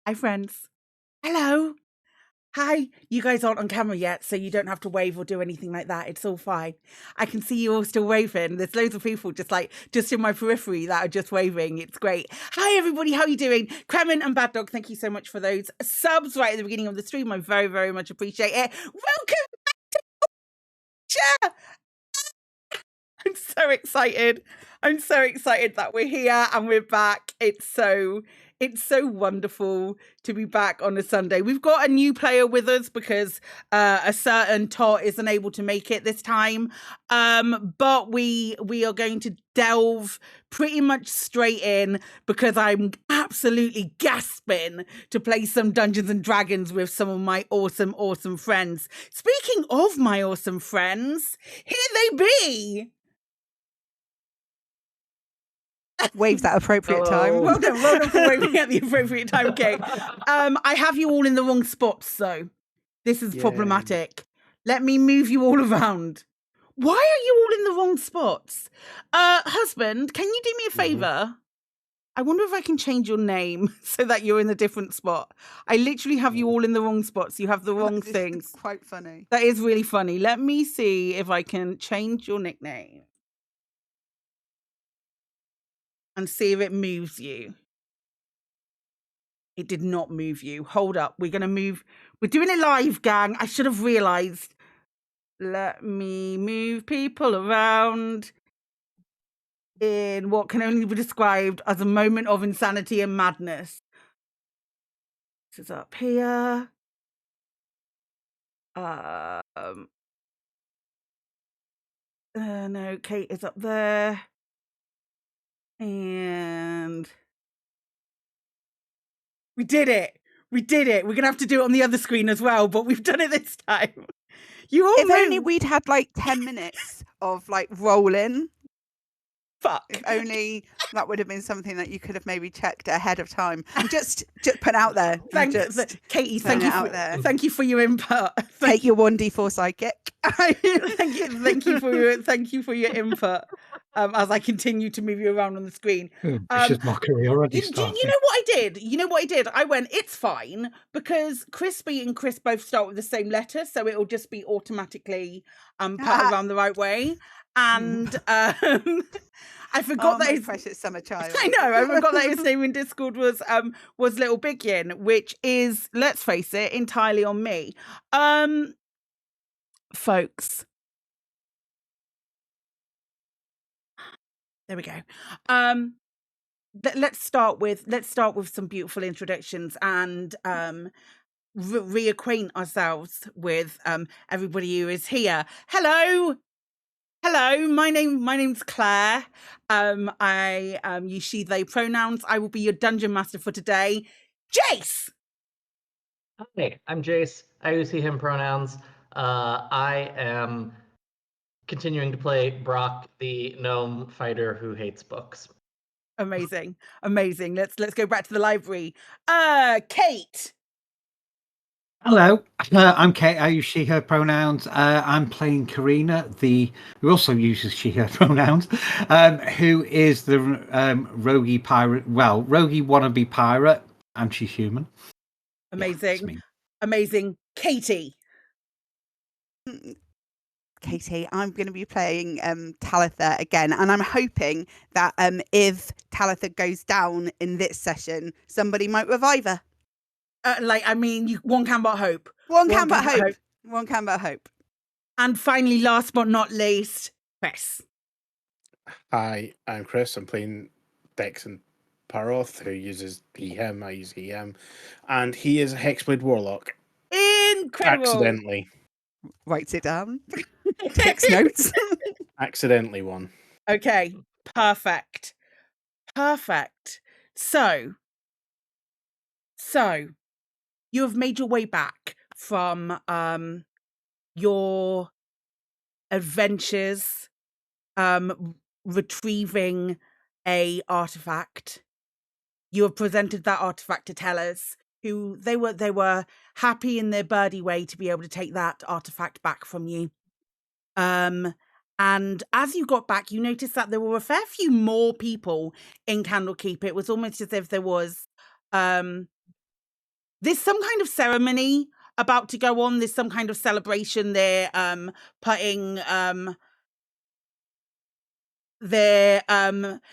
Hi, friends. Hello. Hi. You guys aren't on camera yet, so you don't have to wave or do anything like that. It's all fine. I can see you all still waving. There's loads of people just in my periphery that are just waving. It's great. Hi, everybody. How are you doing? Kremen and Bad Dog, thank you so much for those subs right at the beginning of the stream. I very, very much appreciate it. Welcome back to I'm so excited. I'm so excited that we're here and we're back. It's so wonderful to be back on a Sunday. We've got a new player with us because a certain Tot isn't able to make it this time. But we are going to delve pretty much straight in because I'm absolutely gasping to play some Dungeons and Dragons with some of my awesome friends. Speaking of my awesome friends, here they be. Waves at appropriate time. Well done for waving at the appropriate time, Kate. I have you all in the wrong spots, though. This is problematic. Let me move you all around. Why are you all in the wrong spots? Husband, can you do me a favor? I wonder if I can change your name so that you're in a different spot. I literally have you all in the wrong spots. You have the wrong things. Quite funny. That is really funny. Let me see if I can change your nickname. And see if it moves you. It did not move you. Hold up. We're going to move. We're doing it live, gang. I should have realized. Let me move people around in what can only be described as a moment of insanity and madness. This is up here. No, Kate is up there. And we did it. We're going to have to do it on the other screen as well, but we've done it this time. If only we'd had like 10 minutes of like rolling. Fuck. If only that would have been something that you could have maybe checked ahead of time. Just put out there. Katie, thank you for your input. Take your 1d4 psychic. Thank you for your input. As I continue to move you around on the screen. Vicious mockery already started. You know what I did? I went, it's fine, because Crispy and Chris both start with the same letter, so it'll just be automatically put around the right way. And I forgot that his precious summer child. I know. I forgot that his name in Discord was Little Biggin, which is, let's face it, entirely on me. Folks. There we go. Let's start with some beautiful introductions and reacquaint ourselves with everybody who is here. Hello, my name's Claire. I use she, they pronouns. I will be your dungeon master for today. Jace! Hi, I'm Jace. I use he, him pronouns. I am continuing to play Brock, the gnome fighter who hates books. Amazing. Let's go back to the library. Kate! Hello, I'm Kate. I use she, her pronouns. I'm playing Karina, who also uses she, her pronouns, who is the roguey pirate. Well, roguey wannabe pirate, and she's human. Amazing. Katie, I'm going to be playing Talitha again, and I'm hoping that if Talitha goes down in this session, somebody might revive her. One can but hope. One can but hope. And finally, last but not least, Chris. Hi, I'm Chris. I'm playing Dexon Paroth, who uses he, him. I use he, him. And he is a Hexblade Warlock. Incredible. Accidentally. Writes it down. Takes notes. Accidentally one. Okay, perfect. So you have made your way back from your adventures retrieving a artifact. You have presented that artifact to Tellers, who they were happy in their birdie way to be able to take that artifact back from you. And as you got back, you noticed that there were a fair few more people in Candlekeep. It was almost as if there was there's some kind of ceremony about to go on. There's some kind of celebration. They're putting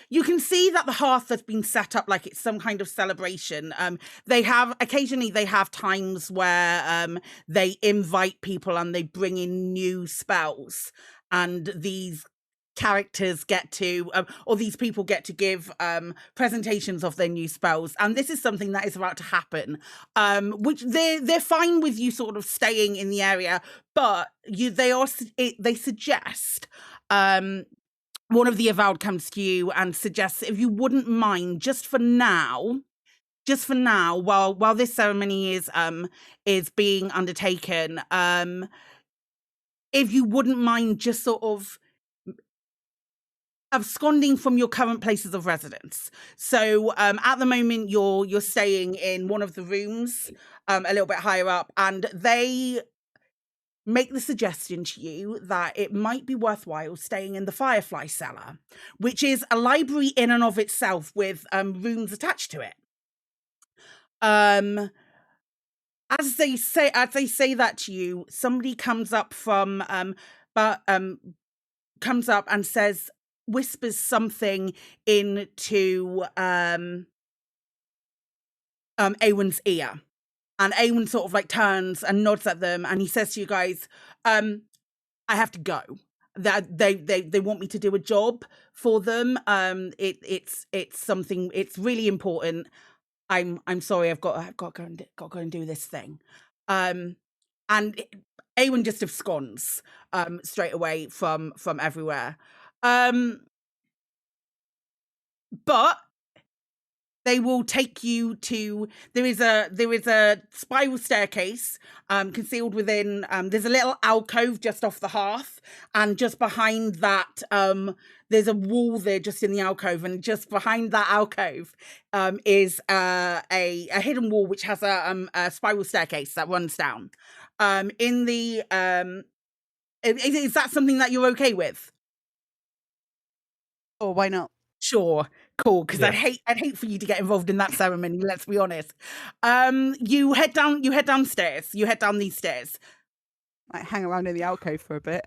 you can see that the hearth has been set up like it's some kind of celebration. They have times where they invite people and they bring in new spells, and these characters get to or these people get to give presentations of their new spells, and this is something that is about to happen, which they're fine with you sort of staying in the area, but they suggest one of the Avowed comes to you and suggests if you wouldn't mind, just for now, while this ceremony is being undertaken, if you wouldn't mind just sort of absconding from your current places of residence. So at the moment you're staying in one of the rooms a little bit higher up, and they make the suggestion to you that it might be worthwhile staying in the Firefly Cellar, which is a library in and of itself with rooms attached to it. As they say that to you, somebody comes up comes up and whispers something into Awen's ear. And Awen sort of like turns and nods at them, and he says to you guys, I have to go. That they want me to do a job for them. It's something, it's really important. I'm sorry, I've got to go and do this thing. And Awen just absconds straight away from everywhere. But they will take you to, there is a spiral staircase concealed within, there's a little alcove just off the hearth, and just behind that there's a wall there just in the alcove, and just behind that alcove is a hidden wall which has a spiral staircase that runs down. Is that something that you're okay with? Or why not? Sure, cool. Because Yeah. I'd hate for you to get involved in that ceremony. Let's be honest. You head downstairs. You head down these stairs. Might hang around in the alcove for a bit.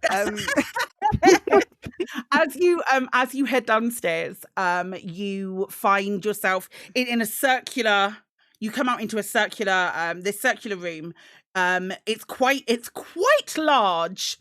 As you head downstairs, you find yourself in a circular. You come out into a circular, this circular room. It's quite large.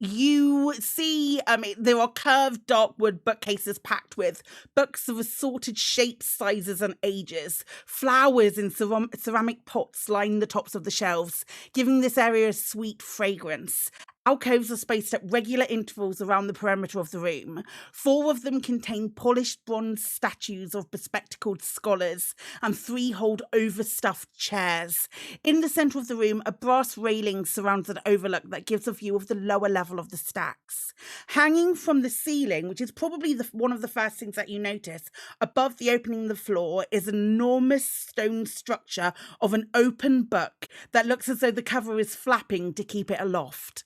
You see, there are curved dark wood bookcases packed with books of assorted shapes, sizes, and ages. Flowers in ceramic pots line the tops of the shelves, giving this area a sweet fragrance. Alcoves are spaced at regular intervals around the perimeter of the room. 4 of them contain polished bronze statues of bespectacled scholars, and 3 hold overstuffed chairs. In the centre of the room, a brass railing surrounds an overlook that gives a view of the lower level of the stacks. Hanging from the ceiling, which is probably one of the first things that you notice, above the opening of the floor is an enormous stone structure of an open book that looks as though the cover is flapping to keep it aloft.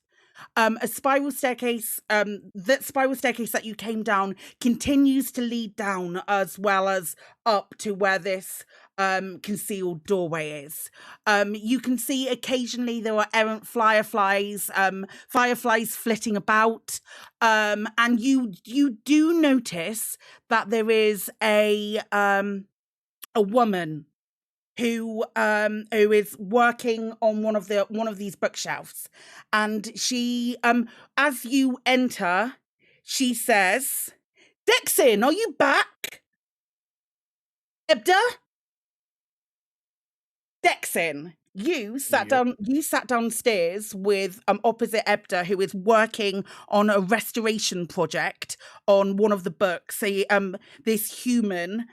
A spiral staircase, that spiral staircase that you came down continues to lead down, as well as up to where this concealed doorway is. You can see occasionally there are errant fireflies flitting about, and you do notice that there is a woman who is working on one of these bookshelves, and she as you enter, she says, "Dexin, are you back? Ebda? Dexin, you sat downstairs with opposite Ebda, who is working on a restoration project on one of the books. This human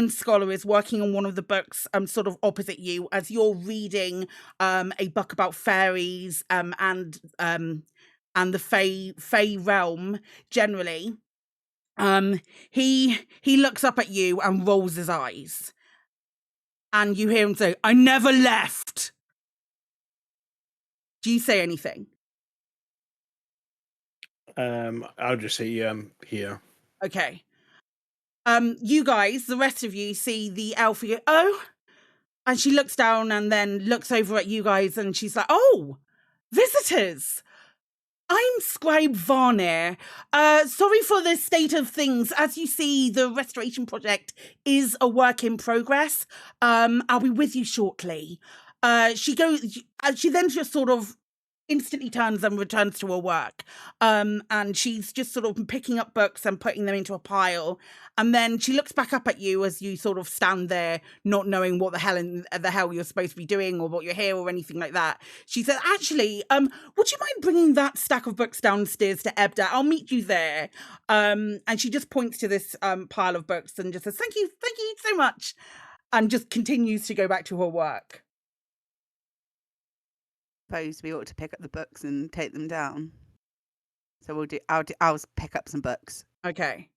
scholar is working on one of the books sort of opposite you, as you're reading a book about fairies and the Fey realm generally. He looks up at you and rolls his eyes. And you hear him say, "I never left." Do you say anything? I'll just say here. Okay. You guys, the rest of you, see the elf. You go, oh, and she looks down and then looks over at you guys, and she's like, "Oh, visitors. I'm Scribe Varnir. Sorry for the state of things. As you see, the restoration project is a work in progress. I'll be with you shortly." She then just sort of instantly turns and returns to her work. And she's just sort of picking up books and putting them into a pile. And then she looks back up at you as you sort of stand there, not knowing what the hell you're supposed to be doing or what you're here or anything like that. She said, "Actually, would you mind bringing that stack of books downstairs to Ebda? I'll meet you there." And she just points to this pile of books and just says, thank you so much," and just continues to go back to her work. Suppose we ought to pick up the books and take them down. So I'll pick up some books. Okay.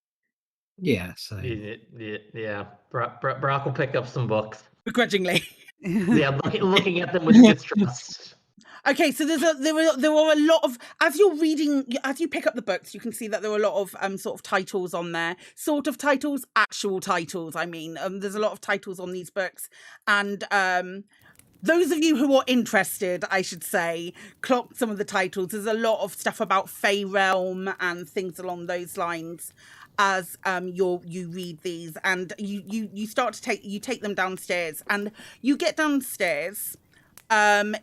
Yeah, so Yeah. Brock will pick up some books. Begrudgingly. Yeah, looking at them with distrust. Okay, so there are a lot of, as you're reading, as you pick up the books, you can see that there are a lot of sort of titles on there, sort of titles, actual titles. I mean, there's a lot of titles on these books, and those of you who are interested, I should say, clock some of the titles. There's a lot of stuff about Fey Realm and things along those lines. As you read these, and you start to take them downstairs, and you get downstairs. You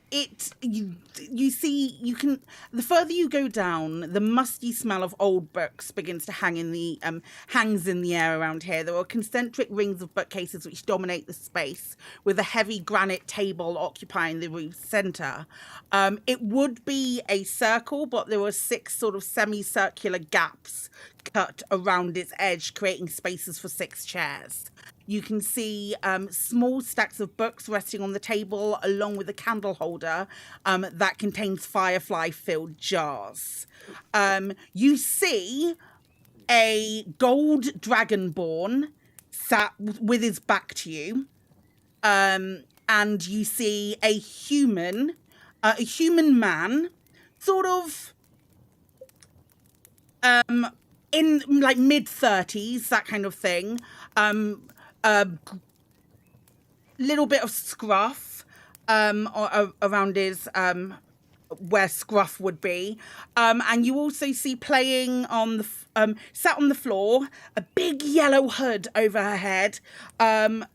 see, you can, the further you go down, the musty smell of old books begins to hangs in the air around here. There are concentric rings of bookcases which dominate the space, with a heavy granite table occupying the room's center. It would be a circle, but there were 6 sort of semicircular gaps cut around its edge, creating spaces for 6 chairs. You can see small stacks of books resting on the table, along with a candle holder that contains Firefly-filled jars. You see a gold dragonborn sat with his back to you, and you see a human man, sort of in like mid-30s, that kind of thing. Little bit of scruff around his where scruff would be, and you also see playing on the sat on the floor, a big yellow hood over her head, and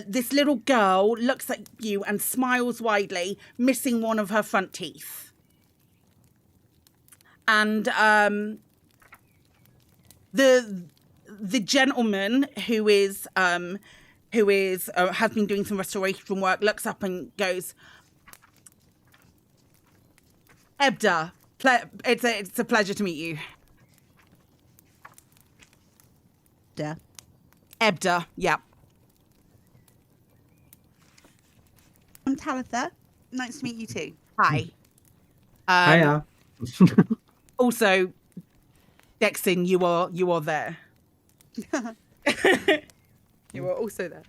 this little girl looks at you and smiles widely, missing one of her front teeth. And the gentleman who has been doing some restoration work looks up and goes, "Ebda, it's a pleasure to meet you." Ebda, yeah. I'm Talitha. Nice to meet you too. Hi. hiya. Also, Dexin, you are there. You are also there.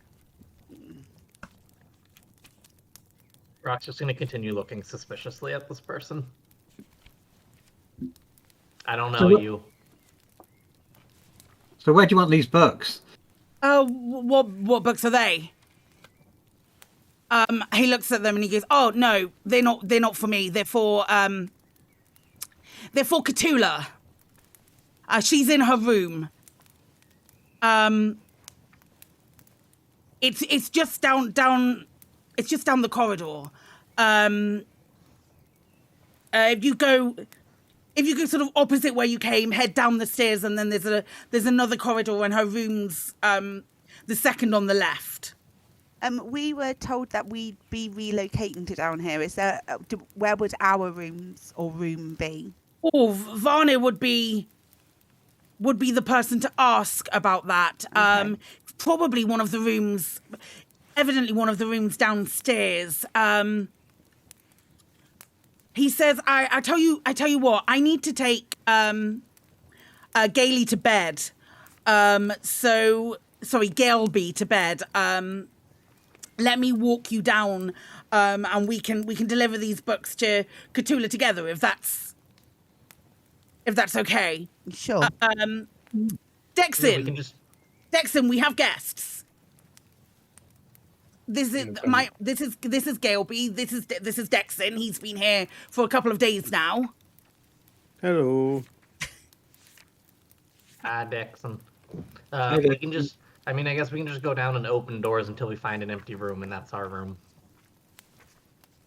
Brock's just going to continue looking suspiciously at this person. I don't know you. So where do you want these books? What books are they? He looks at them and he goes, "Oh no, they're not for me. They're for Cthulhu. She's in her room. It's just down. It's just down the corridor. If you go sort of opposite where you came, head down the stairs, and then there's another corridor, and her room's the second on the left." We were told that we'd be relocating to down here. Is there? Where would our rooms or room be? Oh, Varnir would be the person to ask about that. Okay. Probably one of the rooms, evidently one of the rooms downstairs. He says, I tell you what, I need to take Gailey to bed. Galeby to bed. Let me walk you down, and we can deliver these books to Cthulhu together, if that's okay. Sure. Dexin. We can just. Dexin, we have guests. This is this is Galeby. This is Dexin. He's been here for a couple of days now. Hello. Dexon. We can just. I mean, I guess we can just go down and open doors until we find an empty room, and that's our room.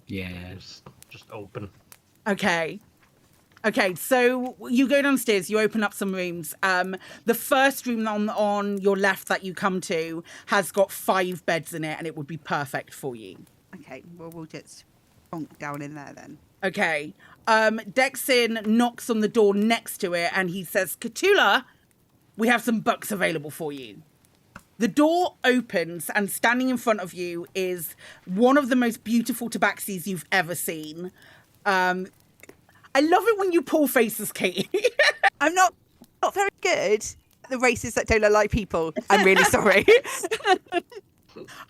Yeah. Just open. Okay. Okay, so you go downstairs, you open up some rooms. The first room on your left that you come to has got 5 beds in it, and it would be perfect for you. Okay, well, we'll just bonk down in there then. Okay. Dexin knocks on the door next to it, and he says, Cthulhu, we have some books available for you. The door opens, and standing in front of you is one of the most beautiful tabaxis you've ever seen. I love it when you pull faces, Katie. I'm not very good at the races that don't look like people. I'm really sorry.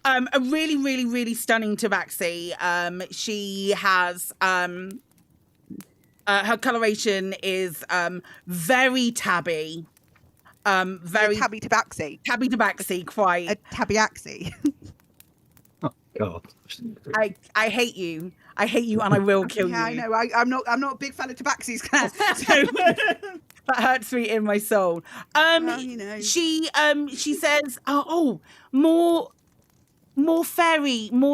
A really, really, really stunning tabaxi. She has her coloration is very tabby. Very tabby tabaxi. Tabby tabaxi, quite. A tabby-axi. Oh God. I hate you. I hate you, and I will kill Yeah, you. I know. I'm not a big fan of tabaxis. That hurts me in my soul. Well, you know. She says, more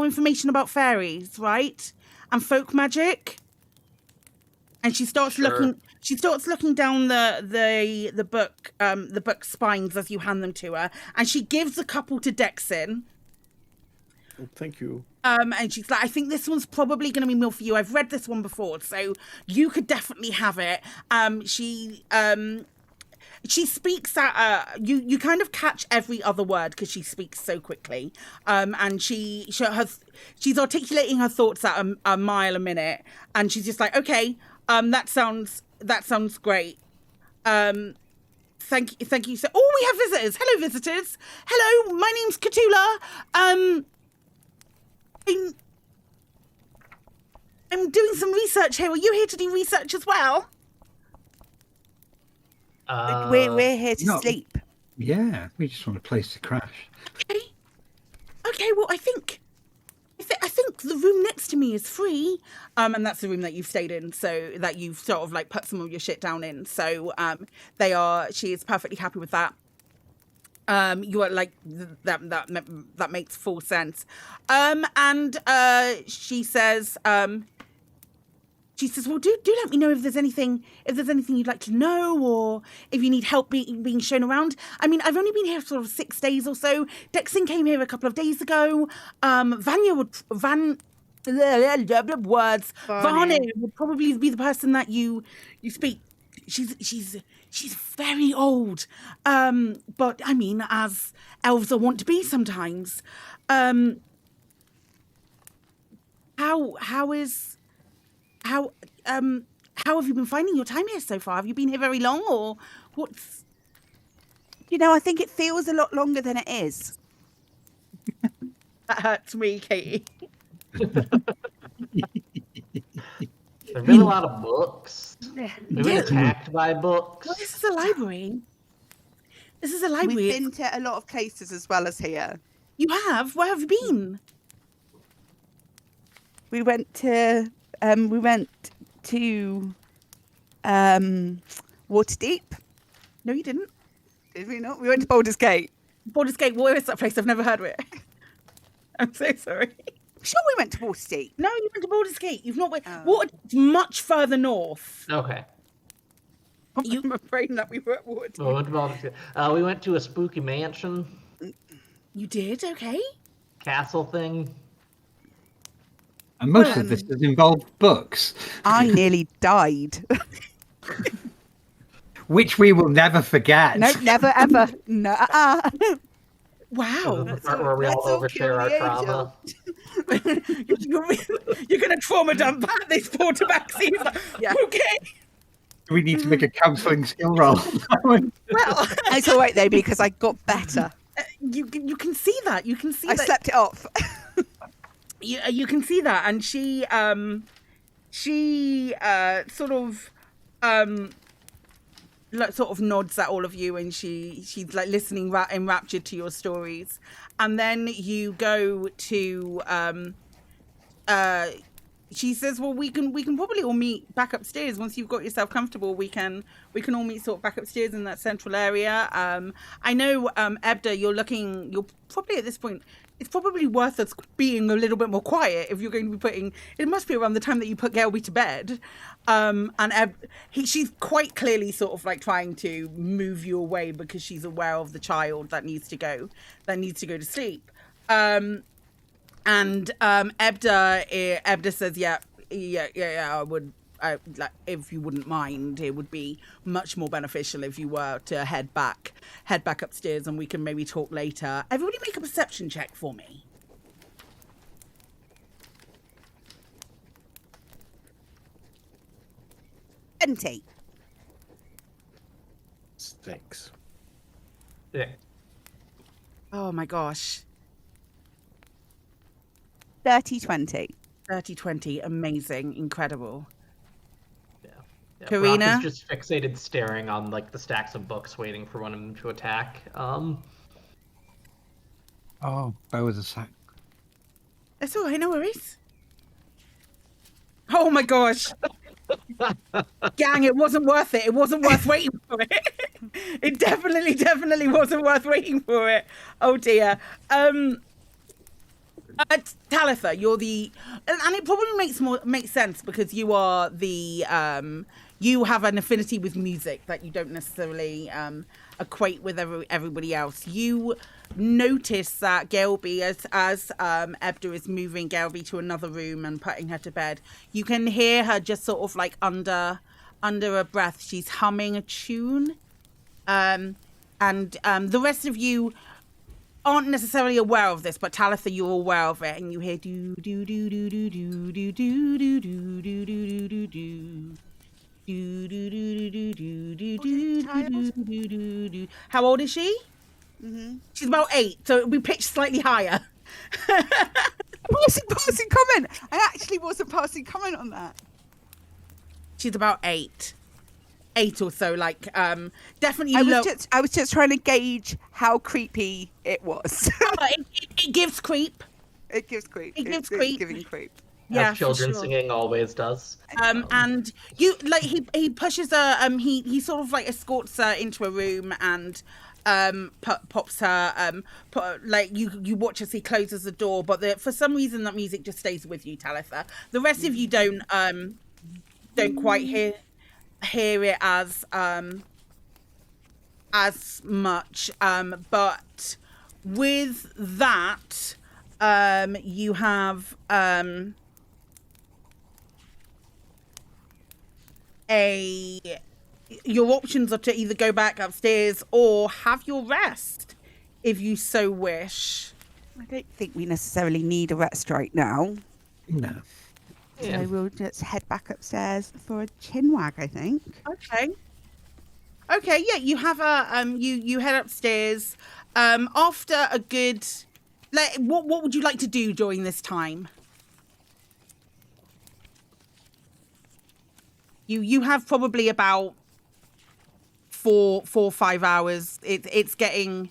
information about fairies, right? And folk magic. And she starts looking. She starts looking down the book spines as you hand them to her, and she gives a couple to Dexin. Oh, thank you. And she's like, I think this one's probably going to be more for you. I've read this one before, so you could definitely have it. She speaks at you kind of catch every other word because she speaks so quickly. And she's articulating her thoughts at a mile a minute, and she's just like, okay, that sounds great. Thank you. So, we have visitors. Hello, visitors. Hello, my name's Cthulhu. I'm doing some research here. Are you here to do research as well? We're here to sleep. Yeah, we just want a place to crash. Okay. Well, I think the room next to me is free. And that's the room that you've stayed in, so that you've sort of like put some of your shit down in. So she is perfectly happy with that. You are like that makes full sense. And she says, well, do let me know if there's anything you'd like to know, or if you need help being shown around. I mean, I've only been here for sort of 6 days or so. Dexin came here a couple of days ago. Vanya would probably be the person that you speak. She's very old, but I mean, as elves are wont to be sometimes. How have you been finding your time here so far? Have you been here very long, or what's? I think it feels a lot longer than it is. That hurts me, Katie. There's been a lot of books. We've been attacked by books. Well, this is a library. We've been to a lot of places as well as here. You have? Where have you been? We went to Waterdeep. No, you didn't. Did we not? We went to Baldur's Gate. Baldur's Gate. Where is that place? I've never heard of it. I'm so sorry. Sure, we went to Waterdeep. No, you went to Baldur's Gate. You've not went. Waterdeep's much further north. Okay. I'm afraid that we were at Waterdeep. We went to a spooky mansion. You did? Okay. Castle thing. And most of this has involved books. I nearly died. Which we will never forget. No, never, ever. No. Wow. The part where we all overshare our trauma. You're going to trauma dump this poor tabaxi. Yeah. Okay. We need to make a counselling skill roll. Well, it's all right though because I got better. You can see that. You can see I that. slept it off. You can see that, and she sort of like sort of nods at all of you, and she's like listening enraptured to your stories. And then you go to she says, well, we can probably all meet back upstairs once you've got yourself comfortable. We can all meet sort of back upstairs in that central area. I know, Ebda, you're probably at this point, it's probably worth us being a little bit more quiet if you're going to be it must be around the time that you put Gelby to bed. And she's quite clearly sort of like trying to move you away because she's aware of the child that needs to go to sleep. And Ebda says, yeah, I would, like, if you wouldn't mind, it would be much more beneficial if you were to head back upstairs, and we can maybe talk later. Everybody make a perception check for me. Empty. 6. Yeah. Oh my gosh. 30-20. 30-20, amazing, incredible. Yeah, Karina? Brock is just fixated staring on like the stacks of books waiting for one of them to attack. Oh, that was a sack. That's all right, no worries. Oh my gosh. Gang, it wasn't worth it. It wasn't worth waiting for it. It definitely wasn't worth waiting for it. Oh dear. Talitha, you're the, and it probably makes sense because you are the, you have an affinity with music that you don't necessarily equate with everybody else. You notice that Gelby, as Ebda is moving Gelby to another room and putting her to bed, you can hear her just sort of like under her breath. She's humming a tune, and the rest of you aren't necessarily aware of this, but Talitha, you're aware of it, and you hear do do do do do do do do do do do do do do. How old is she? Mm-hmm. She's about 8, so it'll be pitched slightly higher. Passing comment. I actually wasn't passing comment on that. She's about 8 or so. Like, definitely. I was just trying to gauge how creepy it was. It gives creep. It gives creep. It gives creep. Giving creep. Yeah, as children for sure. singing always does. And you like he pushes her. He sort of like escorts her into a room and pops her. Like you watch as he closes the door, but for some reason that music just stays with you, Talitha. The rest of you don't quite hear it as much. But with that, you have your options are to either go back upstairs or have your rest if you so wish. I don't think we necessarily need a rest right now. No. Yeah. So we'll just head back upstairs for a chinwag, I think. Okay, yeah, you have you head upstairs after a good, like, what would you like to do during this time? You have probably about 4 or 5 hours. It's getting,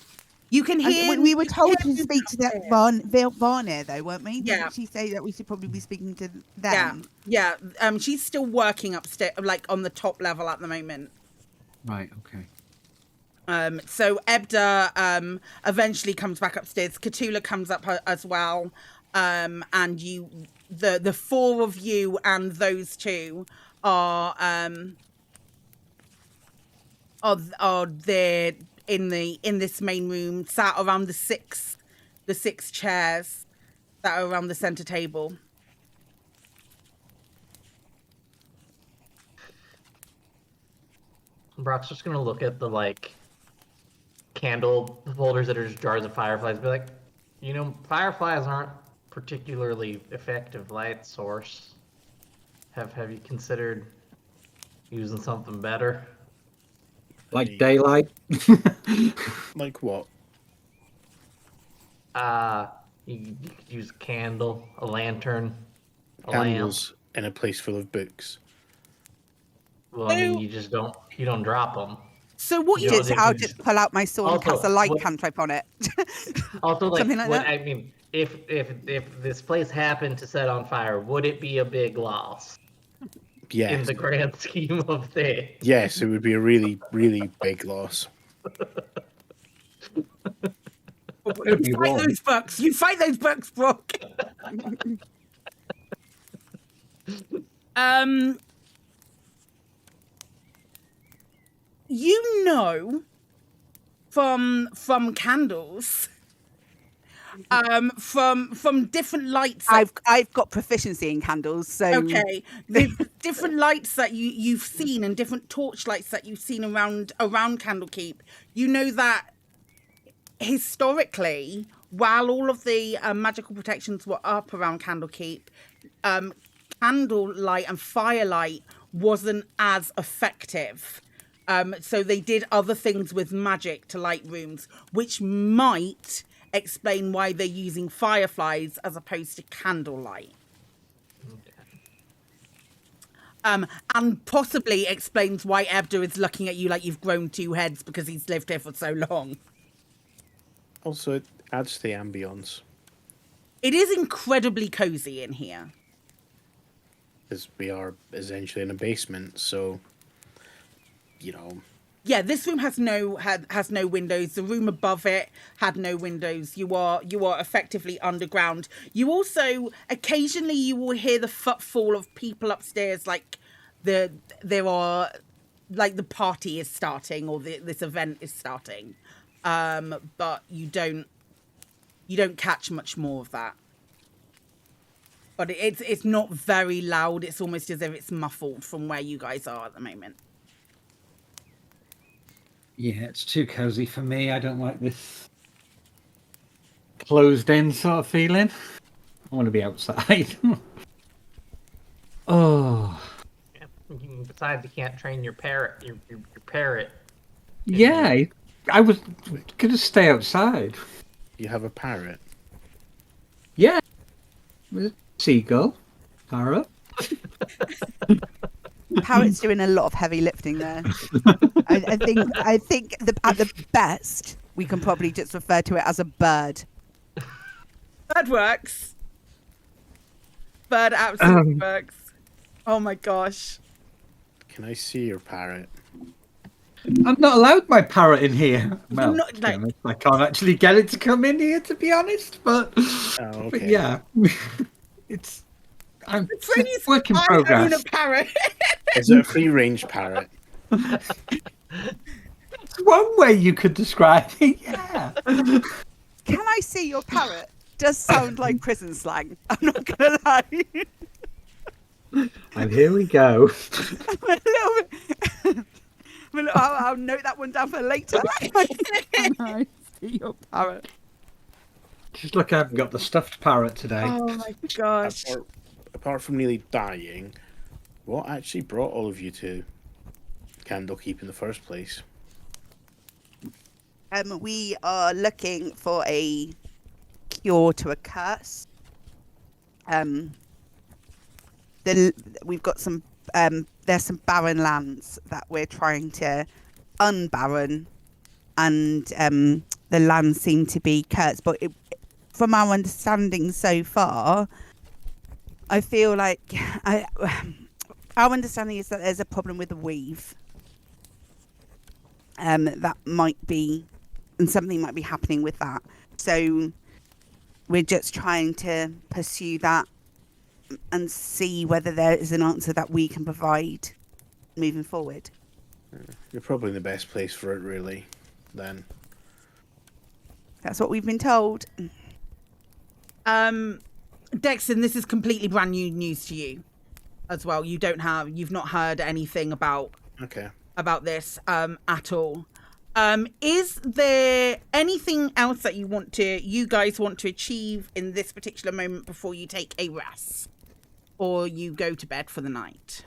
you can hear. And we were told to speak to that Varnir, though, weren't we? Yeah. Didn't she say that we should probably be speaking to them? Yeah. She's still working upstairs, like on the top level at the moment. Right, okay. So Ebda eventually comes back upstairs. Cthulhu comes up as well. And the 4 of you and those 2 are there in this main room, sat around the six chairs that are around the center table. Brock's just gonna look at the like candle holders that are just jars of fireflies and be like, fireflies aren't particularly effective light source. Have you considered using something better? Like daylight? Like what? You could use a candle, a lantern, a lamp. Candles in a place full of books. Well, I mean, you don't drop them. So what you Yeah. did? I'll just pull out my sword and cast a light cantrip on it. Also, like, Something like what, that. I mean, if this place happened to set on fire, would it be a big loss in Yes. the grand scheme of things? Yes, it would be a really, really big loss. You fight those bucks. You fight those bucks, Brock. You know, from candles, from different lights. I've got proficiency in candles, so Okay, the different lights that you've seen and different torch lights that you've seen around Candlekeep. You know that historically, while all of the magical protections were up around Candlekeep, candlelight and firelight wasn't as effective. So they did other things with magic to light rooms, which might explain why they're using fireflies as opposed to candlelight. And possibly explains why Ebda is looking at you like you've grown 2 heads because he's lived here for so long. Also, it adds to the ambience. It is incredibly cozy in here. Because we are essentially in a basement, so, Yeah, this room has no windows. The room above it had no windows. You are effectively underground. You also occasionally you will hear the footfall of people upstairs, like the party is starting or this event is starting, but you don't catch much more of that. But it's not very loud. It's almost as if it's muffled from where you guys are at the moment. Yeah, it's too cozy for me. I don't like this closed-in sort of feeling. I want to be outside. Oh. Besides, you can't train your parrot. Your parrot. Yeah, I was going to stay outside. you have a parrot. Yeah. Seagull. Parrot. Parrot's doing a lot of heavy lifting there. I think at the best we can probably just refer to it as a bird. Bird works. Bird absolutely works. Oh my gosh. Can I see your parrot? I'm not allowed my parrot in here. Well, not, to be honest, I can't actually get it to come in here, to be honest. But, okay. but yeah, it's It's work in I progress. own a parrot. Is it a free-range parrot? That's one way you could describe it. Yeah. Can I see your parrot? Does sound like prison slang. I'm not gonna lie. And here we go. I'll note that one down for later. Can I see your parrot? Just look, I haven't got the stuffed parrot today. Oh my gosh. Apart from nearly dying, what actually brought all of you to Candlekeep in the first place? We are looking for a cure to a curse. We've got some. There's some barren lands that we're trying to unbarren, and the lands seem to be cursed. But from our understanding so far, I feel like our understanding is that there's a problem with the weave. That might be, and something might be happening with that. So we're just trying to pursue that and see whether there is an answer that we can provide moving forward. You're probably in the best place for it, really, then. That's what we've been told. Dexon, this is completely brand new news to you as well. You've not heard anything about this at all. Is there anything else that you guys want to achieve in this particular moment before you take a rest or you go to bed for the night?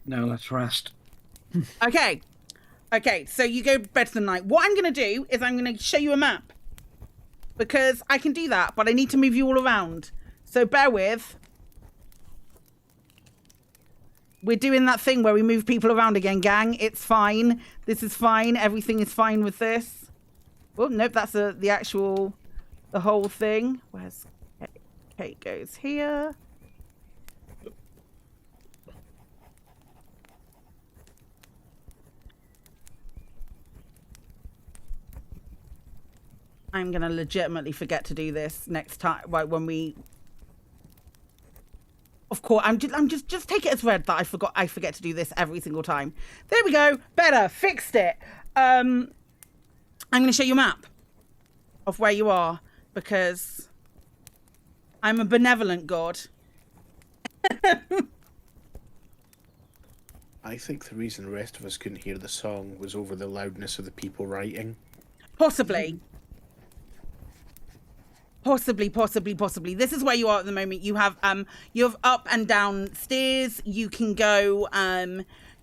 No, let's rest. Okay, so you go to bed for the night. What I'm going to do is I'm going to show you a map because I can do that, but I need to move you all around. So bear with. We're doing that thing where we move people around again, gang. It's fine. This is fine. Everything is fine with this. Oh, nope, that's the whole thing. Where's Kate? Kate goes here. I'm going to legitimately forget to do this next time, right, when we... Of course, I'm just take it as read that I forget to do this every single time. There we go. Better. Fixed it. I'm going to show you a map of where you are because I'm a benevolent god. I think the reason the rest of us couldn't hear the song was over the loudness of the people writing. Possibly. Possibly. This is where you are at the moment. You have up and down stairs. You can go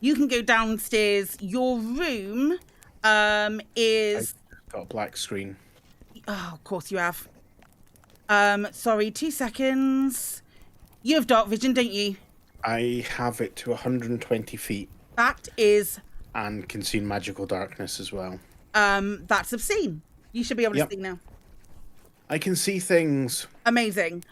downstairs. Your room is I've got a black screen. Oh, of course you have. Sorry, 2 seconds. You have dark vision, don't you? I have it to 120 feet. That is And can see magical darkness as well. that's obscene. You should be able to Yep. see now. I can see things. Amazing.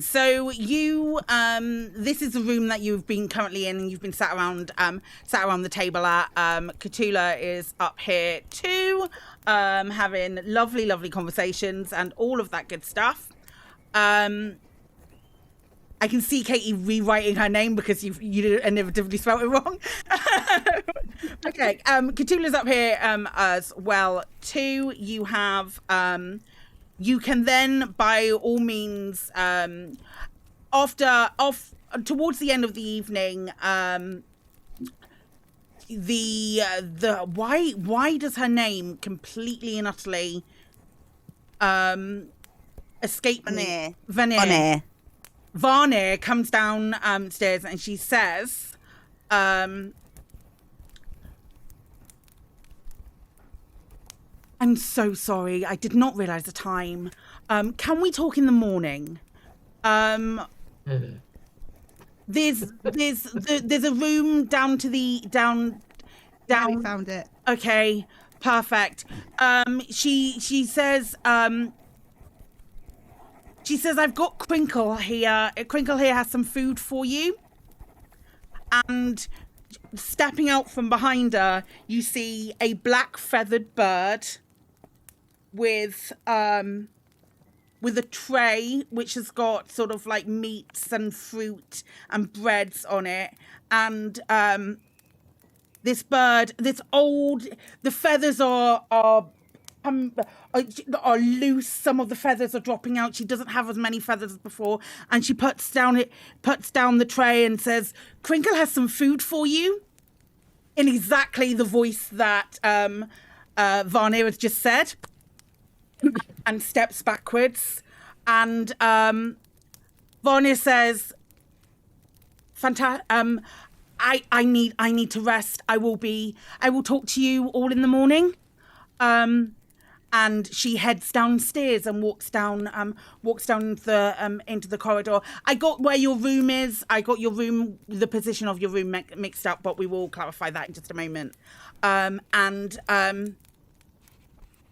So you this is the room that you've been currently in and you've been sat around the table at. Cthulhu is up here too, having lovely conversations and all of that good stuff. I can see Katie rewriting her name because you inevitably spelled it wrong. Okay, Cthulhu's up here as well too. You have you can then, by all means, towards the end of the evening, why does her name completely and utterly escape me? Vanir. Varnir comes down stairs and she says, I'm so sorry. I did not realize the time. Can we talk in the morning? There's a room down to the down. Yeah, we found it. Okay, perfect. She says I've got Crinkle here. Crinkle here has some food for you. And stepping out from behind her, you see a black feathered bird with a tray which has got sort of like meats and fruit and breads on it, and this bird, the feathers are loose. Some of the feathers are dropping out. She doesn't have as many feathers as before, and she puts down the tray and says, Crinkle has some food for you, in exactly the voice that Varnir has just said, and steps backwards. And Varnir says, I need to rest. I will talk to you all in the morning. And she heads downstairs and walks down into the corridor. I got where your room is. I got the position of your room mixed up, but we will clarify that in just a moment.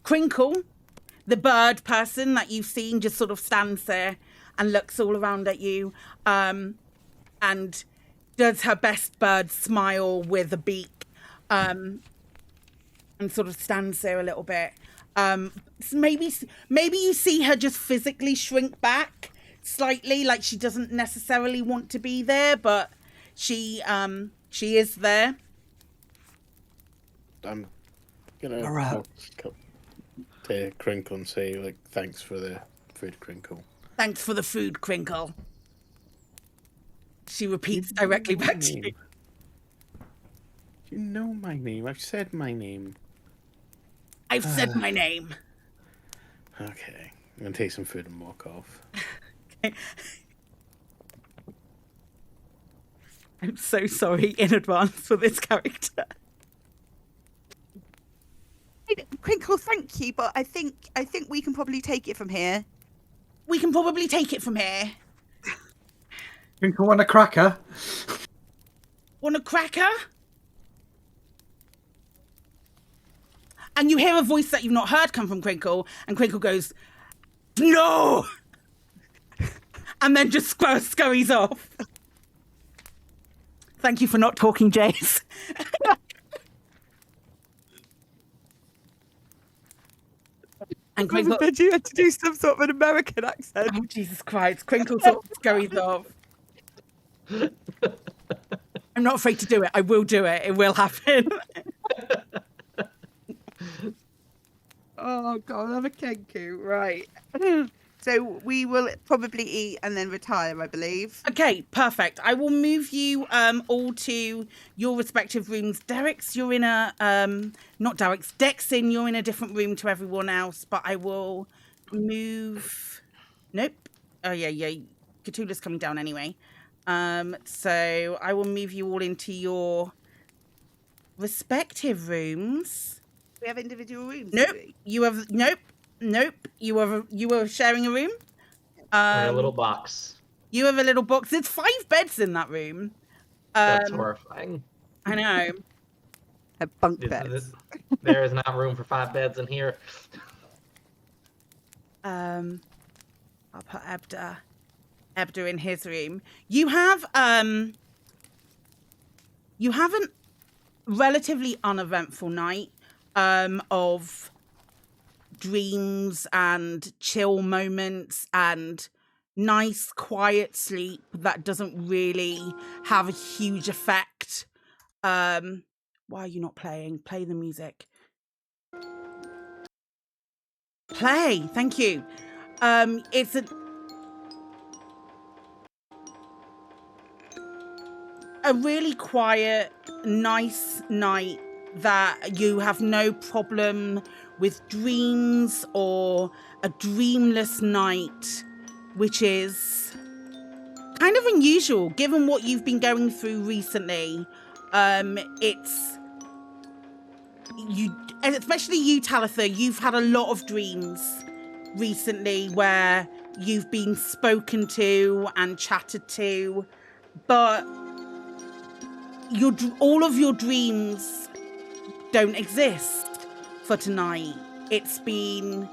Crinkle, the bird person that you've seen, just sort of stands there and looks all around at you, and does her best bird smile with a beak, and sort of stands there a little bit. Maybe you see her just physically shrink back slightly, like she doesn't necessarily want to be there, but she is there. I'm gonna All right. walk up to Crinkle and say, like, thanks for the food, Crinkle. Thanks for the food, Crinkle. She repeats directly back to you. You know my name. I've said my name. I've said my name. Okay. I'm gonna take some food and walk off. Okay. I'm so sorry in advance for this character. Crinkle, thank you, but I think we can probably take it from here. We can probably take it from here. Crinkle want a cracker? Want a cracker? And you hear a voice that you've not heard come from Crinkle, and Crinkle goes, no! And then just scurries off. Thank you for not talking, Jace. And Crinkle... I you had to do some sort of an American accent. Oh, Jesus Christ. Crinkle sort of scurries off. I'm not afraid to do it. I will do it. It will happen. Oh, God, I'm a kenku. Right. So we will probably eat and then retire, I believe. Okay, perfect. I will move you all to your respective rooms. Derek's, you're in a... not Derek's. Dexin, you're in a different room to everyone else, but I will move... Nope. Oh, yeah. Cthulhu's coming down anyway. So I will move you all into your respective rooms. We have individual rooms. Nope. You have... Nope. You are sharing a room. A little box. You have a little box. There's 5 beds in that room. That's horrifying. I know. A bunk bed. There is not room for 5 beds in here. I'll put Ebda in his room. You have a relatively uneventful night of dreams and chill moments and nice quiet sleep that doesn't really have a huge effect. Why are you not playing? Play the music. Play. Thank you. It's a really quiet, nice night that you have no problem with dreams or a dreamless night, which is kind of unusual given what you've been going through recently. It's you, especially you, Talitha, you've had a lot of dreams recently where you've been spoken to and chatted to, but all of your dreams don't exist for tonight. It's been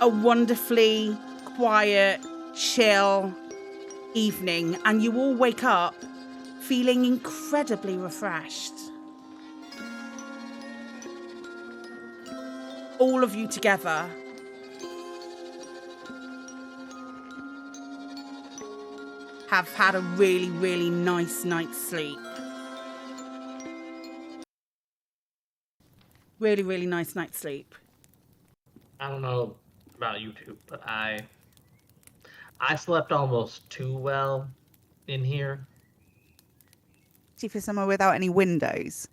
a wonderfully quiet, chill evening, and you all wake up feeling incredibly refreshed. All of you together. Have had a really, really nice night's sleep. Really, really nice night's sleep. I don't know about you two, but I slept almost too well in here. See, for somewhere without any windows.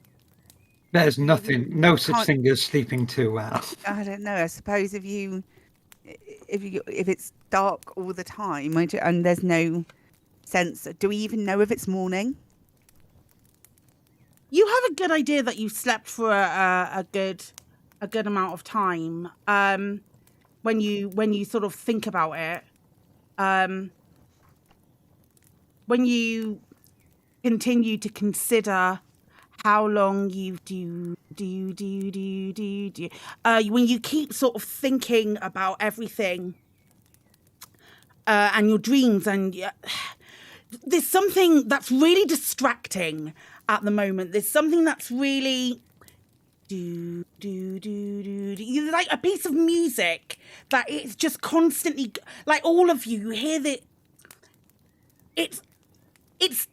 There's no such thing as sleeping too well. I don't know. I suppose if it's dark all the time and there's no sense, do we even know if it's morning? You have a good idea that you slept for a good amount of time. When you sort of think about it, when you continue to consider how long when you keep sort of thinking about everything and your dreams, and there's something that's really distracting at the moment. There's something that's really like a piece of music that it's just constantly, like, all of you hear that it's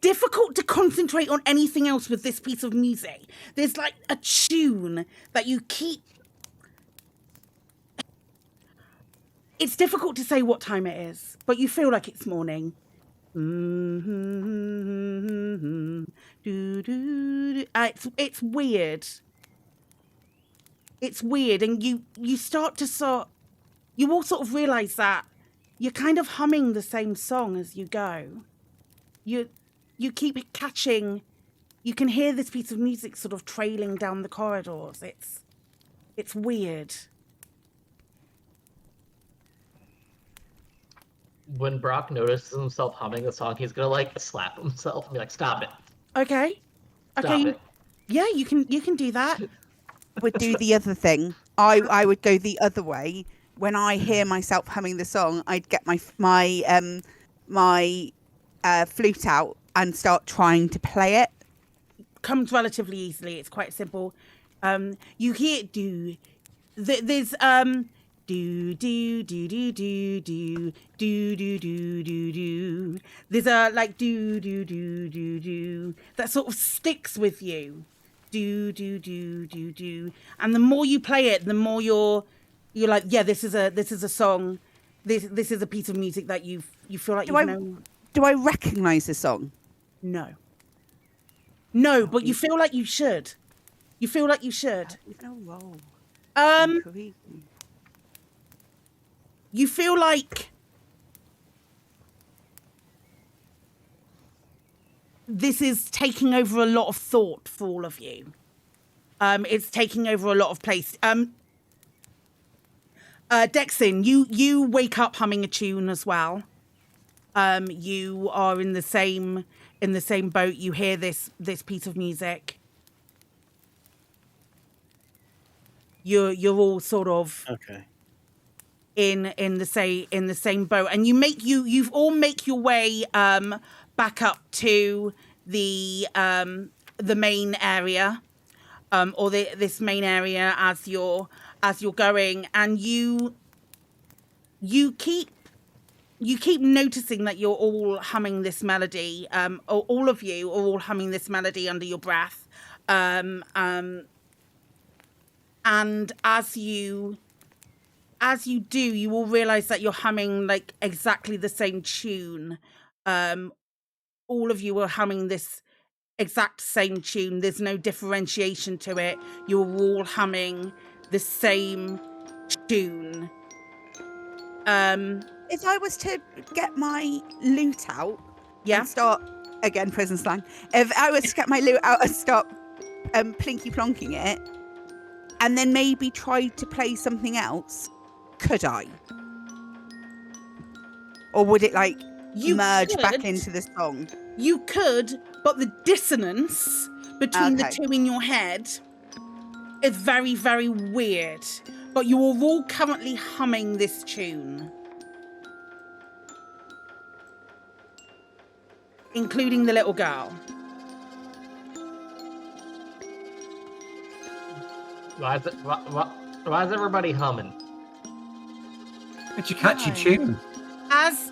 difficult to concentrate on anything else with this piece of music. There's like a tune that you keep. It's difficult to say what time it is, but you feel like it's morning. It's weird. It's weird, and you start to you all sort of realize that you're kind of humming the same song as you go. You keep catching. You can hear this piece of music sort of trailing down the corridors. It's weird. when Brock notices himself humming the song, he's gonna like slap himself and be like, "Stop it! Okay. Stop Okay. it!" Yeah, you can do that. Would do the other thing. I would go the other way. When I hear myself humming the song, I'd get my flute out and start trying to play it. Comes relatively easily. It's quite simple. You hear there's do do do do do do do do do do do. There's a like do do do do do that sort of sticks with you. Do do do do do. And the more you play it, the more you're like, yeah, this is a song. This is a piece of music that you feel like Do you know. Do I recognise the song? No. No, but you feel like you should. You feel like you should. No roll. Um, Intriguing. you feel like this is taking over a lot of thought for all of you. It's taking over a lot of place. Dexin, you wake up humming a tune as well. You are in the same boat. You hear this piece of music. You're all sort of Okay. in the same boat, and you all make your way back up to the main area, or this main area as you're going, and you keep noticing that you're all humming this melody. Or all of you are all humming this melody under your breath, and as you do, you will realize that you're humming like exactly the same tune. All of you are humming this exact same tune. There's no differentiation to it. You're all humming the same tune. If I was to get my lute out Yeah. and start, again, prison slang, if I was to get my lute out and start plinky plonking it, and then maybe try to play something else, could I? Or would it like merge back into the song? You could, but the dissonance between the Okay. two in your head is very, very weird. But you are all currently humming this tune, including the little girl. Why is everybody humming? It's a catchy tune. As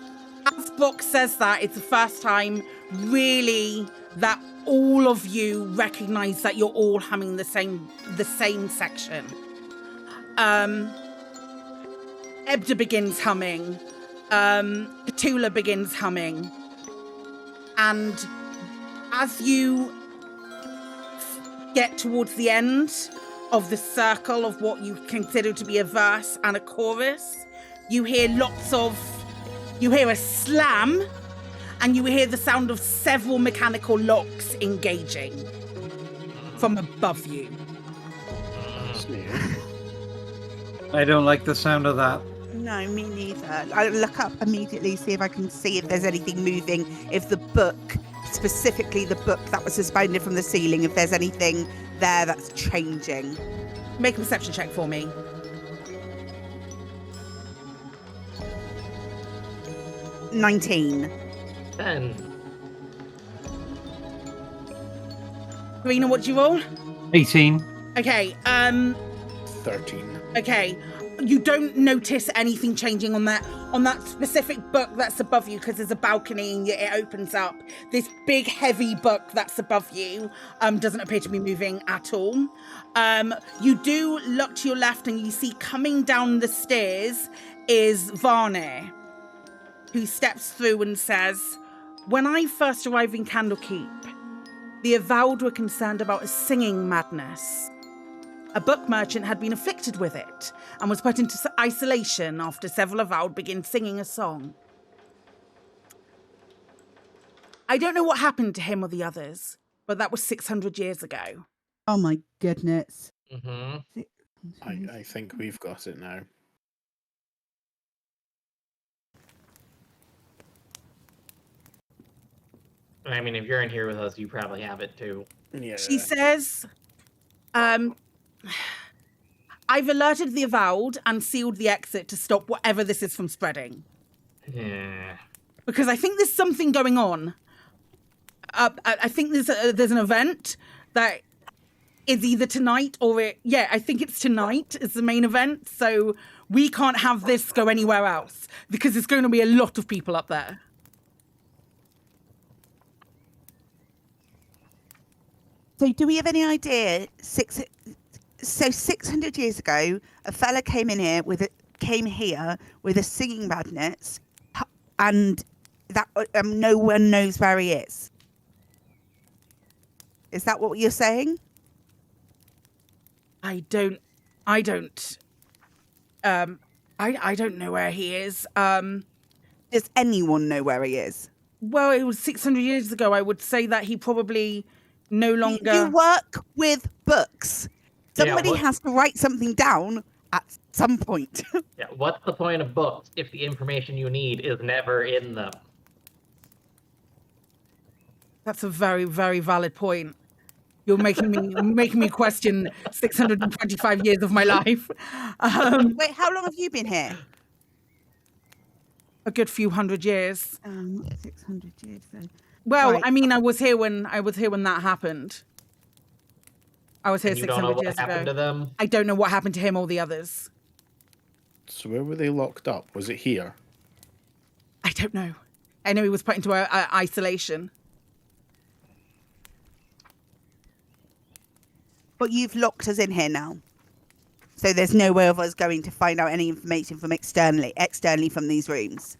Book says that, it's the first time really that all of you recognize that you're all humming the same section. Ebda begins humming. Petula begins humming. And as you get towards the end of the circle of what you consider to be a verse and a chorus, you hear a slam, and you hear the sound of several mechanical locks engaging from above you. I don't like the sound of that. No, me neither. I'll look up immediately, see if I can see if there's anything moving, if the book, specifically the book that was suspended from the ceiling, if there's anything there that's changing. Make a perception check for me. $19. 10. Karina, what do you roll? 18. Okay, 13. okay. You don't notice anything changing on that specific book that's above you, because there's a balcony and it opens up. This big heavy book that's above you doesn't appear to be moving at all. You do look to your left and you see coming down the stairs is Varney, who steps through and says, "When I first arrived in Candlekeep, the Avowed were concerned about a singing madness. A book merchant had been afflicted with it and was put into isolation after several Avowed began singing a song. I don't know what happened to him or the others, but that was 600 years ago." Oh my goodness. Mm-hmm. I think we've got it now. I mean, if you're in here with us, you probably have it too. Yeah. She says, I've alerted the Avowed and sealed the exit to stop whatever this is from spreading. Yeah. Because I think there's something going on. I think there's an event that is either tonight or I think it's tonight is the main event. So we can't have this go anywhere else because there's going to be a lot of people up there. So do we have any idea? 600 years ago, a fella came here with a singing badness, and that no one knows where he is. Is that what you're saying? I don't know where he is. Does anyone know where he is? Well, it was 600 years ago. I would say that he probably no longer... You work with books. Somebody Yeah, has to write something down at some point. Yeah, what's the point of books if the information you need is never in them? That's a very, very valid point. You're making me question 625 years of my life. Wait, how long have you been here? A good few hundred years. 600 years. So. Well, Right. I mean, I was here when that happened. I was here And you don't know 600 what years happened ago. to them? I don't know what happened to him or the others. So where were they locked up? Was it here? I don't know. I know he was put into isolation. But you've locked us in here now. So there's no way of us going to find out any information from externally from these rooms.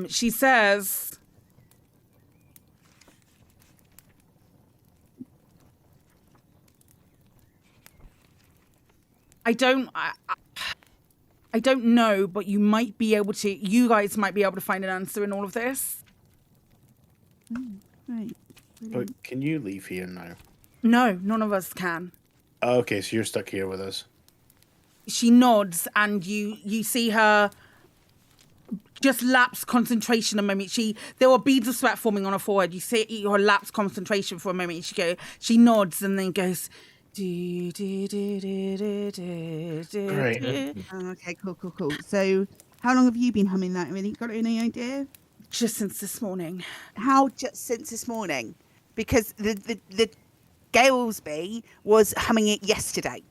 She says, I don't know, but you guys might be able to find an answer in all of this. Right. But can you leave here now? No, none of us can. Oh, okay, so you're stuck here with us. She nods and you see her just lapse concentration a moment. There were beads of sweat forming on her forehead. You see her lapse concentration for a moment. She nods and then goes, do, do, do, do, do, do, do, Right. do. Oh, okay, cool. So how long have you been humming that? Have you got any idea? Just since this morning. How just since this morning? Because the Galesby was humming it yesterday.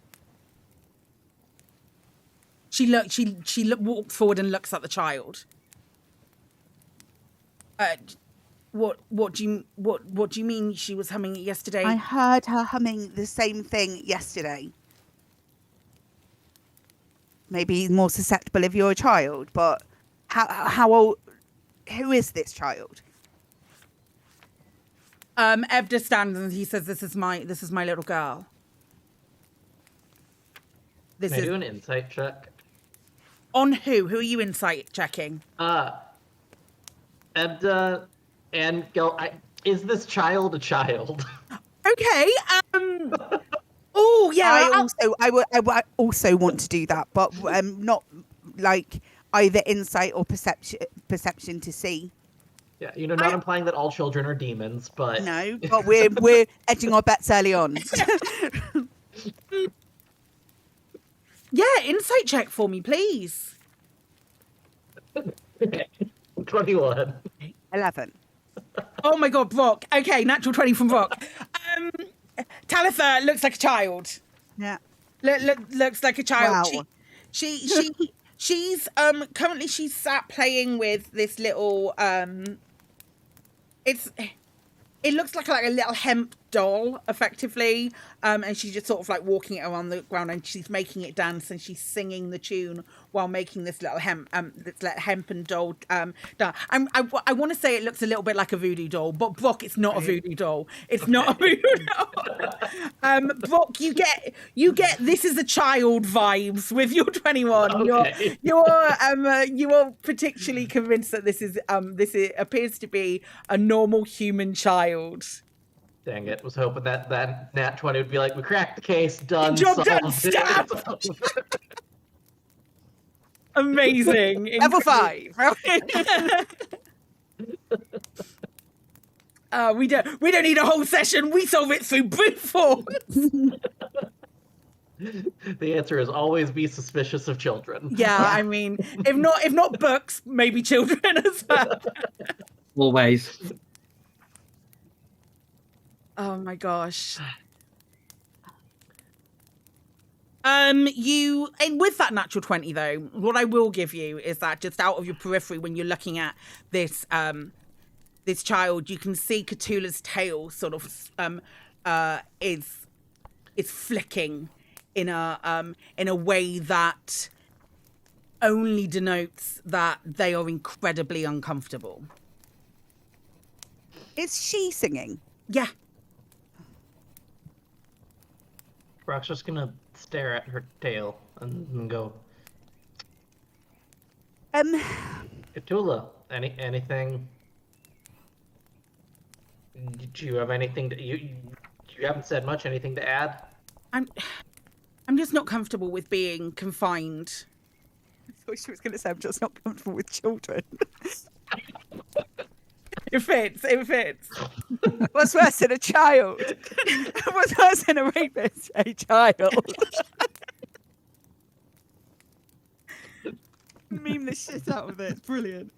She walks forward and looks at the child. What do you mean she was humming it yesterday? I heard her humming the same thing yesterday. Maybe more susceptible if you're a child, but how old? Who is this child? Ebda stands and he says, "This is my little girl." This Can I is do an insight check? on who? Who are you insight checking? Ebda and go. Is this child a child? Okay. Oh yeah. I also want to do that, but not like either insight or perception to see. Yeah, not implying that all children are demons, but No, but we're edging our bets early on. Yeah, insight check for me, please. 21. 11. Oh my god, Brock. Okay, natural 20 from Brock. Talitha looks like a child. Yeah. Looks like a child. Wow. She's currently she's sat playing with this little it looks like a little hemp doll, effectively, and she's just sort of like walking it around the ground, and she's making it dance, and she's singing the tune while making this little hempen doll. I want to say it looks a little bit like a voodoo doll, but Brock, it's not a voodoo doll. It's not a voodoo doll. Brock, you get this is a child vibes with your 21. Okay. You are particularly convinced that this appears to be a normal human child. Dang it! Was hoping that nat 20 would be like, we cracked the case, done. Job done, solved it." stab. Amazing. Level 5. We don't need a whole session. We solve it through brute force. The answer is always be suspicious of children. Yeah, I mean, if not books, maybe children as well. Always. Oh my gosh. You and with that natural 20 though, what I will give you is that just out of your periphery when you're looking at this this child, you can see Cthulhu's tail sort of is flicking in a way that only denotes that they are incredibly uncomfortable. Is she singing? Yeah. Brock's just gonna stare at her tail and go, Cthulhu, anything? Do you have anything to you haven't said much, anything to add? I'm just not comfortable with being confined. I thought she was going to say I'm just not comfortable with children. It fits. What's worse than a child? What's worse than a rapist? A child. Meme the shit out of it. It's brilliant.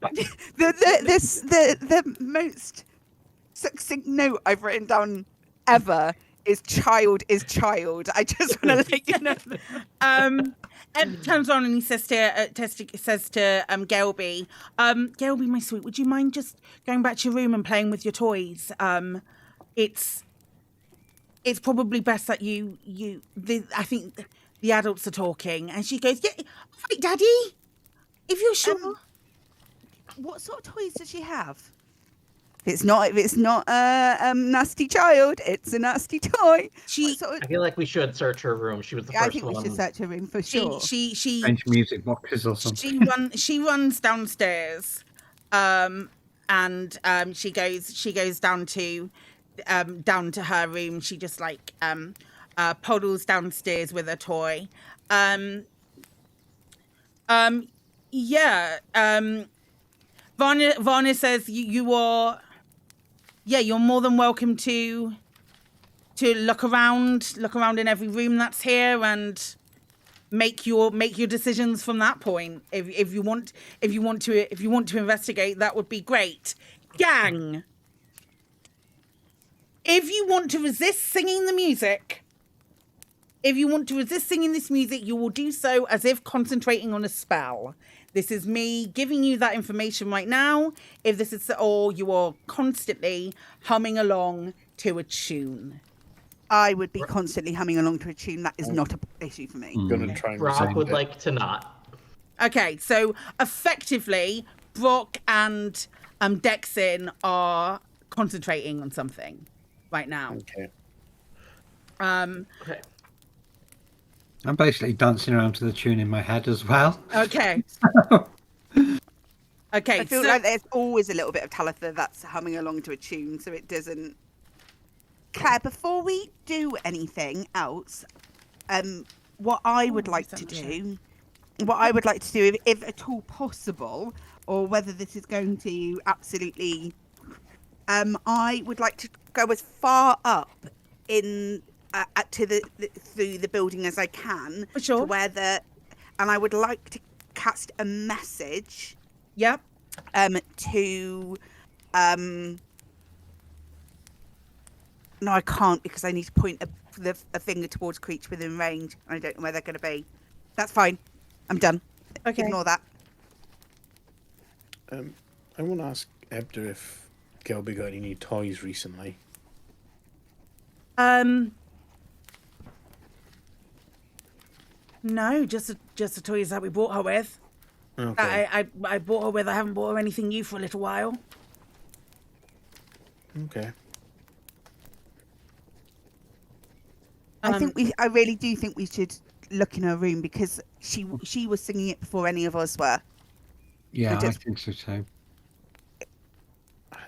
The most succinct note I've written down ever is child is child. I just want to let you know. Ed turns on and he says to Gelby, Gelby, my sweet, would you mind just going back to your room and playing with your toys? It's probably best that I think the adults are talking. And she goes, yeah, right, Daddy, if you're sure. What sort of toys does she have? If it's not a nasty child, it's a nasty toy. I feel like we should search her room. She was the first one. I think we should search her room for sure. She French music boxes or something. She runs downstairs, and she goes down to her room. She just like puddles downstairs with a toy. Varna says you're more than welcome to look around in every room that's here and make your decisions from that point. If you want to investigate, that would be great. Gang, if you want to resist singing this music, you will do so as if concentrating on a spell. This is me giving you that information right now. If this is, or you are constantly humming along to a tune. I would be constantly humming along to a tune. That is not an issue for me. I'm gonna try and Brock would like to not. Okay, so effectively, Brock and Dexin are concentrating on something right now. Okay. Okay. I'm basically dancing around to the tune in my head as well. Okay. Okay. I feel like there's always a little bit of Talitha that's humming along to a tune, so it doesn't. Claire, before we do anything else, what I would like to do, if at all possible, or whether this is going to absolutely, I would like to go as far up in. Through the building as I can, For sure. to where and I would like to cast a message. Yep. To no, I can't because I need to point a finger towards a creature within range, and I don't know where they're going to be. That's fine. I'm done. Okay. Ignore that. I want to ask Ebder if Gelby got any new toys recently. No, just the toys that we bought her with. Okay. I bought her with. I haven't bought her anything new for a little while. Okay. I really do think we should look in her room because she was singing it before any of us were. Yeah, I think so too.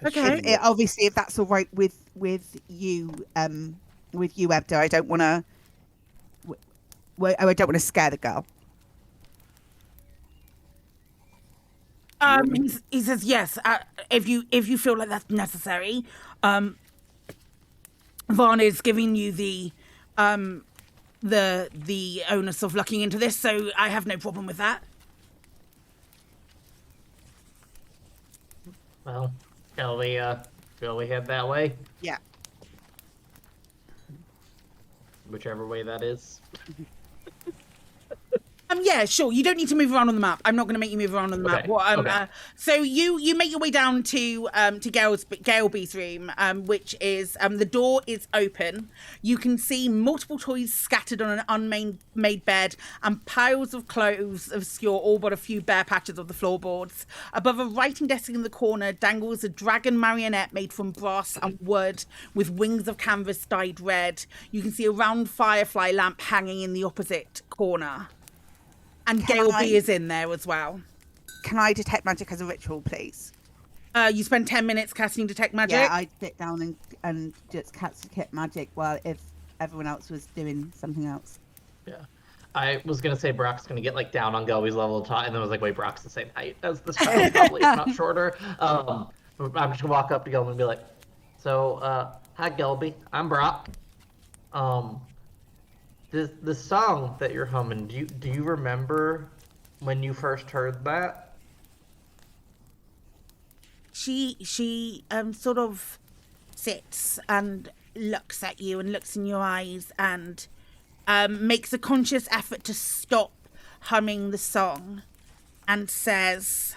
Okay. Obviously, if that's all right with you, Ebder, I don't want to. I don't want to scare the girl. want me He says yes. If you feel like that's necessary, Vaughn is giving you the onus of looking into this, so I have no problem with that. Well, shall we head that way? Yeah. Whichever way that is. Yeah, sure. You don't need to move around on the map. I'm not going to make you move around on the map. Okay, What, okay. So you make your way down to Galeby's room, which is the door is open. You can see multiple toys scattered on an unmade bed and piles of clothes obscure all but a few bare patches of the floorboards. Above a writing desk in the corner dangles a dragon marionette made from brass and wood with wings of canvas dyed red. You can see a round firefly lamp hanging in the opposite corner. And Galeby is in there as well. Can I detect magic as a ritual, please? You spend 10 minutes casting detect magic. Yeah, I'd sit down and just cast detect magic while if everyone else was doing something else. Yeah. I was gonna say Brock's gonna get like down on Gelby's level of talk, and then I was like, wait, Brock's the same height as this child, probably, if not shorter. I'm just gonna walk up to Gelby and be like, so, hi Gelby, I'm Brock. The song that you're humming, do you remember when you first heard that? She sort of sits and looks at you and looks in your eyes and makes a conscious effort to stop humming the song and says,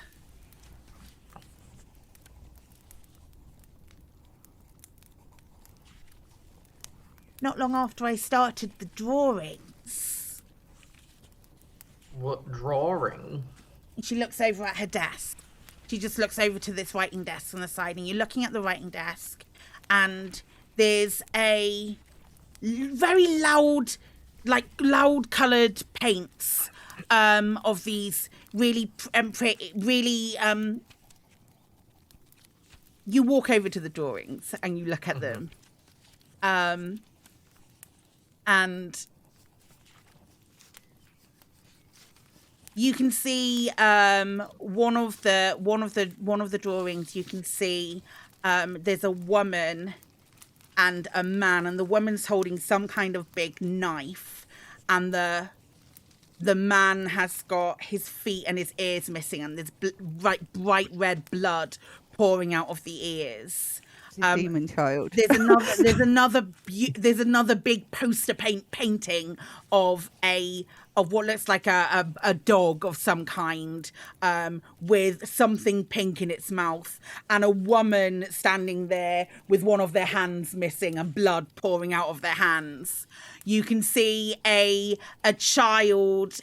not long after I started the drawings. What drawing? She looks over at her desk. She just looks over to this writing desk on the side, and you're looking at the writing desk, and there's a very loud coloured paints of these really you walk over to the drawings and you look at them, and you can see one of the drawings. You can see there's a woman and a man, and the woman's holding some kind of big knife, and the man has got his feet and his ears missing, and there's bright red blood pouring out of the ears. Demon child. There's another big poster painting of what looks like a dog of some kind, with something pink in its mouth, and a woman standing there with one of their hands missing and blood pouring out of their hands. You can see a child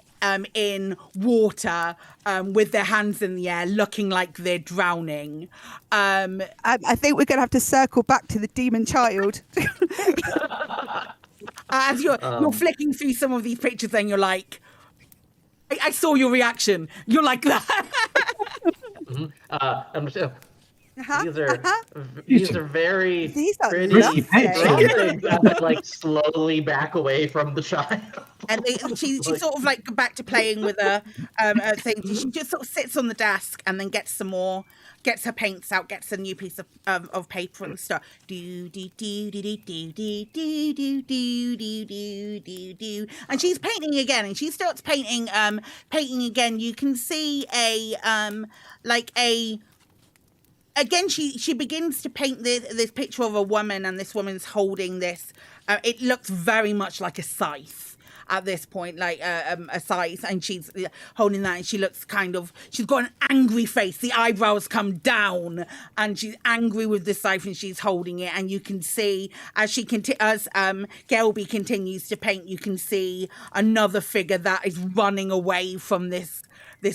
in water with their hands in the air, looking like they're drowning. I think we're going to have to circle back to the demon child. As you're flicking through some of these pictures, and you're like, I saw your reaction. You're like that. I'm just, these are very These are pretty lovely. drawings. I would, like slowly back away from the child. And she's sort of like back to playing with a thing. She just sort of sits on the desk and then gets her paints out, gets a new piece of paper and stuff. Do do do do do do do do do do do do do. And she's painting again, and she starts painting again. You can see again, she begins to paint this picture of a woman, and this woman's holding this. It looks very much like a scythe at this point, like a scythe, and she's holding that, and she looks she's got an angry face. The eyebrows come down, and she's angry with the scythe, and she's holding it. And you can see as Gelby continues to paint, you can see another figure that is running away from this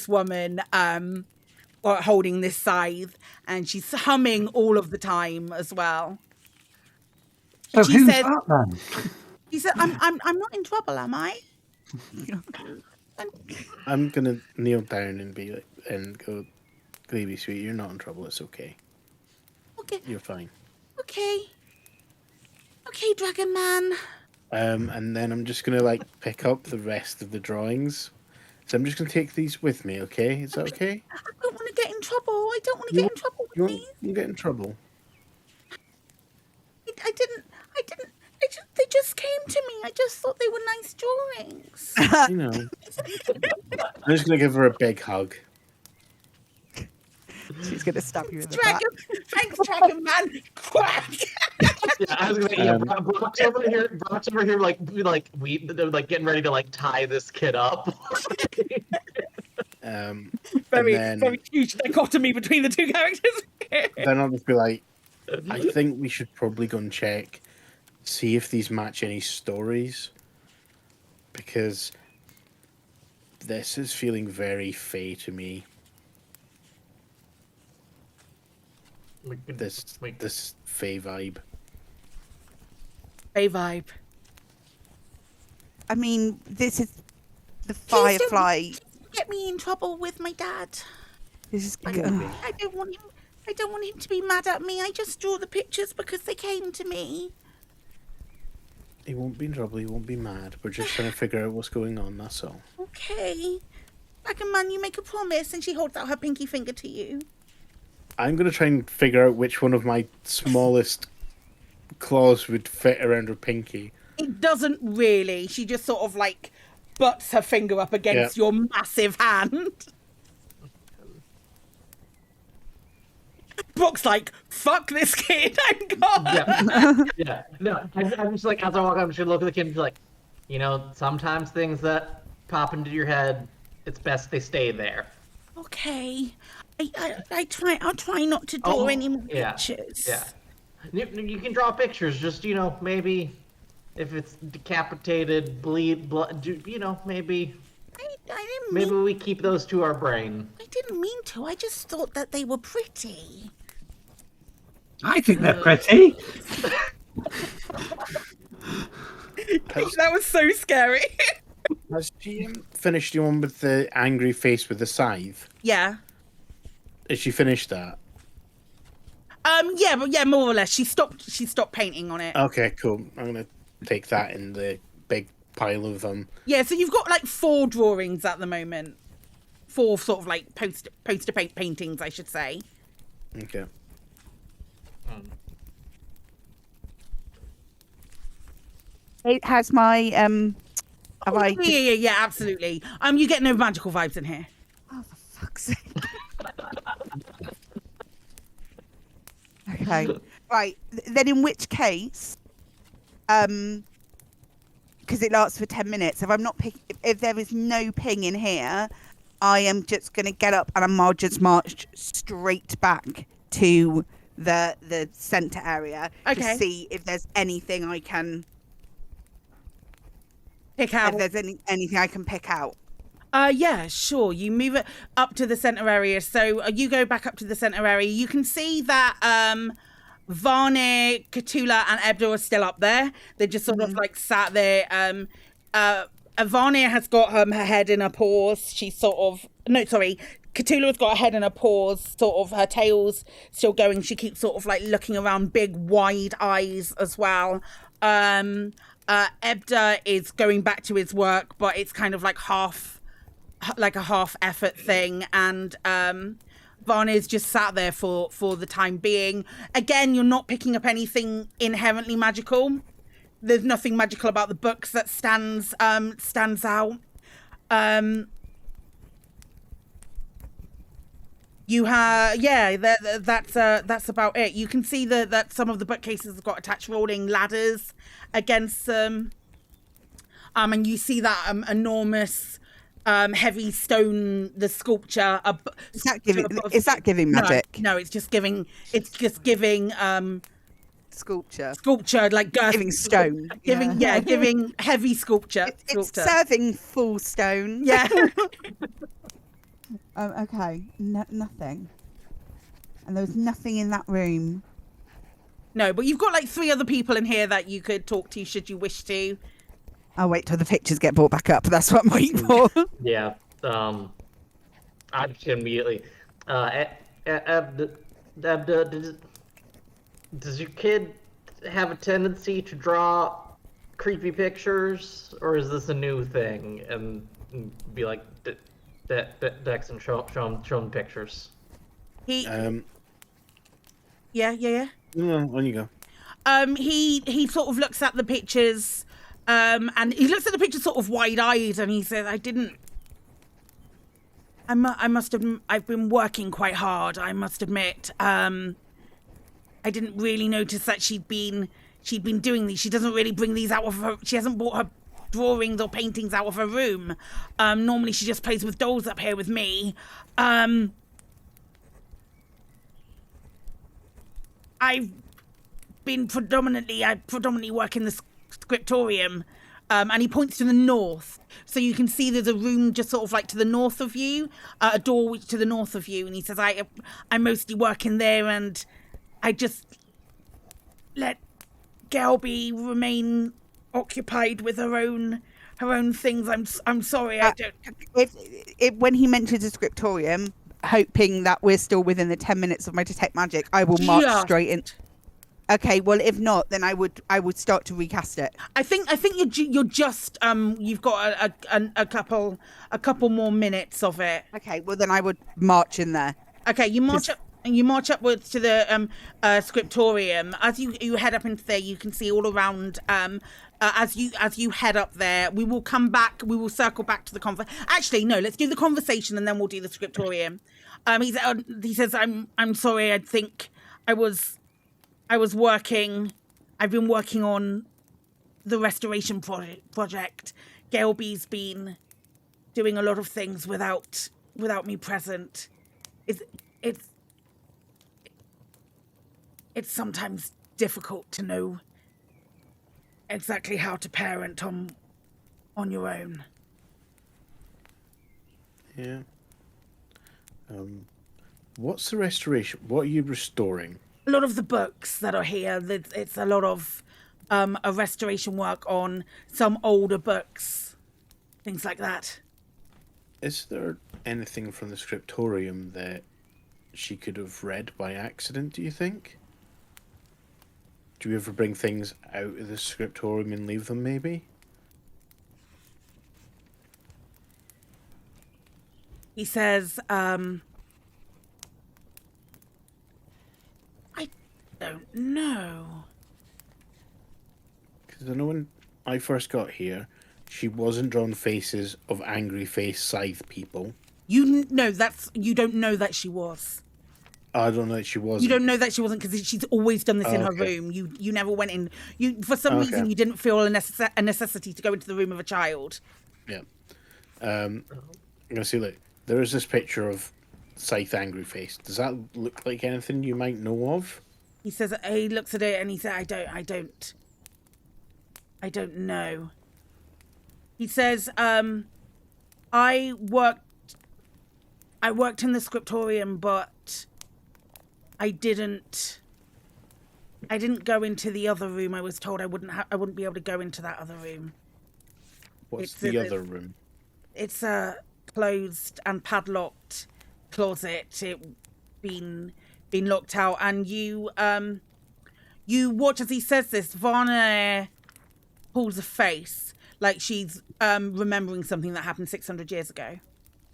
woman. Holding this scythe, and she's humming all of the time as well. So She who's said- that then? She said, "I'm not in trouble, am I?" I'm gonna kneel down and be like, and go, Gravy sweet, you're not in trouble. It's okay. Okay, You're fine. okay, Dragon Man. And then I'm just gonna like pick up the rest of the drawings. So I'm just gonna take these with me. Okay? Is that okay? I don't want to get in don't want to get in trouble You with won't these. you get in trouble. I didn't. They just came to me. I just thought they were nice drawings. You know. I'm just gonna give her a big hug. She's going to stab you in the back. Thanks, Dragon Man. Quack. Yeah, I was gonna say, Brock's over here, like getting ready to like tie this kid up. Very, and then, very huge dichotomy between the two characters. then I'll just be like, I think we should probably go and check, see if these match any stories, because this is feeling very Fae to me. This Fae vibe. A vibe. I mean, this is the Please don't Firefly. get me in trouble with my dad. This is I don't want him. I don't want him to be mad at me. I just draw the pictures because they came to me. He won't be in trouble, he won't be mad. We're just trying to figure out what's going on, that's all. Okay. Dragon Man, you make a promise, and she holds out her pinky finger to you. I'm going to try and figure out which one of my smallest claws would fit around her pinky. It doesn't really. She just sort of like butts her finger up against your massive hand. Brooke's like, fuck this kid, I'm gone. Yeah. No, I'm just like, as I walk up, I'm just gonna look at the kid and be like, you know, sometimes things that pop into your head, it's best they stay there. Okay. I'll try not to draw any more pictures. Yeah. You can draw pictures, just, you know, maybe if it's decapitated, blood, you know, maybe. I didn't Maybe mean, we keep those to our brain. I didn't mean to. I just thought that they were pretty. I think they're pretty. That was so scary. Has she finished the one with the angry face with the scythe? Yeah. Has she finished that? Yeah, more or less. She stopped painting on it. Okay, cool. I'm gonna take that in the big pile of them. Yeah, so you've got like 4 drawings at the moment. 4 sort of like poster paintings, I should say. Okay. It has my have I Yeah, absolutely. You get no magical vibes in here. Oh, for fuck's sake. Okay. Right. Then in which case, because it lasts for 10 minutes, if there is no ping in here, I am just going to get up and I'll just march straight back to the centre area to see if there's anything I can pick out. If there's anything I can pick out. Yeah, sure. You move it up to the centre area. So you go back up to the centre area. You can see that Varney, Cthulhu and Ebdo are still up there. They're just sort of like sat there. Varney has got her head in her paws. She's sort of... No, sorry. Cthulhu has got her head in her paws, sort of her tail's still going. She keeps sort of like looking around, big wide eyes as well. Ebda is going back to his work, but it's kind of like a half effort thing, and Varney's just sat there for the time being. Again, you're not picking up anything inherently magical. There's nothing magical about the books that stands out. You have, that's about it. You can see that some of the bookcases have got attached rolling ladders against them. And you see that enormous heavy stone, the sculpture. Is that giving magic? No, it's just giving sculpture, like giving stone. Giving heavy sculpture. It's serving full stone. Yeah. Okay. Nothing. And there was nothing in that room. No, but you've got like 3 other people in here that you could talk to should you wish to. I'll wait till the pictures get brought back up. That's what I'm waiting for. Yeah. I just immediately. Does your kid have a tendency to draw creepy pictures, or is this a new thing? And be like, Dex, and show him pictures. He, No, yeah. on you go. He sort of looks at the pictures, and he looks at the pictures sort of wide-eyed, and he says, I must have, I've been working quite hard, I must admit. I didn't really notice that she'd been doing these. She doesn't really bring these out of her, she hasn't brought her drawings or paintings out of her room. Normally she just plays with dolls up here with me. I predominantly work in the scriptorium. And he points to the north. So you can see there's a room just sort of like to the north of you, a door to the north of you. And he says, I mostly work in there, and I just let Gelby remain occupied with her own things. I'm sorry, I don't. When he mentions a scriptorium, hoping that we're still within the 10 minutes of my detect magic, I will march straight in. Okay, well, if not, then I would start to recast it. I think you're just you've got a couple more minutes of it. Okay, well then I would march in there. Okay, you march up. And you march upwards to the scriptorium. As you head up into there, you can see all around. As you head up there, we will come back. We will circle back to the conversation. Actually, no. Let's do the conversation and then we'll do the scriptorium. He says, "I'm sorry. I think I was working. I've been working on the restoration project. Gelby's been doing a lot of things without me present. It's sometimes difficult to know exactly how to parent on your own." Yeah. What's the restoration? What are you restoring? A lot of the books that are here, it's a lot of a restoration work on some older books, things like that. Is there anything from the scriptorium that she could have read by accident, do you think? Do you ever bring things out of the scriptorium and leave them, maybe? He says, I don't know. Because I know when I first got here, she wasn't drawn faces of angry face scythe people. You don't know that she was. I don't know that she wasn't. You don't know that she wasn't because she's always done this in her room. You never went in. For some reason you didn't feel a necessity to go into the room of a child. Yeah. I'm gonna see. Look, there is this picture of Scythe angry face. Does that look like anything you might know of? He says he looks at it and he said, I don't know. He says, I worked in the scriptorium, but I didn't go into the other room. I was told I wouldn't be able to go into that other room. What's the other room? It's a closed and padlocked closet. It been locked out, and you watch as he says this. Varna pulls a face like she's remembering something that happened 600 years ago.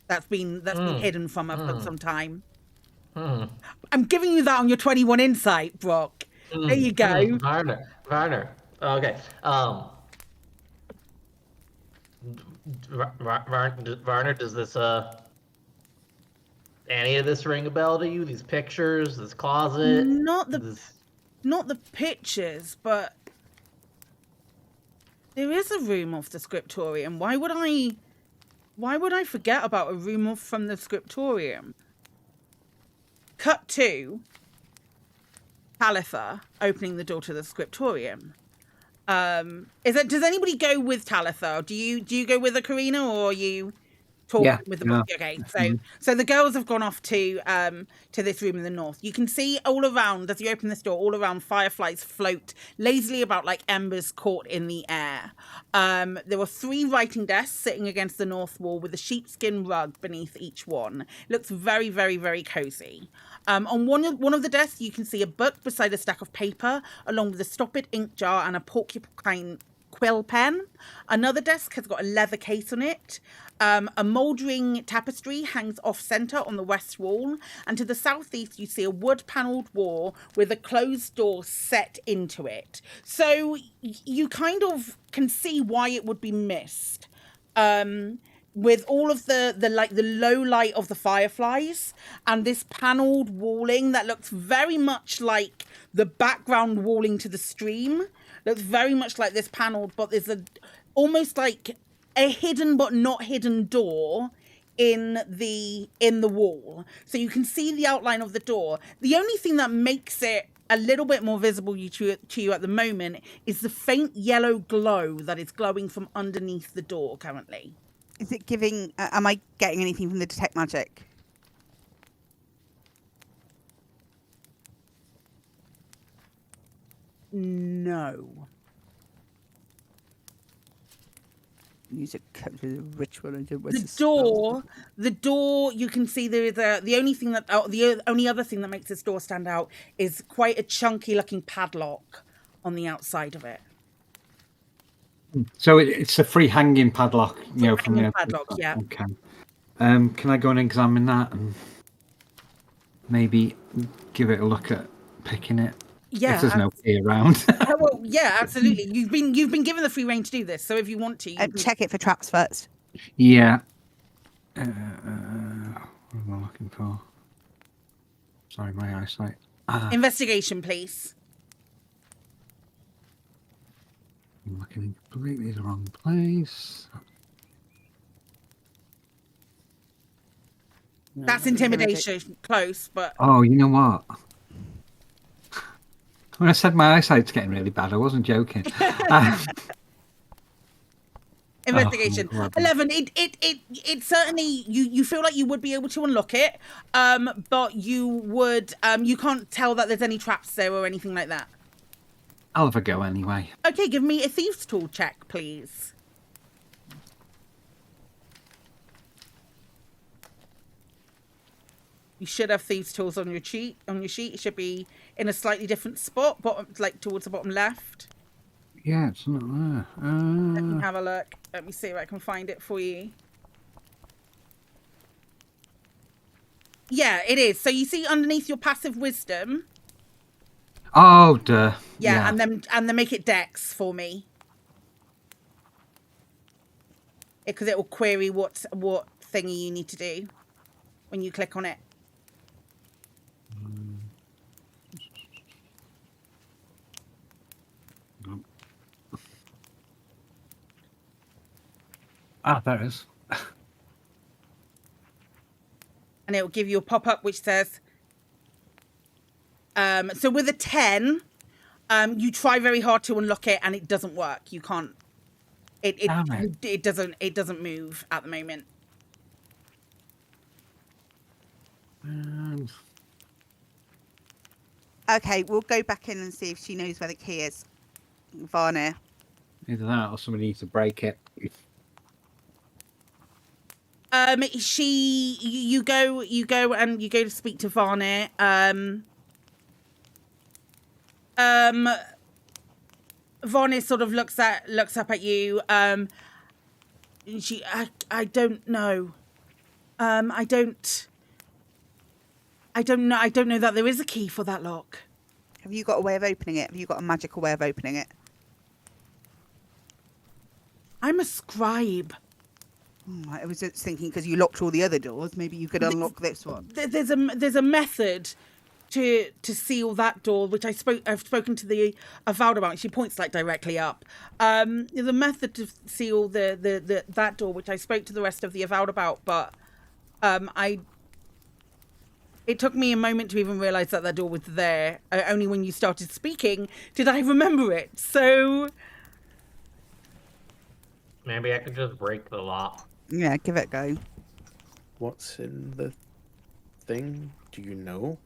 That's been hidden from her for some time. I'm giving you that on your 21 insight, Brock. There you go. Varner. Okay. Varner, does this any of this ring a bell to you? These pictures, this closet? Not the pictures, but there is a room off the scriptorium. Why would I forget about a room off from the scriptorium? Cut to Talitha opening the door to the scriptorium. Does anybody go with Talitha? Do you go with her, Karina, or are you talking with the book? Okay, so the girls have gone off to this room in the north. You can see all around, as you open this door, all around fireflies float lazily about like embers caught in the air. There were 3 writing desks sitting against the north wall with a sheepskin rug beneath each one. It looks very, very, very cozy. On one of the desks, you can see a book beside a stack of paper, along with a stop-it ink jar and a porcupine quill pen. Another desk has got a leather case on it. A mouldering tapestry hangs off-centre on the west wall, and to the southeast you see a wood-panelled wall with a closed door set into it. So you kind of can see why it would be missed. With all of the low light of the fireflies and this panelled walling that looks very much like the background walling to the stream. Looks very much like this panelled, but there's almost like a hidden but not hidden door in the wall. So you can see the outline of the door. The only thing that makes it a little bit more visible to you at the moment is the faint yellow glow that is glowing from underneath the door currently. Is it giving... am I getting anything from the detect magic? No. Use a ritual and do the door. You can see there is the only other thing that makes this door stand out is quite a chunky looking padlock on the outside of it. So it's a free hanging padlock, from the padlock. Yeah. Okay. Can I go and examine that and maybe give it a look at picking it? Yeah. If there's no key around. Well, yeah, absolutely. You've been given the free rein to do this, so if you want to, check it for traps first. Yeah. What am I looking for? Sorry, my eyesight. Investigation, please. I'm looking in completely the wrong place. That's intimidation, close, but... Oh, you know what? When I said my eyesight's getting really bad, I wasn't joking. Investigation. 11. It certainly, you feel like you would be able to unlock it, but you can't tell that there's any traps there or anything like that. I'll have a go anyway. Okay, give me a thieves tool check, please. You should have thieves tools on your sheet. It should be in a slightly different spot, towards the bottom left. Yeah, it's not there. Let me have a look. Let me see if I can find it for you. Yeah, it is. So you see underneath your passive wisdom. Oh, duh. Yeah, and then make it Dex for me. Because it will query what thingy you need to do when you click on it. There it is. And it will give you a pop-up which says, so with a 10, you try very hard to unlock it and it doesn't work. You can't. It doesn't move at the moment. Okay, we'll go back in and see if she knows where the key is. Varnir. Either that or somebody needs to break it. You go to speak to Varnir. Varnir sort of looks up at you. I don't know. I don't know that there is a key for that lock. Have you got a way of opening it? Have you got a magical way of opening it? I'm a scribe. I was just thinking because you locked all the other doors, maybe you could unlock this one. There's a method to seal that door, which I've spoken to the Avowed about. She points directly up. There's a method to seal that door, which I spoke to the rest of the Avowed about, but it took me a moment to even realise that door was there. Only when you started speaking did I remember it. So maybe I could just break the lock. Yeah, give it a go. What's in the thing? Do you know?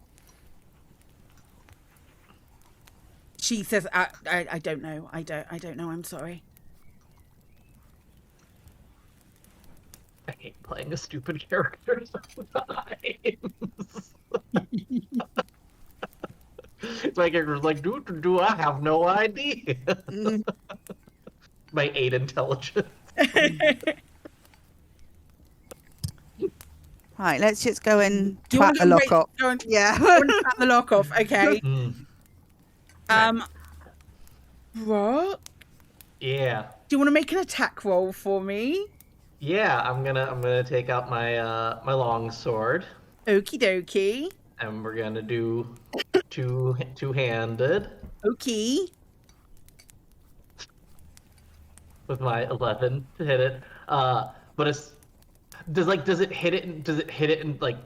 She says, I don't know. I don't know. I'm sorry. I hate playing a stupid character sometimes. My character's like, do I have no idea? my 8 intelligence. Right, let's just go and Do you want twat to the go lock up. go and Yeah. tap the lock off? Okay. Mm. Brock, Yeah. do you want to make an attack roll for me? Yeah, I'm gonna take out my my long sword, Okie dokie. and we're gonna do two-handed Okay. with my 11 to hit it. But it's does it hit it and like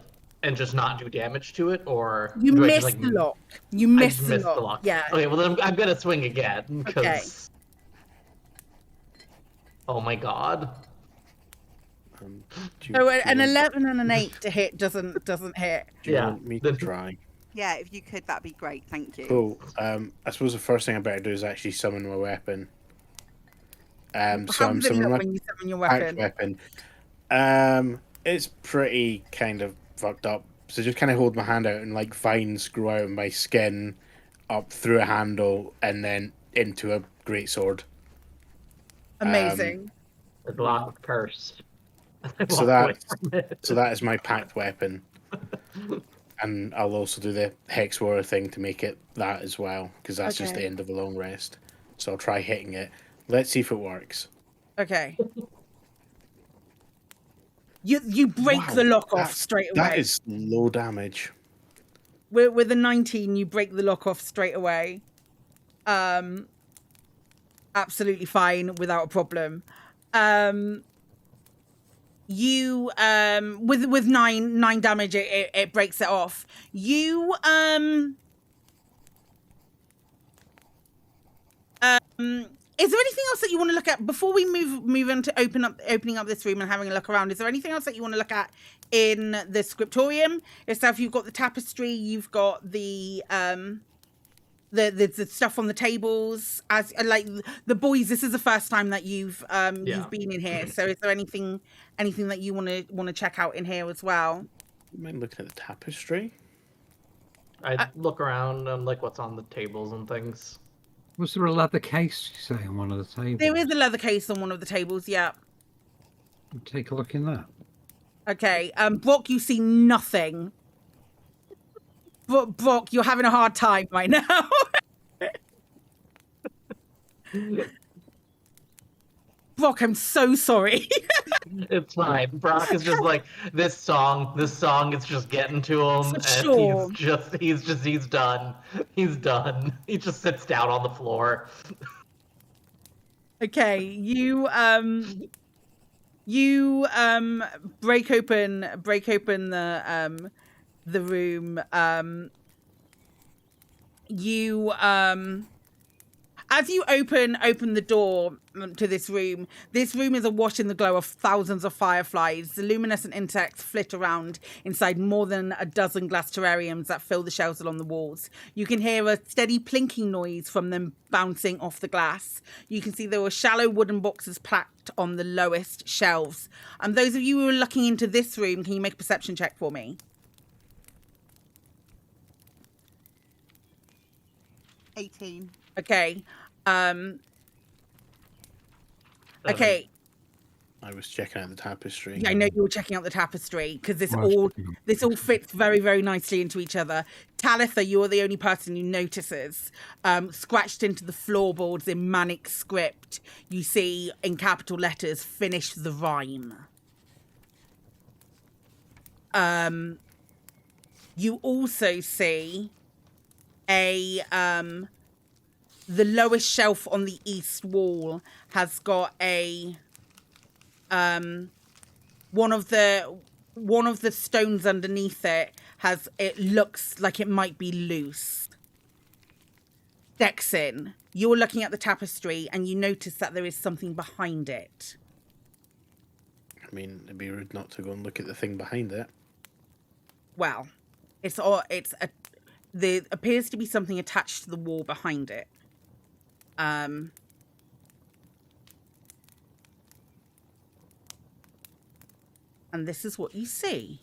and just not do damage to it, or You do I just missed like the lock. You I missed just the missed the lock. lock? Yeah. Okay, well then I'm gonna swing again because. Oh my god. So an 11 and an 8 to hit doesn't hit. Do you Yeah. want me to try? Yeah, if you could, that'd be great. Thank you. Cool. I suppose the first thing I better do is actually summon my weapon. So How I'm does it summoning look my when you summon your packed weapon? weapon. It's pretty kind of fucked up. So just kind of hold my hand out and like vines grow out of my skin, up through a handle and then into a greatsword. Amazing. It's locked cursed. So that is my packed weapon. And I'll also do the hex warrior thing to make it that as well, because that's just Okay. the end of a long rest. So I'll try hitting it. Let's see if it works. Okay. You break Wow, the lock off straight away. That is low damage. With a 19, you break the lock off straight away. Absolutely fine, without a problem. You with nine damage, it breaks it off. You is there anything else that you want to look at before we move on to opening up this room and having a look around? Is there anything else that you want to look at in the scriptorium itself? You've got the tapestry, you've got the stuff on the tables. As like the boys, this is the first time that you've been in here. So is there anything that you want to check out in here as well? You mind looking at the tapestry? I look around and like what's on the tables and things. Was there a leather case, you say, on one of the tables? There is a leather case on one of the tables, yeah. Take a look in that. Okay, Brock, you see nothing. Brock, you're having a hard time right now. Brock, I'm so sorry. It's fine. Brock is just like this song is just getting to him, and Sure. he's done. He's done. He just sits down on the floor. Okay, you break open the room. As you open the door to this room is awash in the glow of thousands of fireflies. The luminescent insects flit around inside more than a dozen glass terrariums that fill the shelves along the walls. You can hear a steady plinking noise from them bouncing off the glass. You can see there were shallow wooden boxes packed on the lowest shelves. And those of you who are looking into this room, can you make a perception check for me? 18. Okay. Okay. I was checking out the tapestry. Yeah, I know you were checking out the tapestry because this Right. all fits very, very nicely into each other. Talitha, you're the only person who notices. Scratched into the floorboards in manic script, you see in capital letters, "Finish the rhyme." You also see the lowest shelf on the east wall has got one of the stones underneath it looks like it might be loose. Dexin, you're looking at the tapestry and you notice that there is something behind it. I mean, it'd be rude not to go and look at the thing behind it. Well, there appears to be something attached to the wall behind it. And this is what you see.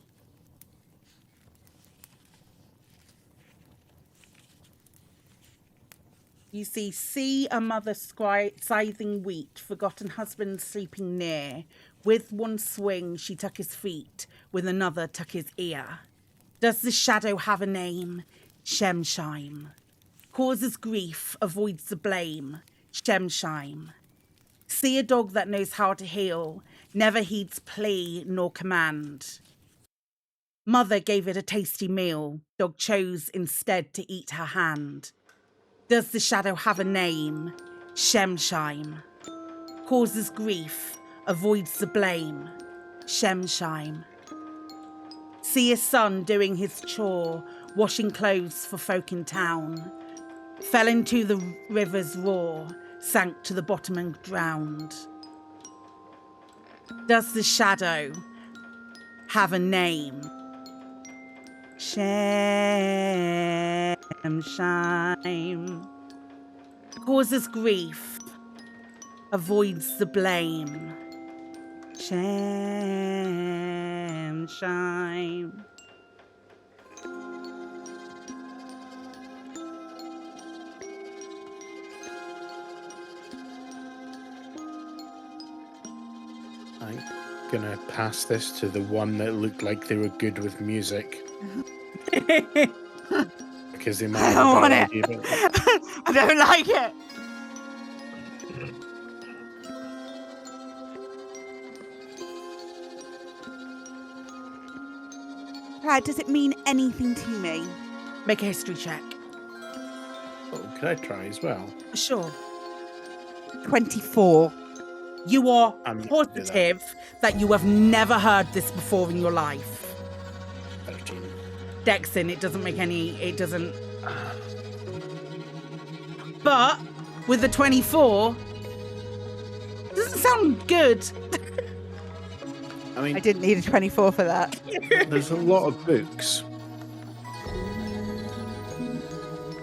You see a mother scything wheat, forgotten husband sleeping near. With one swing she took his feet, with another took his ear. Does the shadow have a name? Shemshime. Causes grief, avoids the blame. Shemshime. See a dog that knows how to heal, never heeds plea nor command. Mother gave it a tasty meal, dog chose instead to eat her hand. Does the shadow have a name? Shemshime. Causes grief, avoids the blame. Shemshime. See a son doing his chore, washing clothes for folk in town. Fell into the river's roar, sank to the bottom and drowned. Does the shadow have a name? Shemshime. Causes grief, avoids the blame. Shemshime. I'm gonna pass this to the one that looked like they were good with music. Because they might I have don't a want better it. idea about I don't like it. Right, does it mean anything to me? Make a history check. Oh, could I try as well? Sure. 24. You are I'm not gonna do that. positive that you have never heard this before in your life. 13. Dexon, it doesn't. But with the 24, doesn't sound good. I mean, I didn't need a 24 for that. there's a lot of books.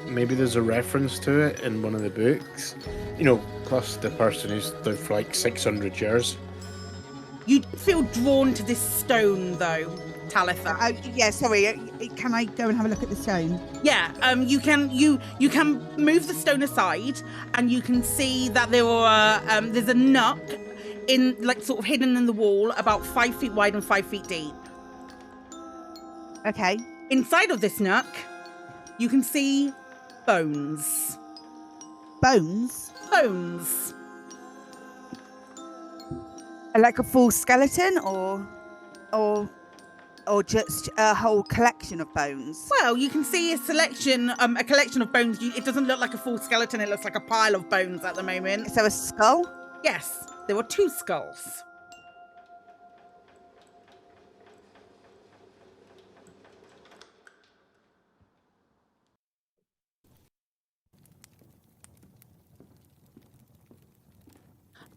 Maybe there's a reference to it in one of the books. You know, plus the person who's lived for like 600 years. You feel drawn to this stone, though, Talitha. Yeah, sorry. Can I go and have a look at the stone? Yeah, you can move the stone aside, and you can see that there's a nook in, like, sort of hidden in the wall, about 5 feet wide and 5 feet deep. Okay. Inside of this nook, you can see bones. Bones? Bones. Like a full skeleton or just a whole collection of bones? Well, you can see a collection of bones. It doesn't look like a full skeleton. It looks like a pile of bones at the moment. So a skull? Yes, there were 2 skulls.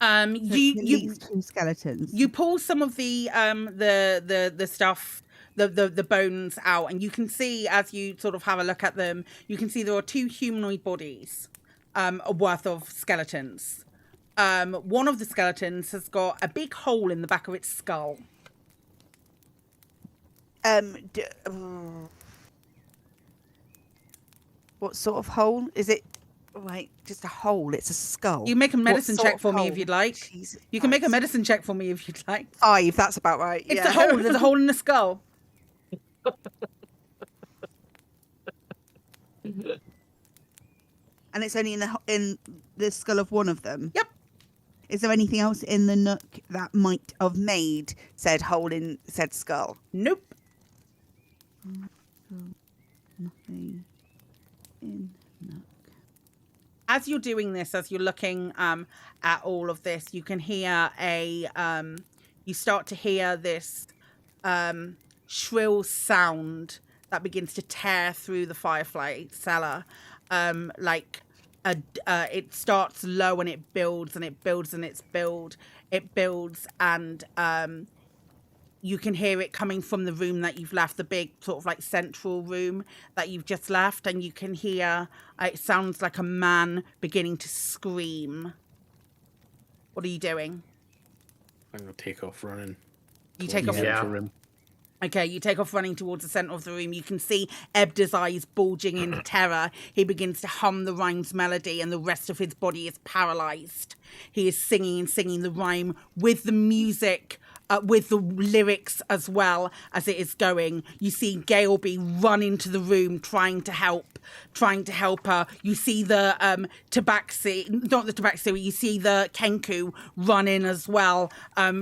So at You least 2 skeletons. you pull some of the stuff, the bones out, and you can see, as you sort of have a look at them, you can see there are 2 humanoid bodies worth of skeletons. One of the skeletons has got a big hole in the back of its skull. What sort of hole? Is it right? Just a hole. It's a skull. You can make a medicine What check sort for of me hole? if you'd like. Jesus You can make a Christ. medicine check for me if you'd like. 5. That's about right. It's yeah. a hole. There's a hole in the skull. And it's only in the skull of one of them. Yep. Is there anything else in the nook that might have made said hole in said skull? Nope. Nothing in nook. As you're doing this, as you're looking at all of this, you can hear you start to hear this shrill sound that begins to tear through the Firefly Cellar. It starts low and it builds and it builds and it builds, and you can hear it coming from the room that you've left, the big sort of like central room that you've just left, and you can hear it sounds like a man beginning to scream. What are you doing? I'm gonna take off running. You take off. Yeah. Room. Okay, you take off running towards the centre of the room. You can see Ebda's eyes bulging in terror. He begins to hum the rhyme's melody and the rest of his body is paralysed. He is singing and singing the rhyme with the music, with the lyrics as well as it is going. You see Gailby run into the room trying to help her. You see the you see the Kenku run in as well,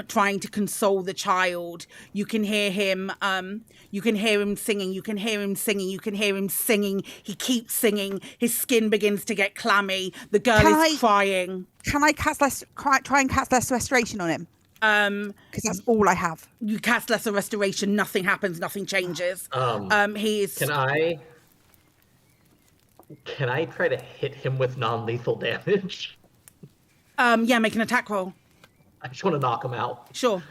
trying to console the child. You can hear him singing. You can hear him singing. He keeps singing. His skin begins to get clammy. The girl is crying. Can I try and cast less restoration on him? Because that's all I have. You cast lesser restoration, nothing happens, nothing changes. He is. Can I try to hit him with non-lethal damage? Yeah, make an attack roll. I just want to knock him out. Sure.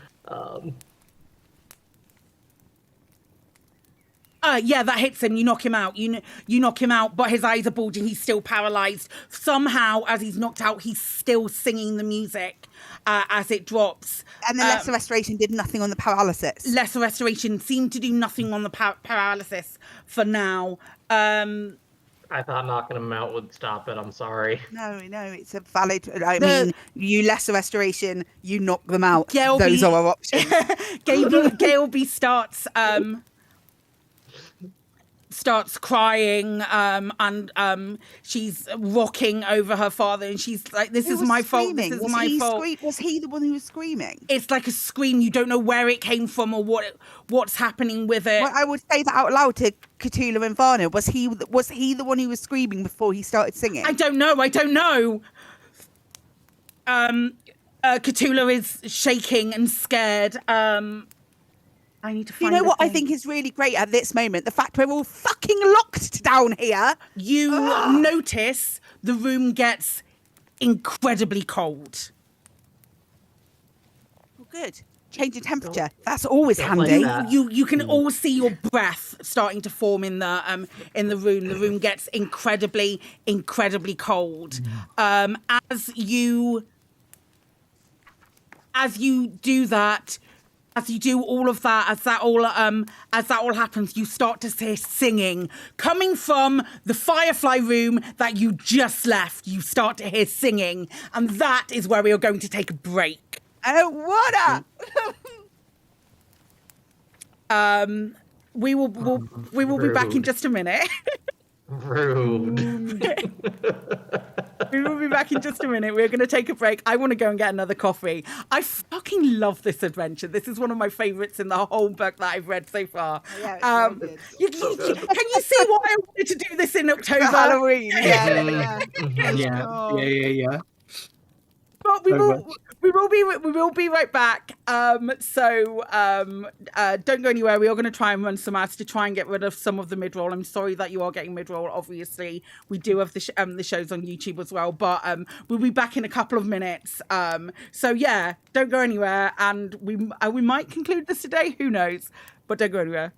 Yeah, that hits him. You knock him out. You knock him out, but his eyes are bulging. He's still paralysed. Somehow, as he's knocked out, he's still singing the music as it drops. And the lesser restoration did nothing on the paralysis. Lesser restoration seemed to do nothing on the paralysis for now. I thought knocking him out would stop it. I'm sorry. No, it's a valid. I mean, you lesser restoration, you knock them out. Those are our options. Gailby starts crying, and she's rocking over her father, and she's like, "This is my fault. This is my fault." Was he the one who was screaming? It's like a scream. You don't know where it came from or what's happening with it. Well, I would say that out loud to Cthulhu and Varna. Was he the one who was screaming before he started singing? I don't know. Cthulhu is shaking and scared. I need to find. You know what I think is really great at this moment? The fact we're all fucking locked down here. You notice the room gets incredibly cold. Oh, good. Change in temperature. That's always handy. Like You can all see your breath starting to form in the room. The room gets incredibly cold. As you do that. As you do all of that, as that all happens, you start to hear singing coming from the Firefly room that you just left. You start to hear singing, and that is where we are going to take a break. What We will be back in just a minute. Rude. We will be back in just a minute. We're going to take a break. I want to go and get another coffee. I fucking love this adventure. This is one of my favourites in the whole book that I've read so far. Yeah, it's so good. Can you see why I wanted to do this in October? Halloween. Yeah. But we will be right back. So don't go anywhere. We are going to try and run some ads to try and get rid of some of the mid-roll. I'm sorry that you are getting mid-roll. Obviously, we do have the shows on YouTube as well. But we'll be back in a couple of minutes. So yeah, don't go anywhere. And we might conclude this today. Who knows? But don't go anywhere.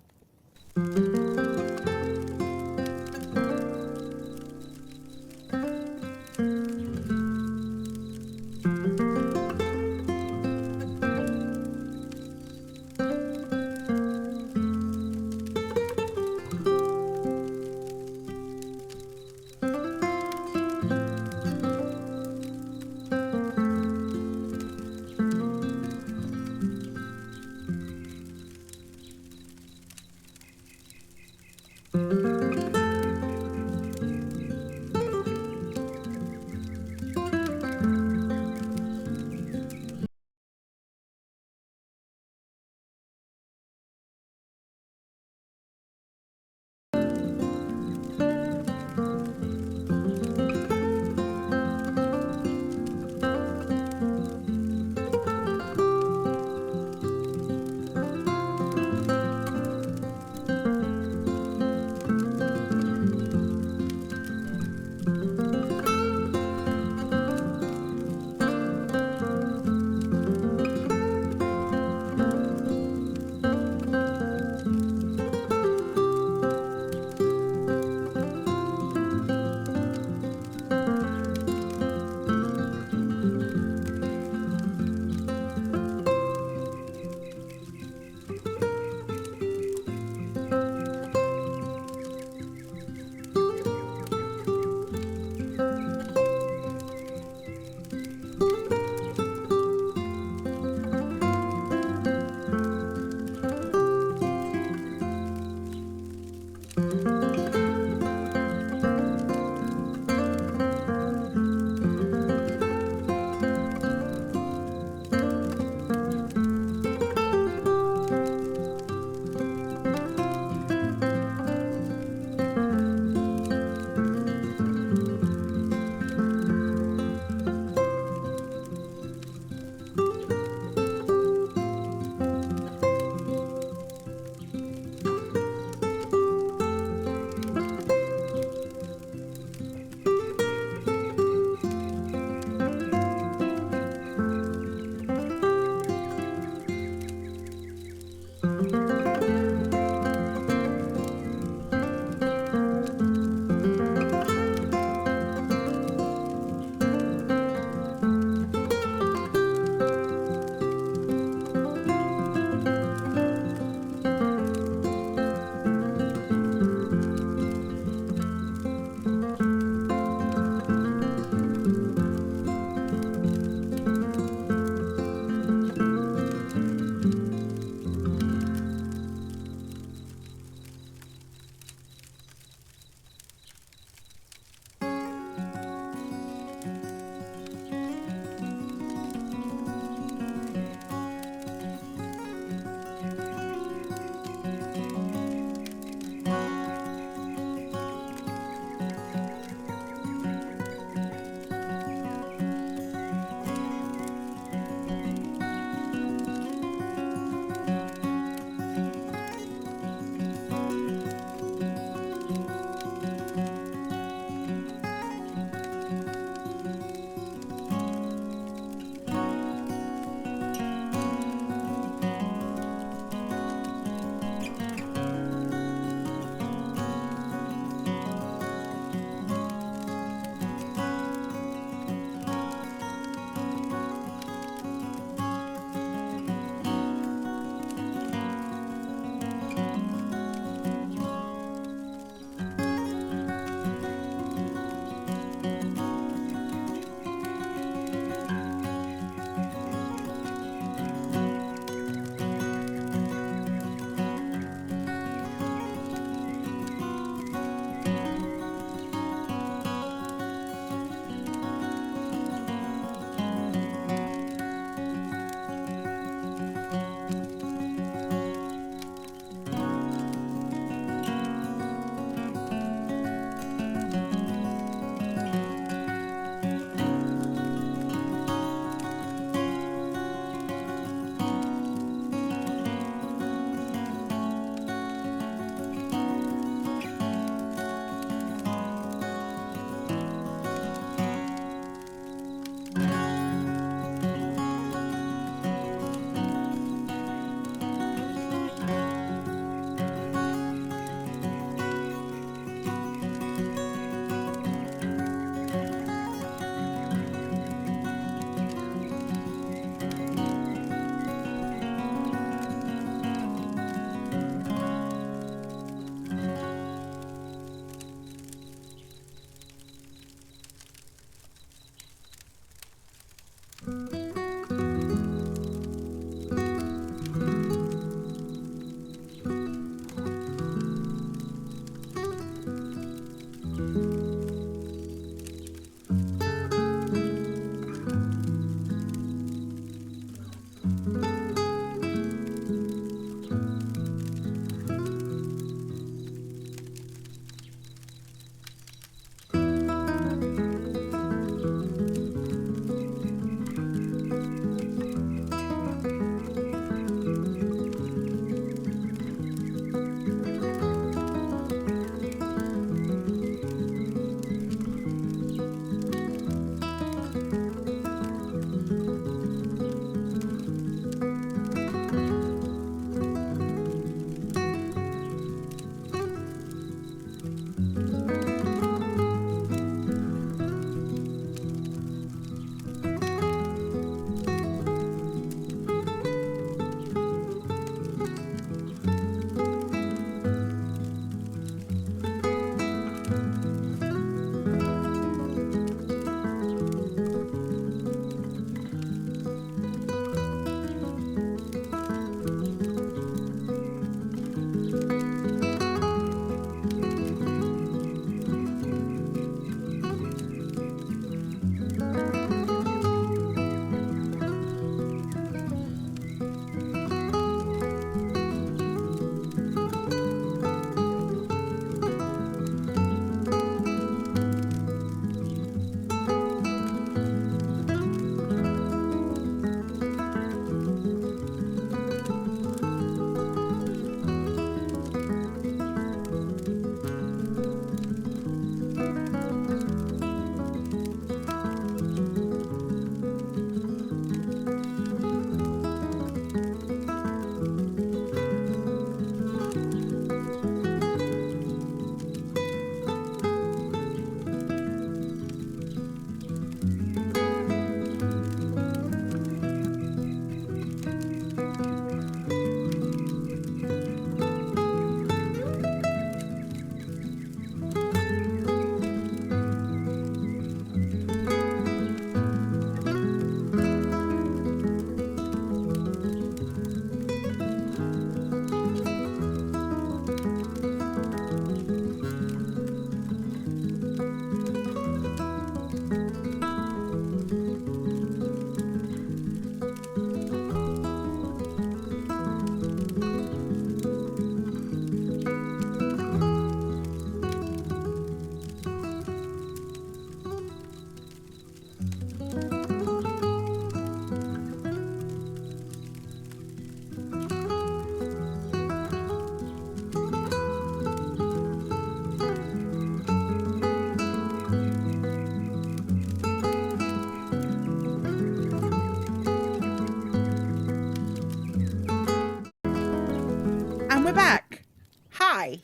And we're back. Hi.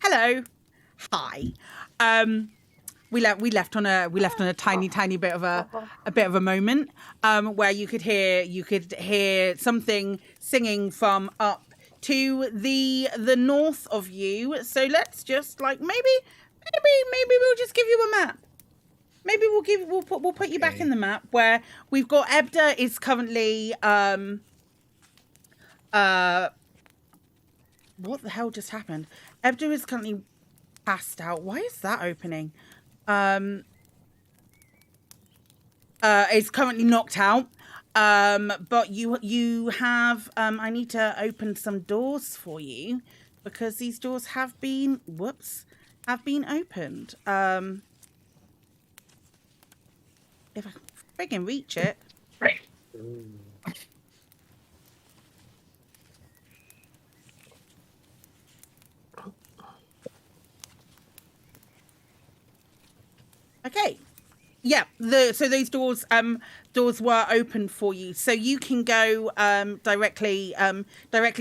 Hello. Hi. We left on a tiny bit of a moment where you could hear something singing from up to the north of you. So let's just like maybe we'll just give you a map. Maybe we'll put you back in the map where we've got Ebda is currently what the hell just happened? Ebda is currently passed out. Why is that opening? Is currently knocked out. But you have I need to open some doors for you because these doors have been opened. If I can friggin' reach it. Right. Okay. Yeah, so those doors were open for you, so you can go directly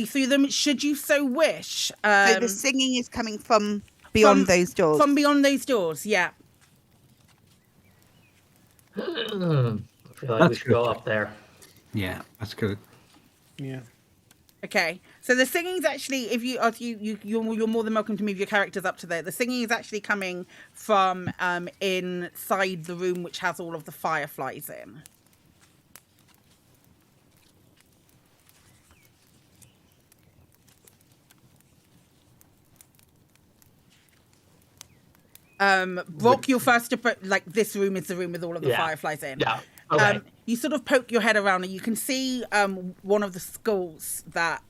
through them should you so wish. So the singing is coming from beyond those doors. From beyond those doors, yeah. I feel like we should go up there. Yeah, that's good. Yeah. Okay, so the singing's actually, if you're more than welcome to move your characters up to there. The singing is actually coming from inside the room which has all of the fireflies in. Brock, you're first to put, like, this room is the room with all of the fireflies in. Yeah. Okay. You sort of poke your head around and you can see one of the skulls that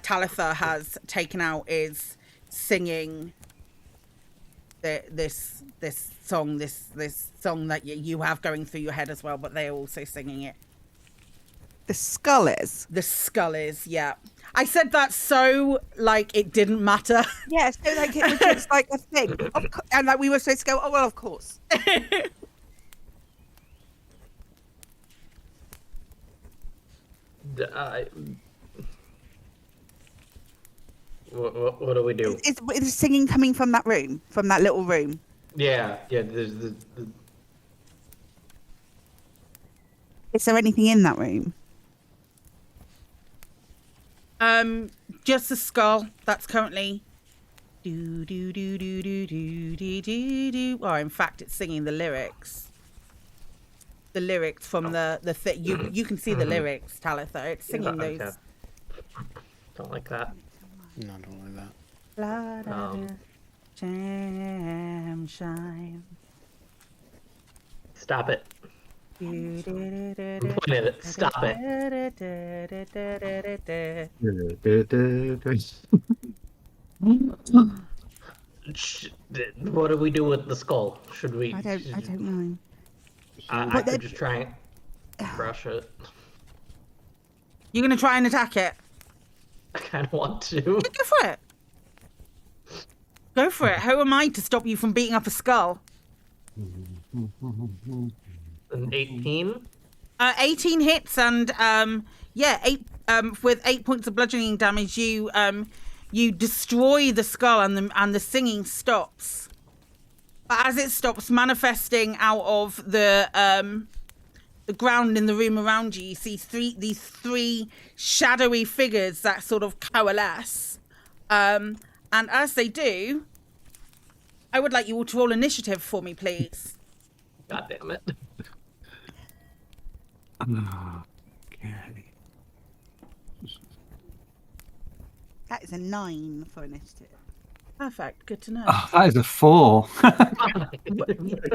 Talitha has taken out is singing this song that you have going through your head as well, but they're also singing it. The skull is? The skull is, yeah. I said that so, like, it didn't matter. Yeah, so, like, it was just, like, a thing. And, like, we were supposed to go, oh, well, of course. What do we do? Is singing coming from that room? From that little room? Yeah. There's the Is there anything in that room? Just the skull. That's currently do do do do do do do do do. Well, in fact, it's singing the lyrics. The lyrics from you can see the lyrics, Talitha. It's singing those. Okay. Don't like that. No, I don't like that. Blood of Shemshime. Stop it. I'm pointing at it. Stop it. What do we do with the skull? Should we? I don't know. I could just try and crush it. You're gonna try and attack it? I kind of want to. Yeah, go for it. Go for it. Who am I to stop you from beating up a skull? An 18? 18 hits and with 8 points of bludgeoning damage, you destroy the skull and the singing stops. But as it stops manifesting out of the ground in the room around you, you see these three shadowy figures that sort of coalesce. And as they do, I would like you all to roll initiative for me, please. God damn it. Okay. That is a 9 for initiative. Perfect. Good to know. Oh, that is a 4.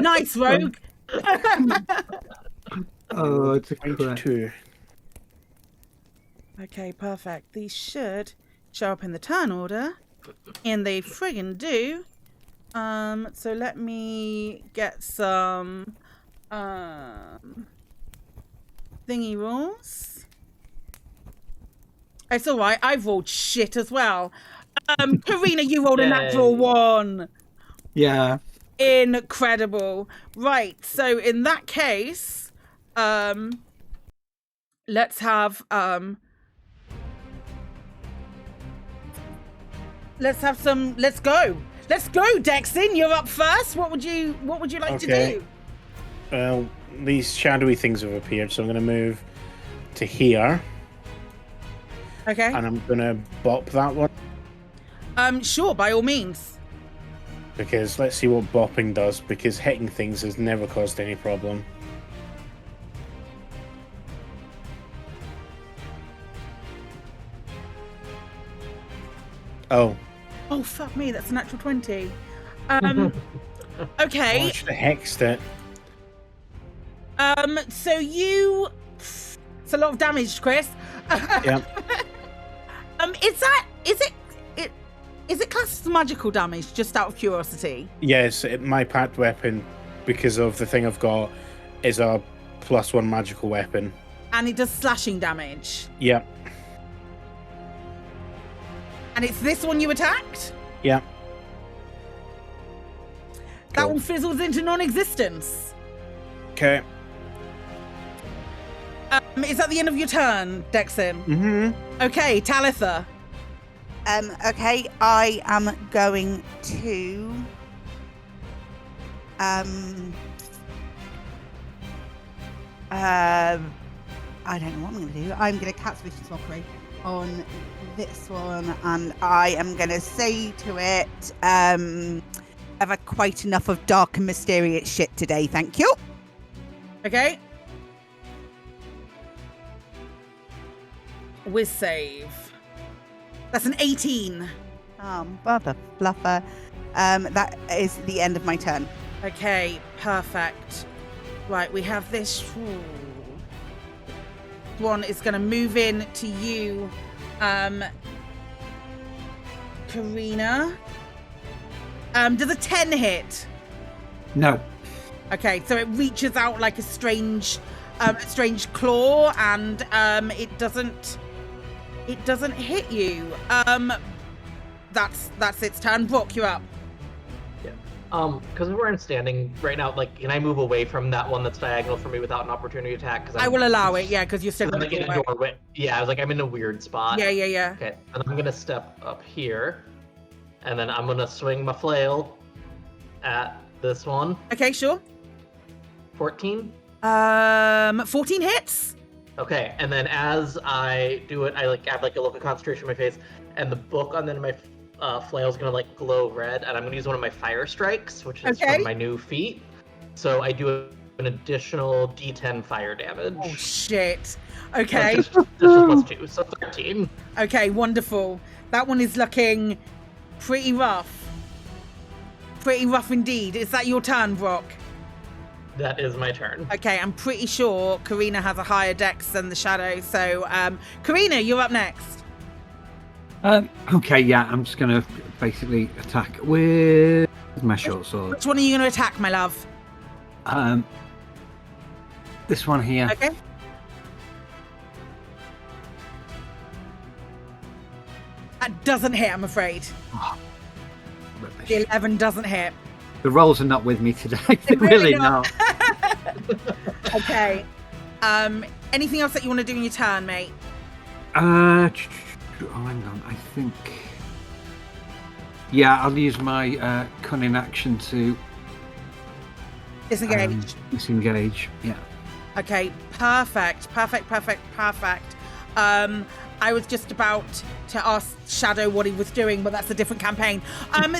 Nice, Rogue. Oh, it's a crit. 22. Okay, perfect. These should show up in the turn order. And they friggin' do. So let me get some thingy rolls. It's alright, I've rolled shit as well. Karina, you rolled a natural 1. Yeah. Incredible. Right, so in that case, let's have let's have some. Let's go. Let's go, Dexin. You're up first. What would you like to do? Well, these shadowy things have appeared, so I'm going to move to here. Okay. And I'm going to bop that one. Sure, by all means. Because let's see what bopping does, because hitting things has never caused any problem. Oh. Oh, fuck me. That's a natural 20. Okay. I should have hexed it. So you... It's a lot of damage, Chris. Yeah. Is it classed as magical damage, just out of curiosity? Yes, my packed weapon, because of the thing I've got, is a +1 magical weapon. And it does slashing damage. Yeah. And it's this one you attacked? Yeah. That Cool. one fizzles into non-existence. Okay. Is that the end of your turn, Dexin? Mm-hmm. Okay, Talitha. Okay, I am going to I don't know what I'm going to do. I'm going to cast Vicious Mockery on this one, and I am going to say to it, I've had quite enough of dark and mysterious shit today, thank you. Okay. Whiz save. That's an 18. Mother fluffer. That is the end of my turn. Okay, perfect. Right, we have this. Ooh. One is going to move in to you, Karina. Does a 10 hit? No. Okay, so it reaches out like a strange claw, and it doesn't hit you. That's its turn. Brooke, you're up. Because we're standing right now, like, can I move away from that one that's diagonal for me without an opportunity attack? Because I will allow it, yeah, because you're still like in a doorway. Yeah, I was like, I'm in a weird spot. Yeah. Okay, and I'm gonna step up here, and then I'm gonna swing my flail at this one. Okay, sure. 14. 14 hits. Okay, and then as I do it, I have a look of concentration on my face, and the book on the end of my flail is gonna glow red, and I'm gonna use one of my fire strikes, which is Okay. from my new feat. So I do an additional D10 fire damage. Oh shit. Okay. Just +2, so 13. Okay, wonderful. That one is looking pretty rough. Pretty rough indeed. Is that your turn, Brock? That is my turn. Okay, I'm pretty sure Karina has a higher dex than the shadow. So, Karina, you're up next. Okay, yeah, I'm just going to basically attack with my short sword. Which one are you going to attack, my love? This one here. Okay. That doesn't hit, I'm afraid. Rubbish. The 11 doesn't hit. The rolls are not with me today. They're They're really really not. Okay. Anything else that you want to do in your turn, mate? Oh, hang on. I think. Yeah, I'll use my cunning action to Disengage. disengage. Yeah. Okay, perfect. I was just about to ask Shadow what he was doing, but that's a different campaign.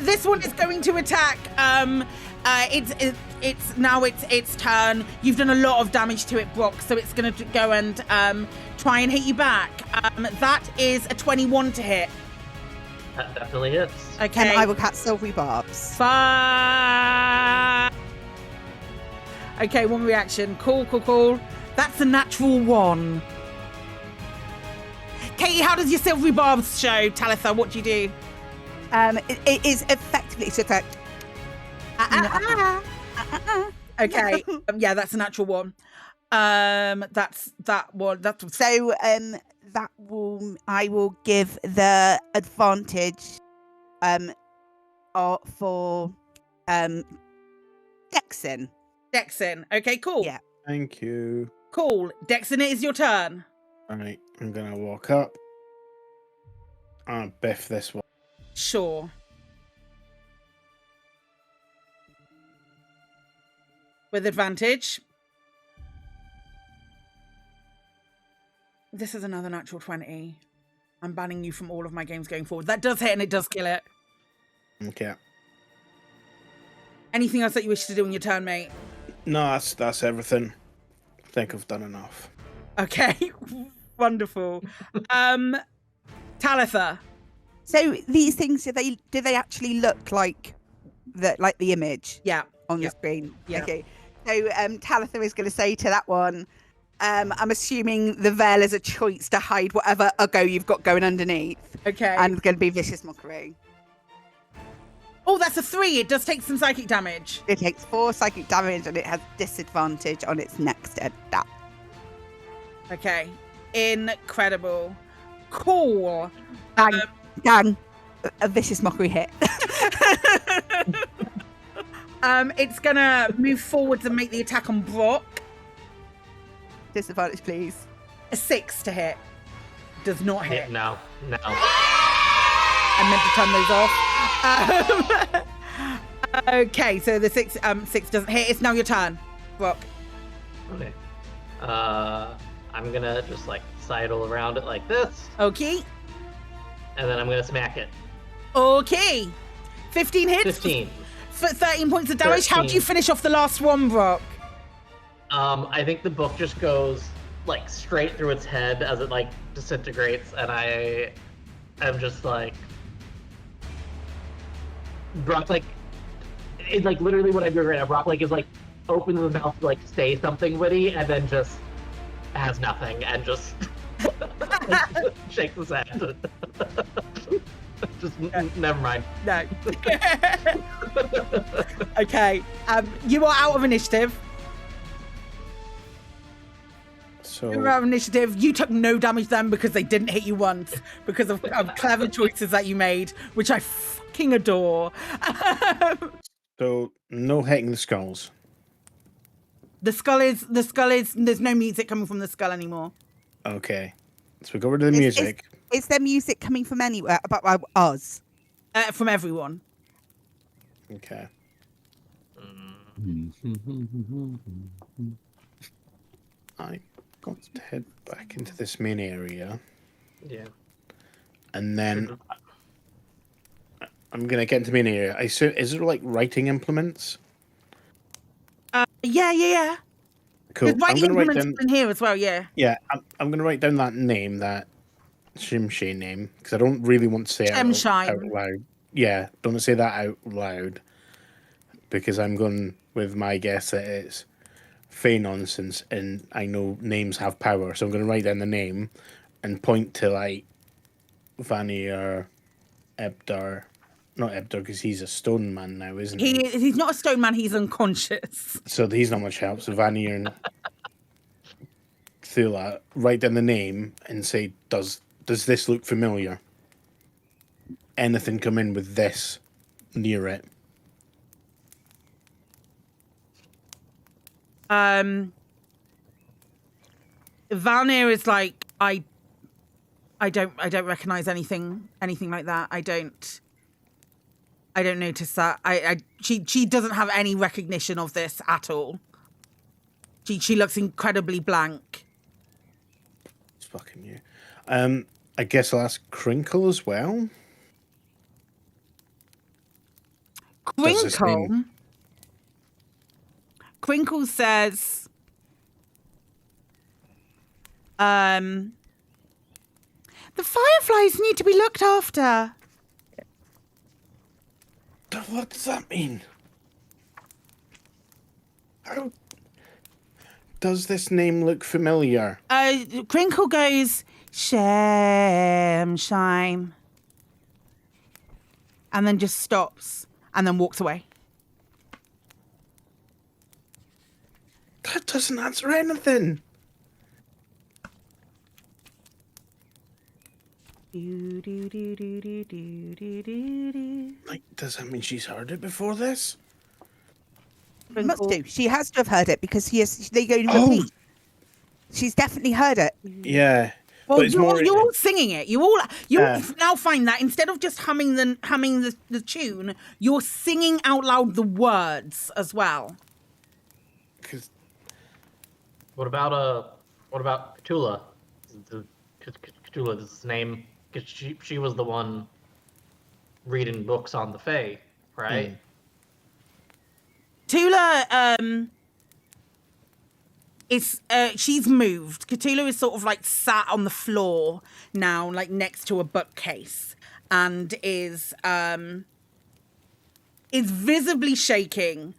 This one is going to attack. It's now its turn. You've done a lot of damage to it, Brock, so it's going to go and try and hit you back. That is a 21 to hit. That definitely hits. Okay. And I will cast silvery barbs. Fine. Okay, one reaction. Cool. That's a natural 1. Katie, how does your silvery barbs show? Talitha, what do you do? It is effectively it's like Okay. Yeah, that's a natural 1. That's that one. That's so that will I will give the advantage for Dexin. Dexin. Okay, cool. Yeah. Thank you. Cool. Dexin, it is your turn. Alright, I'm gonna walk up and biff this one. Sure. With advantage. This is another natural 20. I'm banning you from all of my games going forward. That does hit and it does kill it. Okay. Anything else that you wish to do on your turn, mate? No, that's everything. I think I've done enough. Okay. Wonderful. Talitha. So these things, do they actually look like the image Yeah. on the screen? Yeah. Okay. So Talitha is going to say to that one, I'm assuming the veil is a choice to hide whatever uggo you've got going underneath. Okay. And it's going to be vicious mockery. Oh, that's a 3. It does take some psychic damage. It takes 4 psychic damage and it has disadvantage on its next attack. Okay. Incredible. Cool. Dang. A vicious mockery hit. It's gonna move forwards and make the attack on Brock. Disadvantage, please. A 6 to hit. Does not hit. Yeah, no. I meant to turn those off. Okay, so the 6 doesn't hit. It's now your turn, Brock. Okay. I'm gonna just like sidle around it like this, Okay. and then I'm gonna smack it. Okay. 15 hits. 15. For 13 points of damage. How do 13. you finish off the last one, Brock? I think the book just goes like straight through its head as it like disintegrates, and I am just like Brock like it's like literally what I'm doing right now. Brock like is like opens the mouth to like say something witty, and then just has nothing and just shakes his head. Never mind. No. Okay. You are out of initiative. So You were out of initiative. You took no damage then because they didn't hit you once because of clever choices that you made, which I fucking adore. So no hitting the skulls. The skull is. There's no music coming from the skull anymore. Okay. So we go over to the music. Is there music coming from anywhere about us? From everyone. Okay. I got to head back into this main area, Yeah. and then I'm gonna get into the main area. I assume, is there like writing implements? Yeah. Cool. There's I'm writing gonna write implements down. in here as well. Yeah. Yeah, I'm gonna write down that name, that Shemshime name, because I don't really want to say it out Shemshime. loud. Yeah, don't want to say that out loud, because I'm going with my guess that it's fey nonsense, and I know names have power, so I'm going to write down the name and point to like Vanir, Ebdar, not Ebdar because he's a stone man now, isn't he? He's not a stone man. He's unconscious. So he's not much help. So Vanir and Thula, write down the name and say, does this look familiar? Anything come in with this near it? Valnir is like, I don't recognize anything like that. I don't notice that. She doesn't have any recognition of this at all. She looks incredibly blank. It's fucking you. I guess I'll ask Crinkle as well. Does this mean- Crinkle says, the fireflies need to be looked after. What does that mean? How does this name look familiar? Crinkle goes, Shemshime, and then just stops and then walks away. That doesn't answer anything. Like, does that mean she's heard it before this? Must do. She has to have heard it because they go to Oh. repeat. She's definitely heard it. Yeah. Well, it's more- you're all singing it. You all Yeah. now find that instead of just humming the tune, you're singing out loud the words as well. 'Cause What about Cthulhu? Cthulhu, this is his name, because she was the one reading books on the Fae, right? Tula is she's moved. Cthulhu is sort of like sat on the floor now, like next to a bookcase, and is visibly shaking.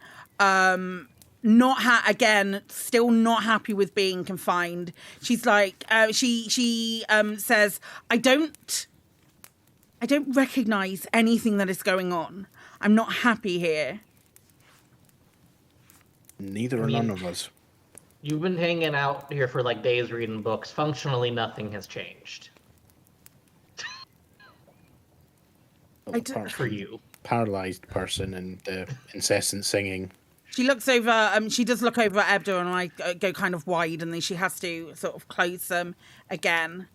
Again, still not happy with being confined. She's like, she says, I don't recognize anything that is going on. I'm not happy here. neither are none of us. You've been hanging out here for like days reading books. Functionally, nothing has changed Apart for from you. paralyzed person and the incessant singing. She looks over, she does look over at Ebda, and I go kind of wide, and then she has to sort of close them again.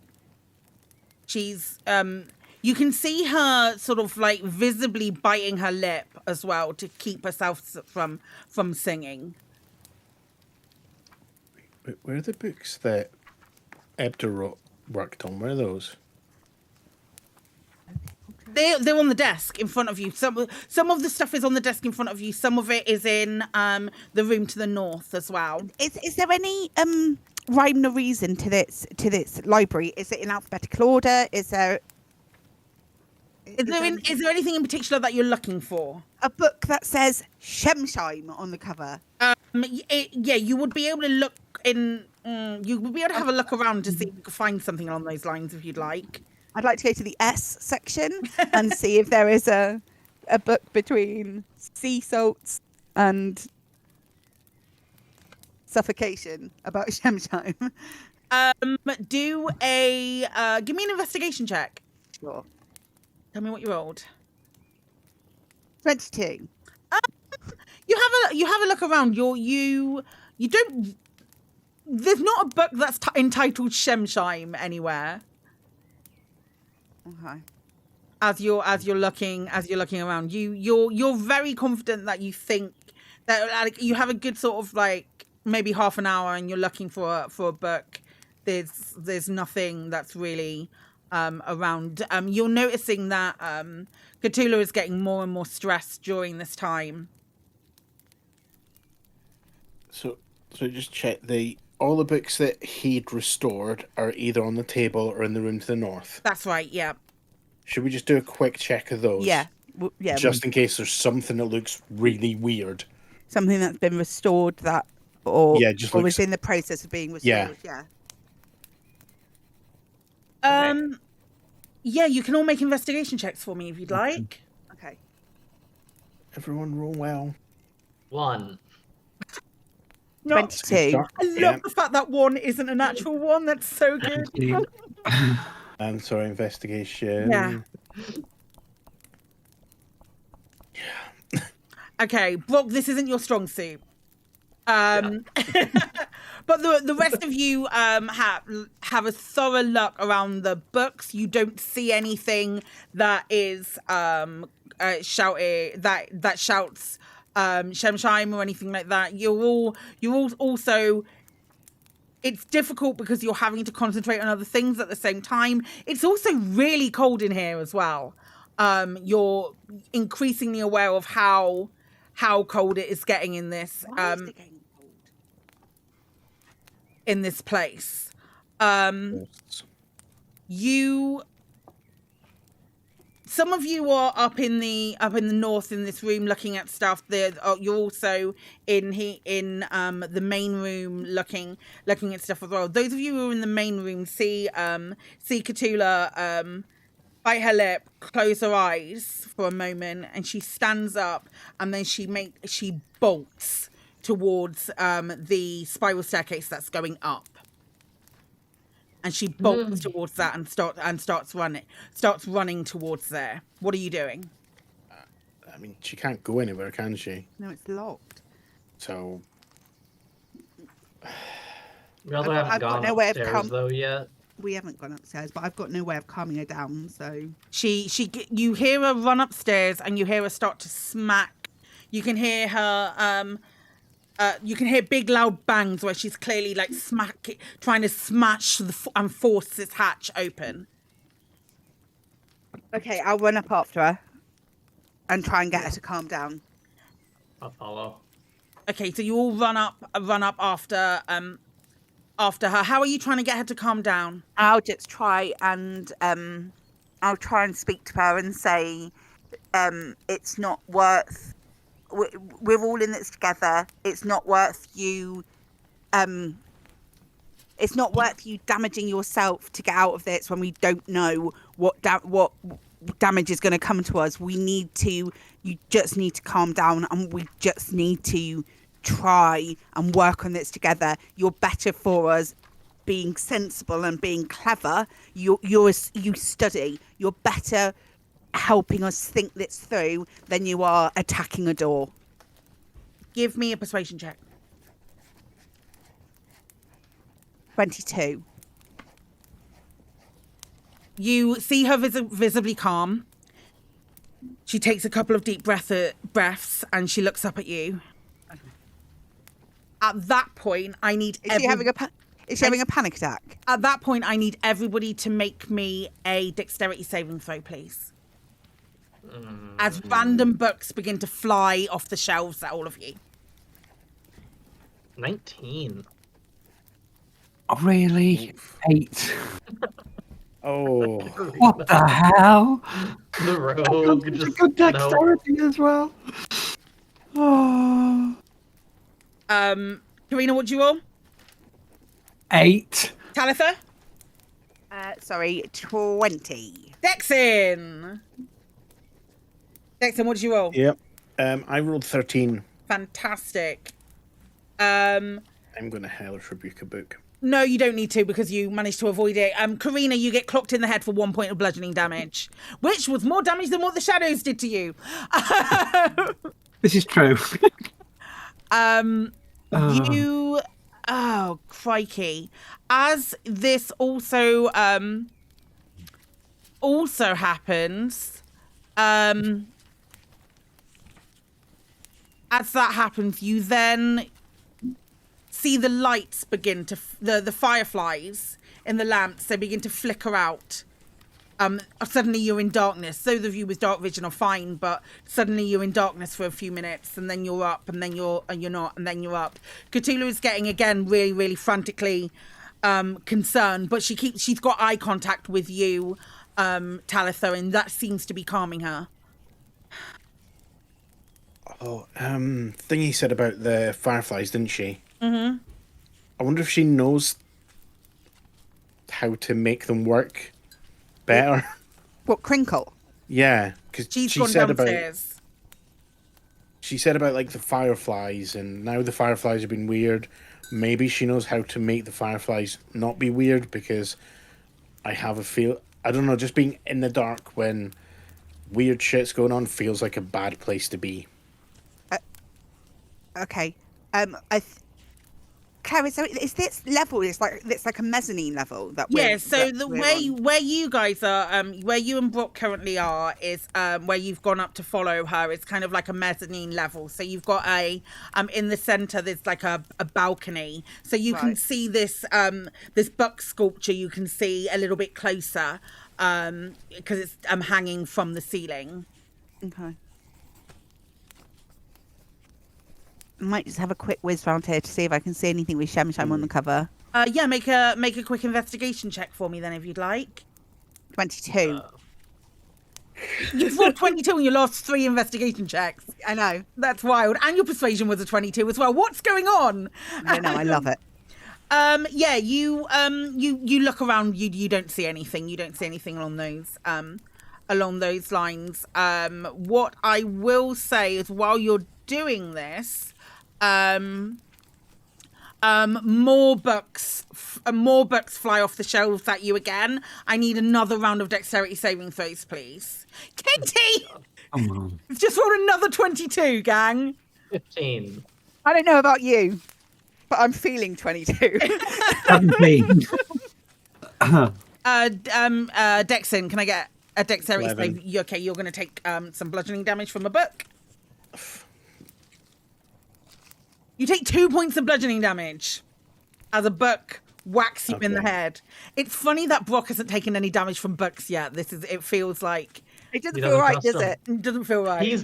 She's, you can see her sort of like visibly biting her lip as well to keep herself from singing. Where are the books that Ebda worked on? Where are those? They're on the desk in front of you. Some of the stuff is on the desk in front of you. Some of it is in the room to the north as well. Is there any rhyme or reason to this library? Is it in alphabetical order? Is there anything in particular that you're looking for? a book that says Shemshime on the cover? Yeah, you would be able to look in. You would be able to have a look around to see if you could find something along those lines if you'd like. I'd like to go to the S section and see if there is a book between sea salts and suffocation about Shemshime. Do give me an investigation check. Sure. Tell me what you rolled. 22. You have a look around. You don't. There's not a book that's entitled Shemshime anywhere. Okay. As you're looking around, you're very confident that you think that like you have a good sort of like maybe half an hour and you're looking for a book. There's nothing that's really around. You're noticing that Cthulhu is getting more and more stressed during this time. So just check all the books that he'd restored are either on the table or in the room to the north. That's right. Yeah. Should we just do a quick check of those? Yeah. Yeah. Just in case there's something that looks really weird. Something that's been restored or just was in the process of being restored. Yeah. Yeah, you can all make investigation checks for me if you'd like. Okay. Everyone roll well. 1. 22. I love the fact that 1 isn't a natural 1. That's so good. I'm sorry, investigation. Yeah. Okay, Brock, this isn't your strong suit. But the rest of you have a thorough look around the books. You don't see anything that is shouting that shouts Shemshime or anything like that. You're all also. It's difficult because you're having to concentrate on other things at the same time. It's also really cold in here as well. You're increasingly aware of how cold it is getting in this. Why is it getting cold? In this place. Some of you are up in the north in this room looking at stuff. You're also in the main room looking at stuff as well. Those of you who are in the main room see Cthulhu bite her lip, close her eyes for a moment, and she stands up, and then she bolts towards the spiral staircase that's going up. And she bolts towards that and starts running towards there. What are you doing? I mean, she can't go anywhere, can she? No, it's locked. So We also haven't I've got gone no way of upstairs though yet. We haven't gone upstairs, but I've got no way of calming her down. So you hear her run upstairs, and you hear her start to smack. You can hear her. You can hear big loud bangs where she's clearly like trying to smash and force this hatch open. okay, I'll run up after her and try and get her to calm down. I'll follow. Okay, so you all run up after her. How are you trying to get her to calm down? I'll just try and speak to her and say, it's not worth. We're all in this together. It's not worth you. It's not worth you damaging yourself to get out of this when we don't know what damage is going to come to us. You just need to calm down, and we just need to try and work on this together. You're better for us being sensible and being clever. You study. You're better helping us think this through than you are attacking a door. Give me a persuasion check. 22. You see her visibly calm. She takes a couple of deep breaths and she looks up at you. At that point, I need... Is she having a panic attack? At that point, I need everybody to make me a dexterity saving throw, please. As random books begin to fly off the shelves at all of you. 19. Oh, really? 8. Oh, What the hell? The rogue just Good dexterity as well. Oh. Karina, what do you roll? 8. Talitha? 20. Dexin, what did you roll? yep. I rolled 13. Fantastic. I'm going to hellish rebuke a book. No, you don't need to because you managed to avoid it. Karina, you get clocked in the head for 1 point of bludgeoning damage, which was more damage than what the shadows did to you. This is true. You... Oh, crikey. As this also happens, as that happens, you then see the lights begin to... The fireflies in the lamps, they begin to flicker out. Suddenly you're in darkness. Those of you with dark vision are fine, but suddenly you're in darkness for a few minutes, and then you're up, and then you're not, and then you're up. Cthulhu is getting again really, really frantically concerned, but she's got eye contact with you, Talitha, and that seems to be calming her. Oh, Thingy said about the fireflies, didn't she? Mm-hmm. I wonder if she knows how to make them work better. What, Crinkle? Yeah, because She's she gone said downstairs. she said about like the fireflies, and now the fireflies have been weird. Maybe she knows how to make the fireflies not be weird, because I have a feel, I don't know, just being in the dark when weird shit's going on feels like a bad place to be. Okay. Claire, so is this level? It's like a mezzanine level that. Yeah. So that the we're way on. where you guys are, where you and Brooke currently are, is where you've gone up to follow her. It's kind of like a mezzanine level. So you've got in the center. There's like a balcony, so you can see this this buck sculpture. You can see a little bit closer because it's hanging from the ceiling. Okay. I might just have a quick whiz round here to see if I can see anything with Shemshime on the cover. Yeah, make a quick investigation check for me then, if you'd like. 22. You've rolled 22 in your last 3 investigation checks. I know. That's wild. And your persuasion was a 22 as well. What's going on? I know. I love it. Yeah, you look around. You don't see anything. You don't see anything along those lines. What I will say is, while you're doing this, more books fly off the shelves at you again. I need another round of dexterity saving throws, please. Katie! Come on. Just rolled another 22, gang. 15. I don't know about you, but I'm feeling 22. 17. Dexin, can I get a dexterity 11. save? Okay, you're going to take some bludgeoning damage from a book. You take 2 points of bludgeoning damage as a book whacks you in the Okay. head. It's funny that Brock hasn't taken any damage from books yet. It feels like It doesn't He feel doesn't right, trust does him. it? it doesn't feel right.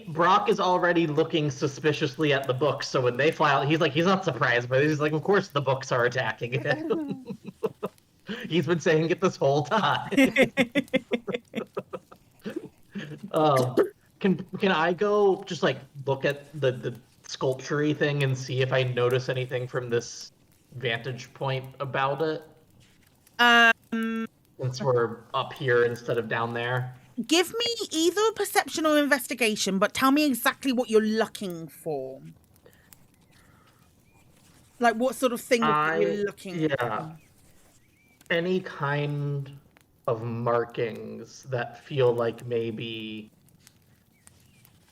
Brock is already looking suspiciously at the books, so when they fly out, he's not surprised, but he's like, of course the books are attacking him. He's been saying it this whole time. Can I go just like look at the sculpture-y thing and see if I notice anything from this vantage point about it? Since we're up here instead of down there. Give me either a perception or investigation, but tell me exactly what you're looking for. Like, what sort of thing you're looking for? Any kind of markings that feel like maybe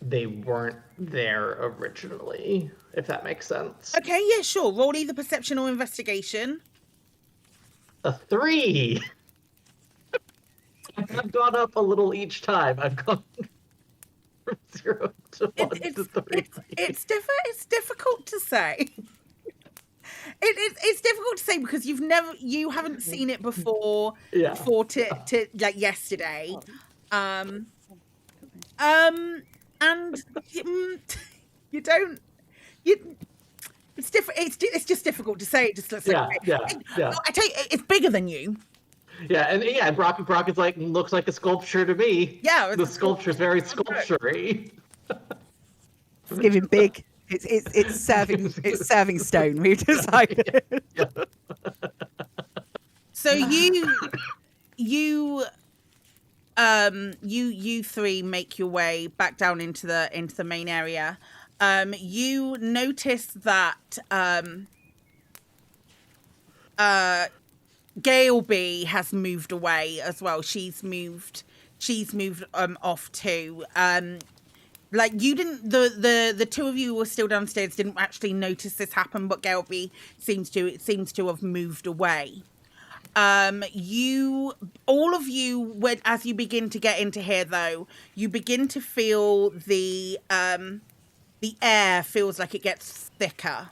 they weren't there originally, if that makes sense. Okay, yeah, sure. Roll either perception or investigation. A 3! I've gone up a little each time. I've gone from 0 to 1 to 3. It's difficult to say. It's difficult to say because you haven't seen it before. Yeah. Before to like yesterday, and you don't. It's different. It's just difficult to say. It just looks like Yeah. I tell you, it's bigger than you. Yeah, and Brock is like, looks like a sculpture to me. Yeah, The sculpture's very sculpture-y. It's giving big. It's serving stone. We've decided. So you three make your way back down into the main area. You notice that Gailby has moved away as well. She's moved off too. Like you didn't, the two of you were still downstairs, didn't actually notice this happen, but Gailby seems to have moved away. All of you, as you begin to get into here though, you begin to feel the air feels like it gets thicker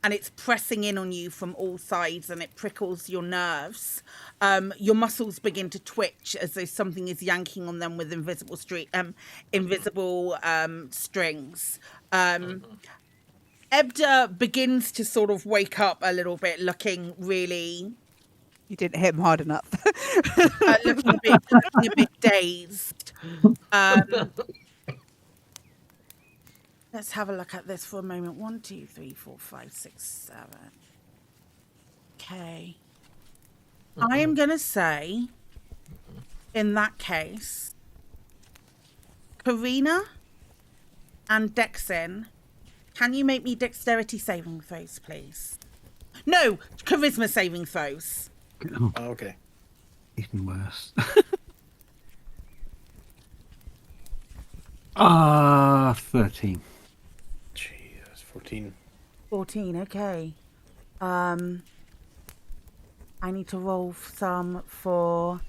and it's pressing in on you from all sides and it prickles your nerves. Your muscles begin to twitch as though something is yanking on them with invisible strings. Ebda begins to sort of wake up a little bit, looking really... You didn't hit him hard enough. looking a bit dazed. Let's have a look at this for a moment. 1, 2, 3, 4, 5, 6, 7. Okay. I am going to say, in that case, Karina and Dexin, can you make me dexterity saving throws, please? No, charisma saving throws. Oh, Okay. even worse. 13. Jesus, 14. 14, okay. I need to roll some for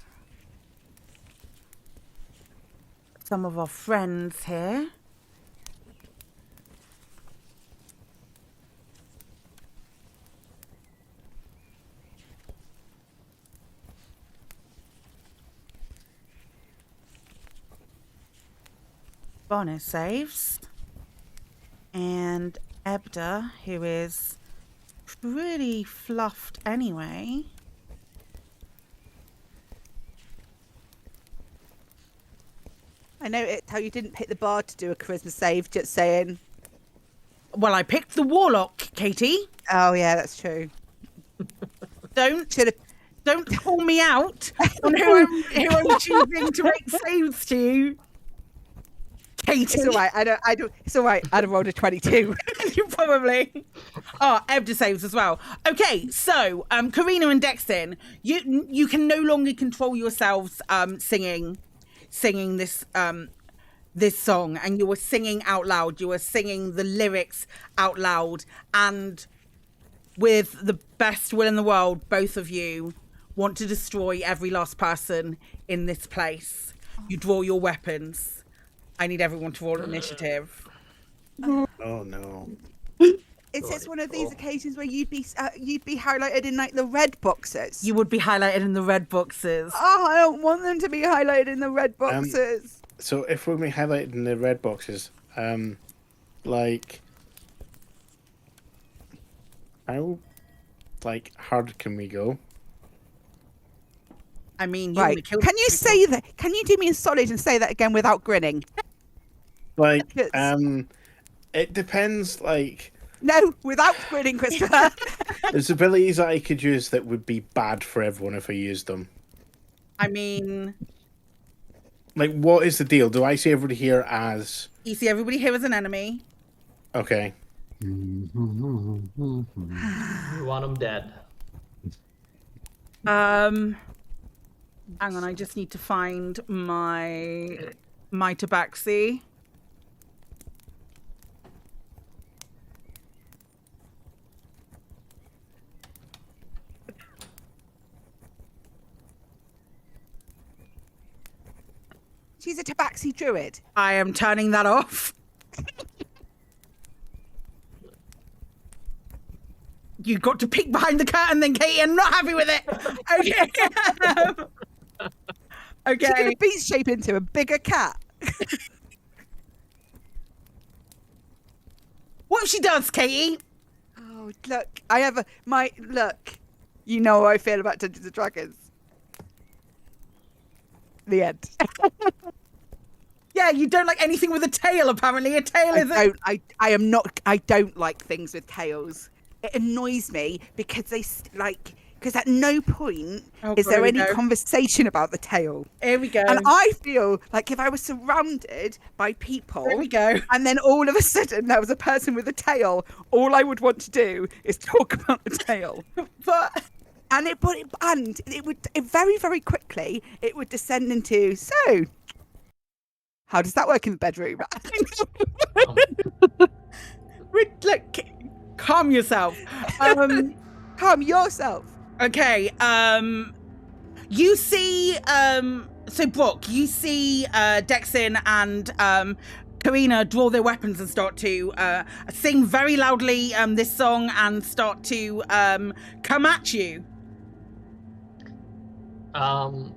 some of our friends here. Bonus saves. And Ebda, who is pretty fluffed anyway. I know how you didn't pick the bard to do a charisma save, just saying. Well, I picked the warlock, Katie. Oh, yeah, that's true. Don't call me out on who I'm choosing to make saves to. Katie. It's all right. I don't. It's all right. I'd have rolled a 22. You probably. Oh, Ebda saves as well. Okay, so Karina and Dexin, you can no longer control yourselves singing this this song, and you were singing out loud. You were singing the lyrics out loud, and with the best will in the world, both of you want to destroy every last person in this place. You draw your weapons. I need everyone to roll initiative. Oh no. Is this one of these occasions where you'd be highlighted in like the red boxes? You would be highlighted in the red boxes. Oh, I don't want them to be highlighted in the red boxes. So if we're being highlighted in the red boxes, like, how, like, hard can we go? I mean, Right. Can you say that? Can you do me a solid and say that again without grinning? Like, Yes. it depends. Like, No, without grinning, Christopher. there's abilities that I could use that would be bad for everyone if I used them. I mean, Like, what is the deal? Do I see everybody here as... you see everybody here as an enemy. Okay. You want them dead. Hang on, I just need to find my tabaxi. She's a tabaxi druid. I am turning that off. You got to peek behind the curtain then, Katie. I'm not happy with it. Okay. She's going Okay. to beast shape into a bigger cat. What if she does, Katie? Oh, look. Look. You know how I feel about Dungeons and Dragons. The end. Yeah, you don't like anything with a tail, apparently. A tail is I don't like things with tails. It annoys me because because at no point is there any conversation about the tail. Here we go. And I feel like if I was surrounded by people, Here we go. and then all of a sudden there was a person with a tail, all I would want to do is talk about the tail. But And it would very, very quickly, it would descend into, so, how does that work in the bedroom? look, calm yourself. Calm yourself. Okay, you see, so Brooke, you see Dexin and Karina draw their weapons and start to sing very loudly this song and start to come at you. To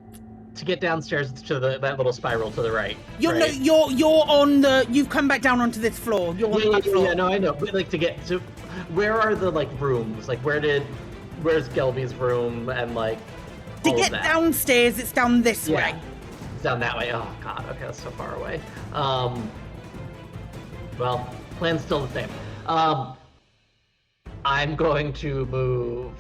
get downstairs to that little spiral to the right. You're right? you're on the. You've come back down onto this floor. You're on the floor. Yeah, no, I know. But like to get to, where are the like rooms? Like where's Gelby's room and like To all get of that? downstairs, it's down this way. It's down that way. Oh god, okay, that's so far away. Well, plan's still the same. I'm going to move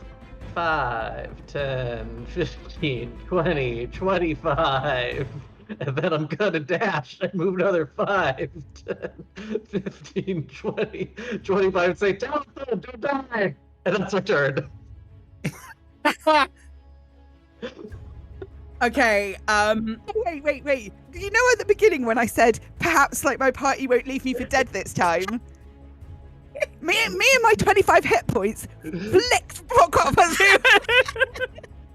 5, 10, 15, 20, 25. And then I'm gonna dash and move another 5, 10, 15, 20, 25 and say, don't die! And that's my turn. Okay. Wait. You know at the beginning when I said, perhaps like my party won't leave me for dead this time? Me and my 25 hit points flicked Brock off.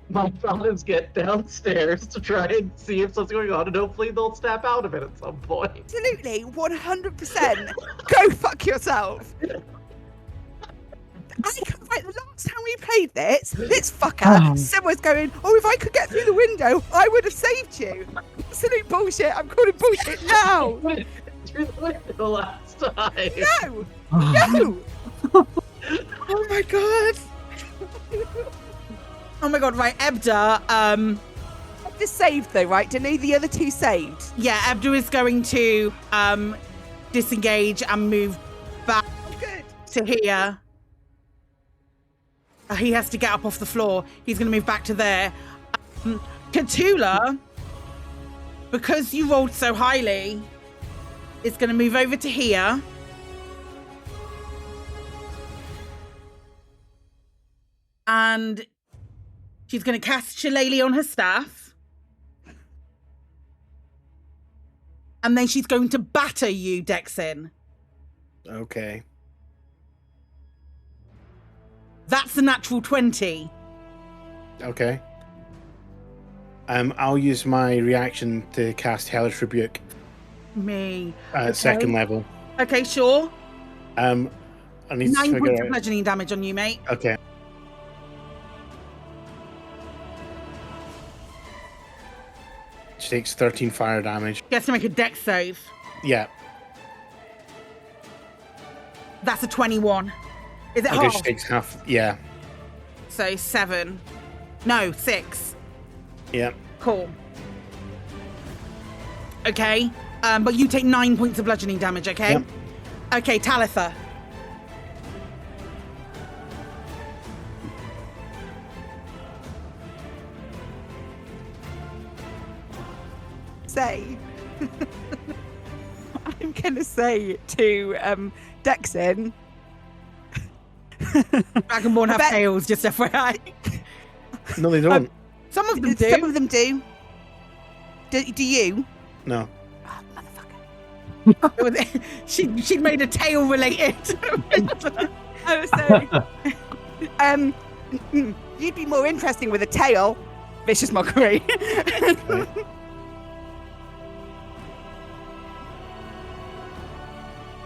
My problems get downstairs to try and see if something's going on, and hopefully they'll snap out of it at some point. Absolutely, 100%. Go fuck yourself. Right, the last time we played this fucker, someone's going, oh, if I could get through the window, I would have saved you. Absolute bullshit. I'm calling bullshit now. Through the window last time. No. No. Oh my god. Oh my god. Right, Ebda. Just saved though, right? Didn't the other two saved? Yeah, Ebda is going to disengage and move back Good. to here. He has to get up off the floor. He's going to move back to there. Cthulhu, because you rolled so highly, is going to move over to here. And she's going to cast Shillelagh on her staff. And then she's going to batter you, Dexin. Okay. That's a natural 20. Okay. I'll use my reaction to cast Hellish Rebuke Me. at second level. Okay, sure. I need 9 to points figure of out. bludgeoning damage on you, mate. Okay. She takes 13 fire damage. Gets to make a dex save. Yeah. That's a 21. Is it Okay, half? she takes half. Yeah. So 7. No, 6. Yeah. Cool. Okay. But you take 9 points of bludgeoning damage, okay? Yep. Okay, Talitha. Say, I'm gonna say to Dexin. Dragonborn have Bet- tails, just FYI. No, they don't. Some of them do. Some of them do. Do you? No. Oh, motherfucker. It was- she'd made a tail related. I was saying, you'd be more interesting with a tail. Vicious mockery. Okay.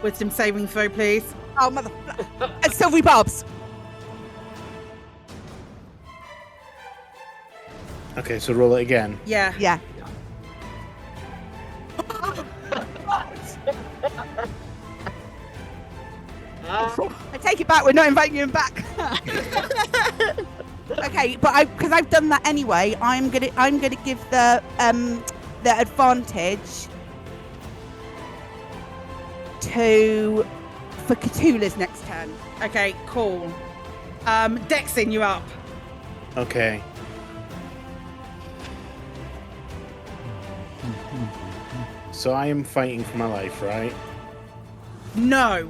Wisdom saving throw, please. Oh, mother. And Sylvie Bobs. Okay, so roll it again. Yeah. Yeah. I take it back. We're not inviting you back. Okay, but because I've done that anyway, I'm gonna give the advantage for Cthulhu's next turn. Okay, cool. Dexin, you're up. Okay. So I am fighting for my life, right? No.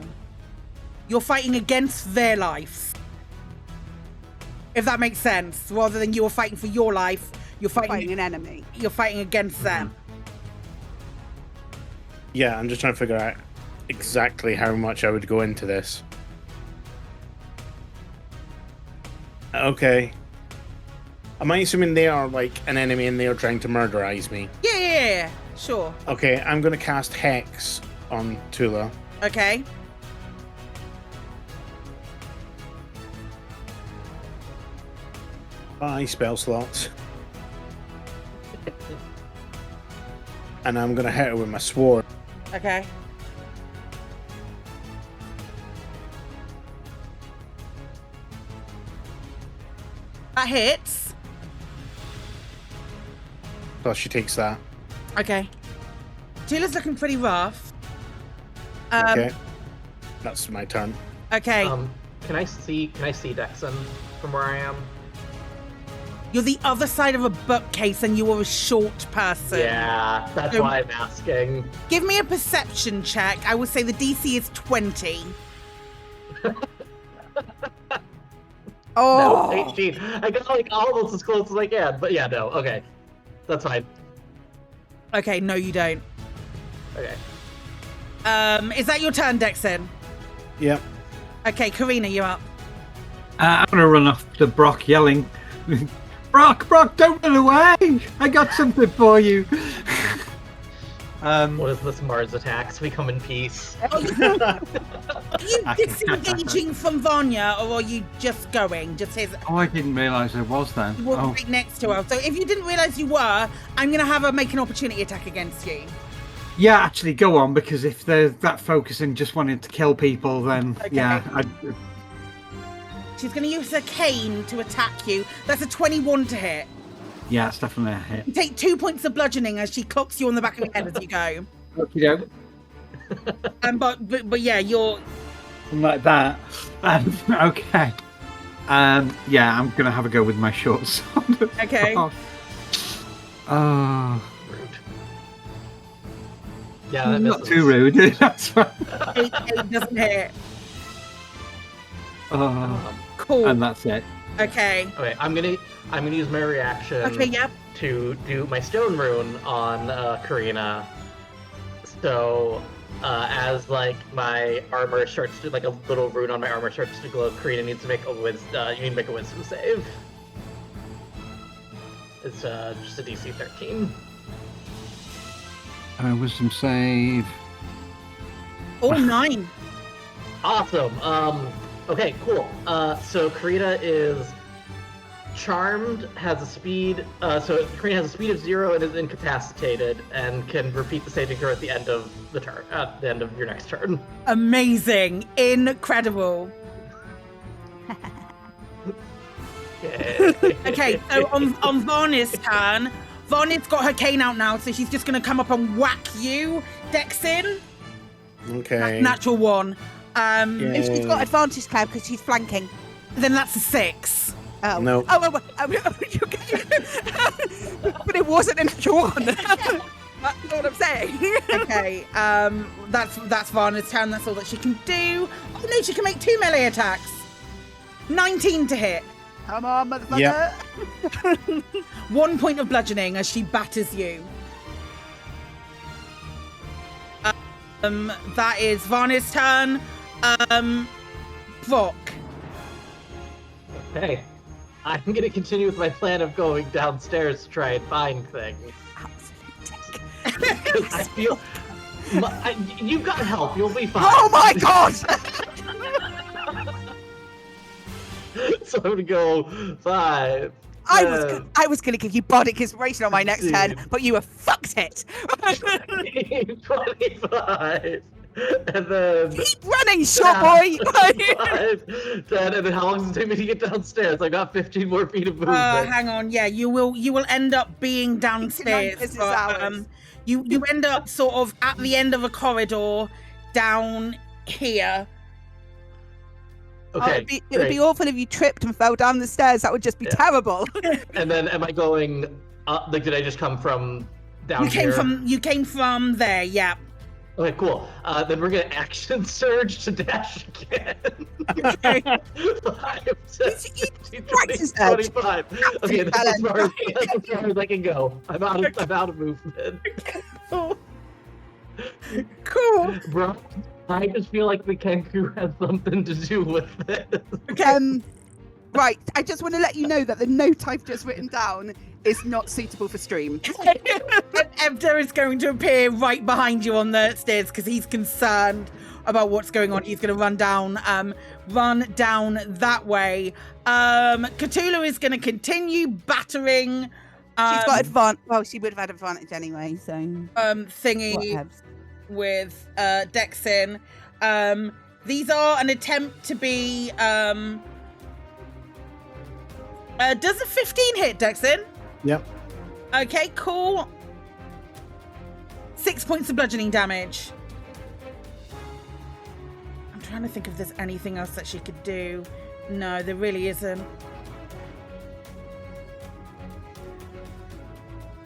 You're fighting against their life. If that makes sense. Rather than you're fighting for your life, you're Fighting fighting an enemy. you're fighting against them. Yeah, I'm just trying to figure out exactly how much I would go into this. Okay. Am I assuming they are like an enemy and they are trying to murderize me? Yeah. Sure. Okay, I'm gonna cast Hex on Tula. Okay. Buy spell slots. And I'm gonna hit her with my sword. Okay. That hits. So she takes that. Okay. Tula's looking pretty rough. Okay. That's my turn. Okay. Can I see Dexon from where I am? You're the other side of a bookcase and you are a short person. Yeah, that's So- why I'm asking. Give me a perception check. I would say the DC is 20. Oh. No, 18. I got like almost as close as I can, but yeah, no. Okay, that's fine. Okay, no, you don't. Okay. Is that your turn, Dexon? Yep. Okay, Karina, you're up. I'm gonna run off to Brock yelling, Brock, don't run away! I got something for you. What is this Mars attacks? We come in peace. Are you disengaging from Vanya, or are you just going? Just his. Oh, I didn't realise there was then. You were Oh, right next to her. So if you didn't realise you were, I'm going to have her make an opportunity attack against you. yeah, actually, go on, because if they're that focusing just wanting to kill people, then Okay. yeah. She's going to use her cane to attack you. That's a 21 to hit. Yeah, it's definitely a hit. You take 2 points of bludgeoning as she clocks you on the back of the head as you go. Okey-doke. But yeah, you're. Like that. Okay. Yeah, I'm gonna have a go with my short sword. Okay. Oh, Rude. Yeah, that not misses. too rude. That's fine. 8 doesn't hit. Oh, Cool. and that's it. Okay. Okay, I'm gonna use my reaction Okay, yep. to do my stone rune on Karina. So as like my armor starts to, like a little rune on my armor starts to glow, Karina needs to make a wisdom. You need to make a wisdom save. It's just a DC 13. Wisdom save. Oh, 9. Awesome. Okay, cool. So Karina is charmed, has a speed. So Karina has a speed of 0 and is incapacitated, and can repeat the saving throw at the end of the turn. At the end of your next turn. Amazing. Incredible. Okay, so on Varna's turn, Varna's got her cane out now, so she's just going to come up and whack you, Dexin. Okay. Natural 1. If she's got advantage, Claire, because she's flanking. Then that's a 6. Oh. No. But it wasn't a natural 1. That's what I'm saying. Okay, that's Varna's turn. That's all that she can do. Oh no, she can make 2 melee attacks. 19 to hit. Come on, motherfucker. Yep. 1 point of bludgeoning as she batters you. That is Varna's turn. Brock. Okay. I'm gonna continue with my plan of going downstairs to try and find things. Absolute I feel you've got help. You'll be fine. Oh my god! So I'm gonna go 5. I was going to give you bardic inspiration on my next turn, but you have fucked it. 25. And then Keep running, short boy. 5, 10, and then how long does it take me to get downstairs? I got 15 more feet of movement. Hang on, yeah, you will end up being downstairs. business But, hours. you end up sort of at the end of a corridor down here. Okay, it would be awful if you tripped and fell down the stairs. That would just be terrible. And then am I going up? Like, did I just come from down You here? came from there, yeah. Okay, cool. Then we're gonna action surge to dash again. Okay. 5, 10, You 15, practice 20, surge. 25. Okay, that's as far as I can go. I'm out of movement. Cool. Bro, I just feel like the Kenku has something to do with this. Right, I just want to let you know that the note I've just written down is not suitable for stream. Ebda is going to appear right behind you on the stairs because he's concerned about what's going on. He's going to run down that way. Cthulhu is going to continue battering. She's got advantage. Well, she would have had advantage anyway, so. Thingy Whatevs. with Dexin. These are an attempt to be. Does a 15 hit, Dexin? Yep. Okay, cool. 6 points of bludgeoning damage. I'm trying to think if there's anything else that she could do. No, there really isn't.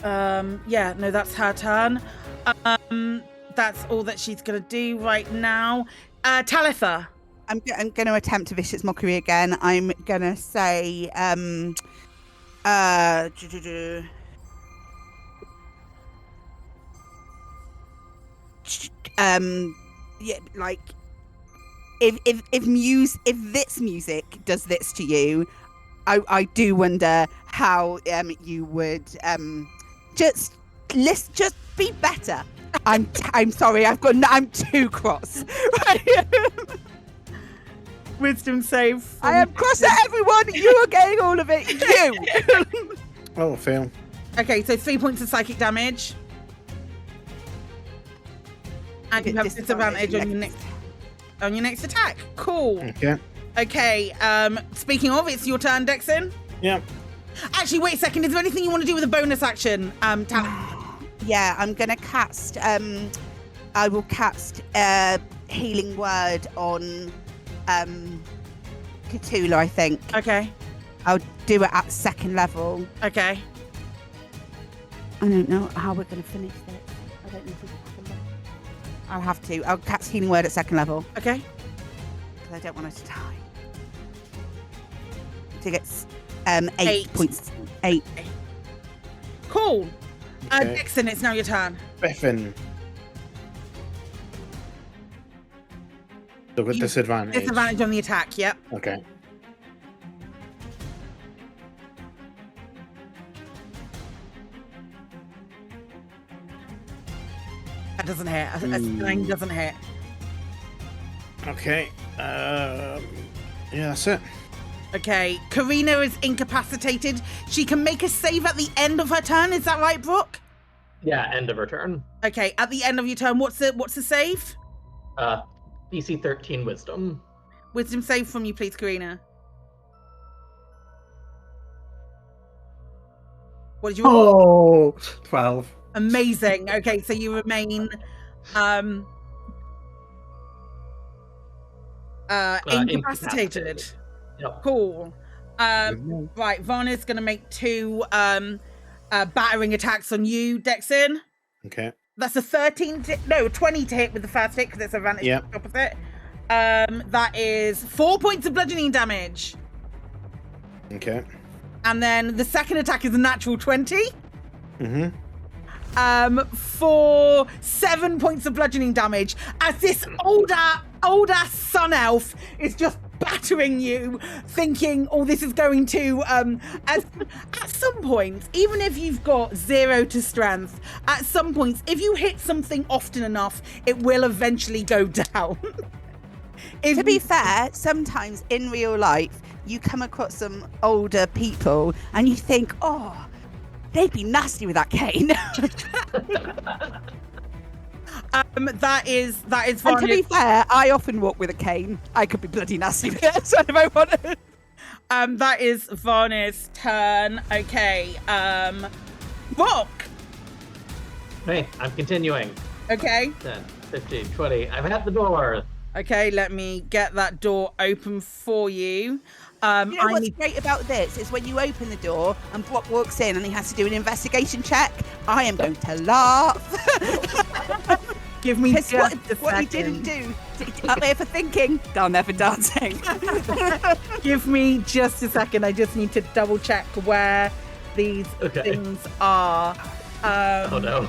Yeah, no, that's her turn. That's all that she's gonna do right now. Talitha. I'm going to attempt a vicious mockery again. I'm going to say, yeah, like, if this music does this to you, I do wonder how you would just be better. I'm sorry, I'm too cross. Wisdom save. I am cross at everyone. You are getting all of it. You. Oh, fail. Okay, so 3 points of psychic damage. And you have disadvantage on your next attack. Cool. Okay. Okay, speaking of, it's your turn, Dexin. Yep. Actually, wait a second. Is there anything you want to do with a bonus action, Talitha? Yeah, I'm gonna cast. I will cast healing word on Cthulhu. I think Okay, I'll do it at second level. okay. I don't know how we're gonna finish this. I don't know if we can. I'll have to. I'll cast healing word at second level Okay. because I don't want her to die. To get 8 8. points. 8. Cool. Okay. Dixon, it's now your turn. Biffin. So with You- disadvantage. Disadvantage on the attack, yep. Okay. That doesn't hit. A 9 doesn't hit. Okay. Yeah, that's it. Okay, Karina is incapacitated. She can make a save at the end of her turn. Is that right, Brooke? Yeah, end of her turn. Okay, at the end of your turn, what's the save? DC 13 Wisdom. Wisdom save from you, please, Karina. What did you roll? 12. Amazing. Okay, so you remain incapacitated. Yep. Cool. Right, Varna's gonna make 2 battering attacks on you, Dexin. Okay. That's a 20 to hit with the first hit because it's advantage Yep. on top of it. That is 4 points of bludgeoning damage. Okay. And then the second attack is a natural 20. For 7 points of bludgeoning damage as this older sun elf is just battering you, thinking, oh, this is going to at some points, even if you've got 0 to strength, at some points, if you hit something often enough, it will eventually go down. To be fair, sometimes in real life, you come across some older people and you think, oh, they'd be nasty with that cane. That is And to Varna's. be fair, I often walk with a cane. I could be bloody nasty with it, so if I wanted. That is Varna's turn. Okay. Rock. Hey, I'm continuing. Okay. 10, 15, 20. I'm at the door. Okay, let me get that door open for you. You know what's great about this is when you open the door and Brock walks in and he has to do an investigation check, I am going to laugh. Give me Because just what he didn't do, up there for thinking, down there for dancing. Give me just a second. I just need to double check where these things are. Oh no.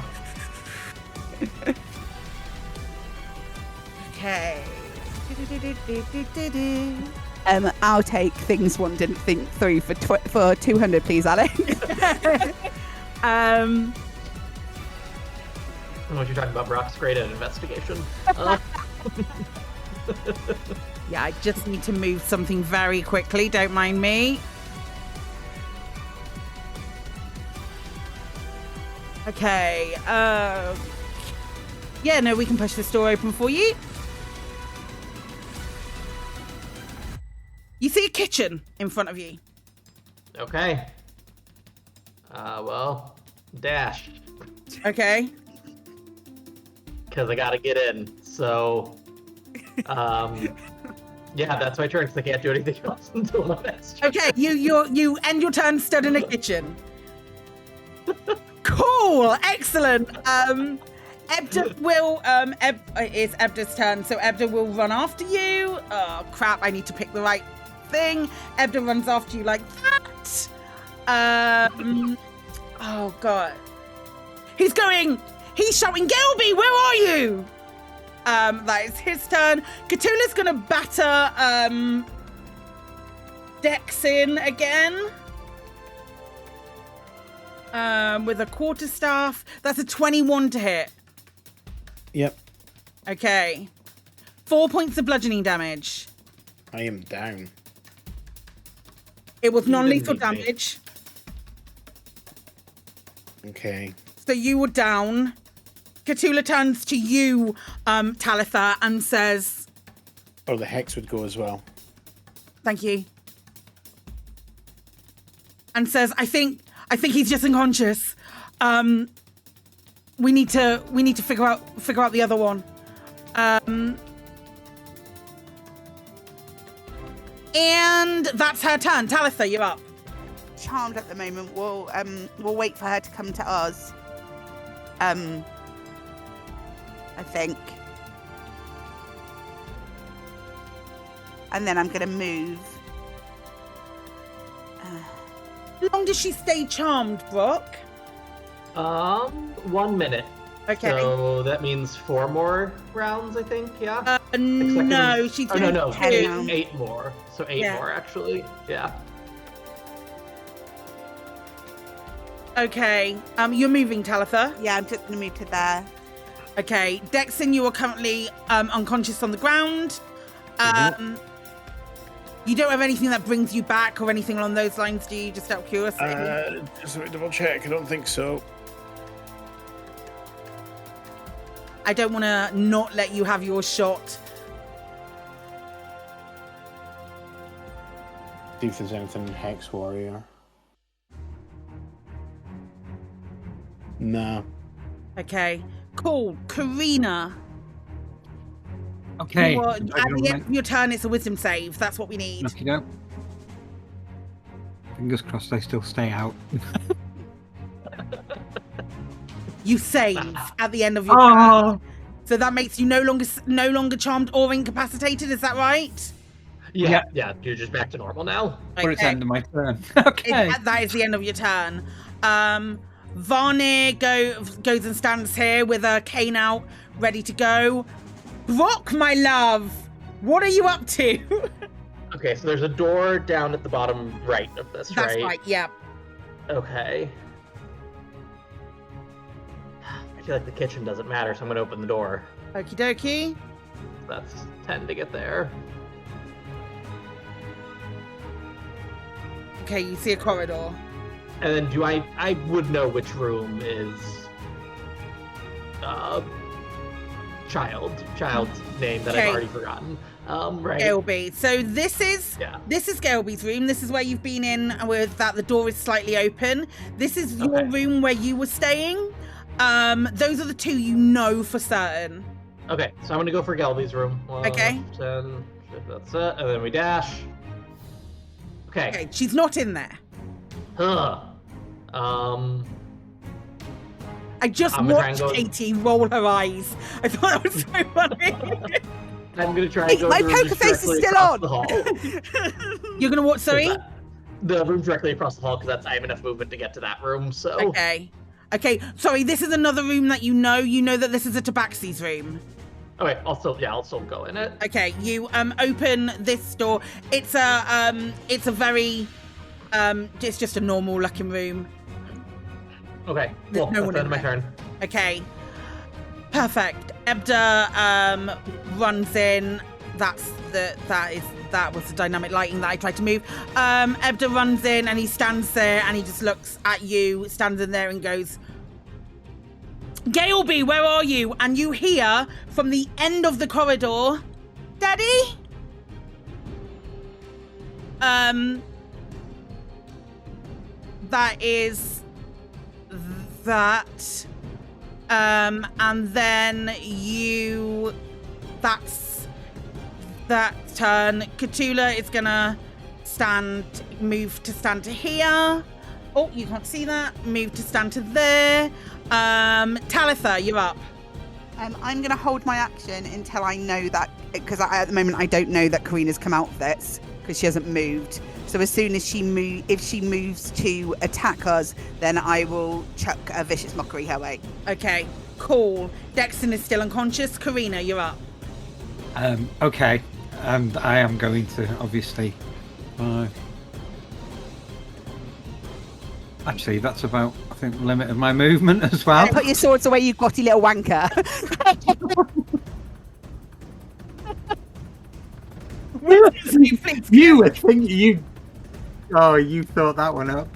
Okay. I'll take things one didn't think through for 200, please, Alex. I don't know what you're talking about. Brock's great at investigation. Yeah, I just need to move something very quickly. Don't mind me. Okay. Yeah, no, we can push this door open for you. You see a kitchen in front of you. Okay. Well, dash. Okay. Because I gotta get in. So, yeah, that's my turn because I can't do anything else until I'm asked. Okay, you end your turn stood in a kitchen. Cool, excellent. Ebda will it's Ebda's turn, so Ebda will run after you. Oh crap, I need to pick the right thing. Ebda runs after you like that. Oh god. He's shouting, Gelby, where are you? That is his turn. Cthulhu's gonna batter Dexin again. With a quarterstaff. That's a 21 to hit. Yep. Okay. 4 points of bludgeoning damage. I am down. It was You non-lethal didn't beat me. damage. Okay. So you were down. Cthulhu turns to you, Talitha, and says, Oh, the hex would go as well. thank you. And says, I think he's just unconscious. We need to figure out the other one. And that's her turn. Talitha, you're up. Charmed at the moment. We'll wait for her to come to us. I think. And then I'm gonna move. How long does she stay charmed, Brooke? 1 minute. Okay. So that means 4 more rounds, I think. Yeah. No, she's Oh doing no, 10 two. rounds. 8 more. So 8 Yeah. more actually. Yeah. Okay. You're moving, Talitha. Yeah, I'm just gonna move to there. Okay, Dexon, you are currently unconscious on the ground. You don't have anything that brings you back or anything along those lines, do you? Just out of curiosity. Just let me double check. I don't think so. I don't want to not let you have your shot. See if there's anything in Hex Warrior. No. Okay, cool. Karina. Okay. At the end of your turn, it's a wisdom save. That's what we need. Knock it out. Fingers crossed they still stay out. You save at the end of your turn. So that makes you no longer charmed or incapacitated, is that right? Yeah, you're just back to normal now. But it's the end of my turn. Okay. That is the end of your turn. Varnir goes and stands here with a cane out, ready to go. Brock, my love, what are you up to? Okay, so there's a door down at the bottom right of this, That's right? right, yeah. Okay. I feel like the kitchen doesn't matter, so I'm gonna open the door. Okie dokie. That's 10 to get there. Okay, you see a corridor. And then I would know which room is child's name that I've already forgotten. Right. Galeby. So this is Galeby's room. This is where you've been in with that. The door is slightly open. This is your room where you were staying. Those are the two you know for certain. Okay, so I'm gonna go for Galby's room. 1, Okay. 10, that's it, and then we dash. Okay. She's not in there. I just watched Katie roll her eyes. I thought that was so funny. I'm gonna try and go. My poker face is still on. You're gonna what? Sorry. The room directly across the hall, because I have enough movement to get to that room. So. Okay. Sorry, this is another room that you know. You know that this is a Tabaxi's room. Okay, I'll still go in it. Okay, you open this door. It's a very it's just a normal looking room. Okay, well, that's the end of my turn. Okay, perfect. Ebda runs in. That was the dynamic lighting that I tried to move. Ebda runs in and he stands there and he just looks at you, stands in there and goes, Galeby, where are you? And you hear from the end of the corridor, Daddy? That is that. And then that's that turn. Cthulhu is gonna move to stand to here. Oh, you can't see that. Move to stand to there. Talitha, you're up. I'm going to hold my action until I know that, because at the moment I don't know that Karina's come out of this because she hasn't moved. So as soon as if she moves to attack us, then I will chuck a vicious mockery her way. Okay, cool. Dexon is still unconscious. Karina, you're up. Okay. I am going to obviously. Actually, that's about, I think, the limit of my movement as well. Put your swords away, you grotty little wanker. You would think you. Oh, you thought that one up.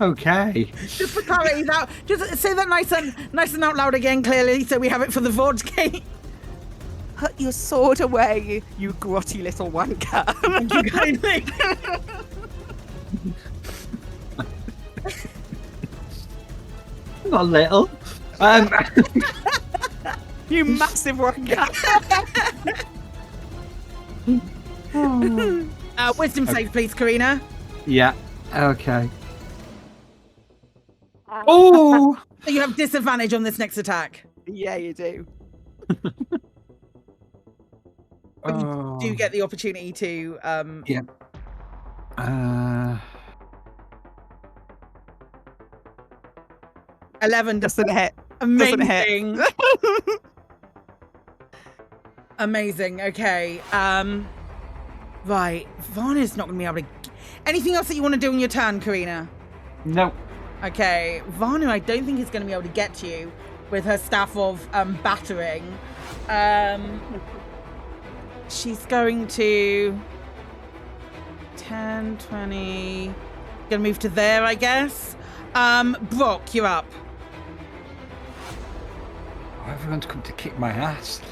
Okay. Just for clarity, just say that nice and out loud again, clearly, so we have it for the vodka. Put your sword away, you grotty little wanker. Thank you kindly. Not little. You massive wanker. Wisdom save, please, Karina. Yeah. Okay. Oh! So you have disadvantage on this next attack. Yeah, you do. But you do get the opportunity to. Yeah. 11 doesn't hit. Amazing. Doesn't hit. Amazing. Okay. Right. Varna's not going to be able to. Anything else that you want to do on your turn, Karina? No. Okay, Vanu, I don't think is going to be able to get to you with her staff of battering. She's going to 10, 20. Gonna move to there, I guess. Brock, you're up. Oh, everyone's come to kick my ass.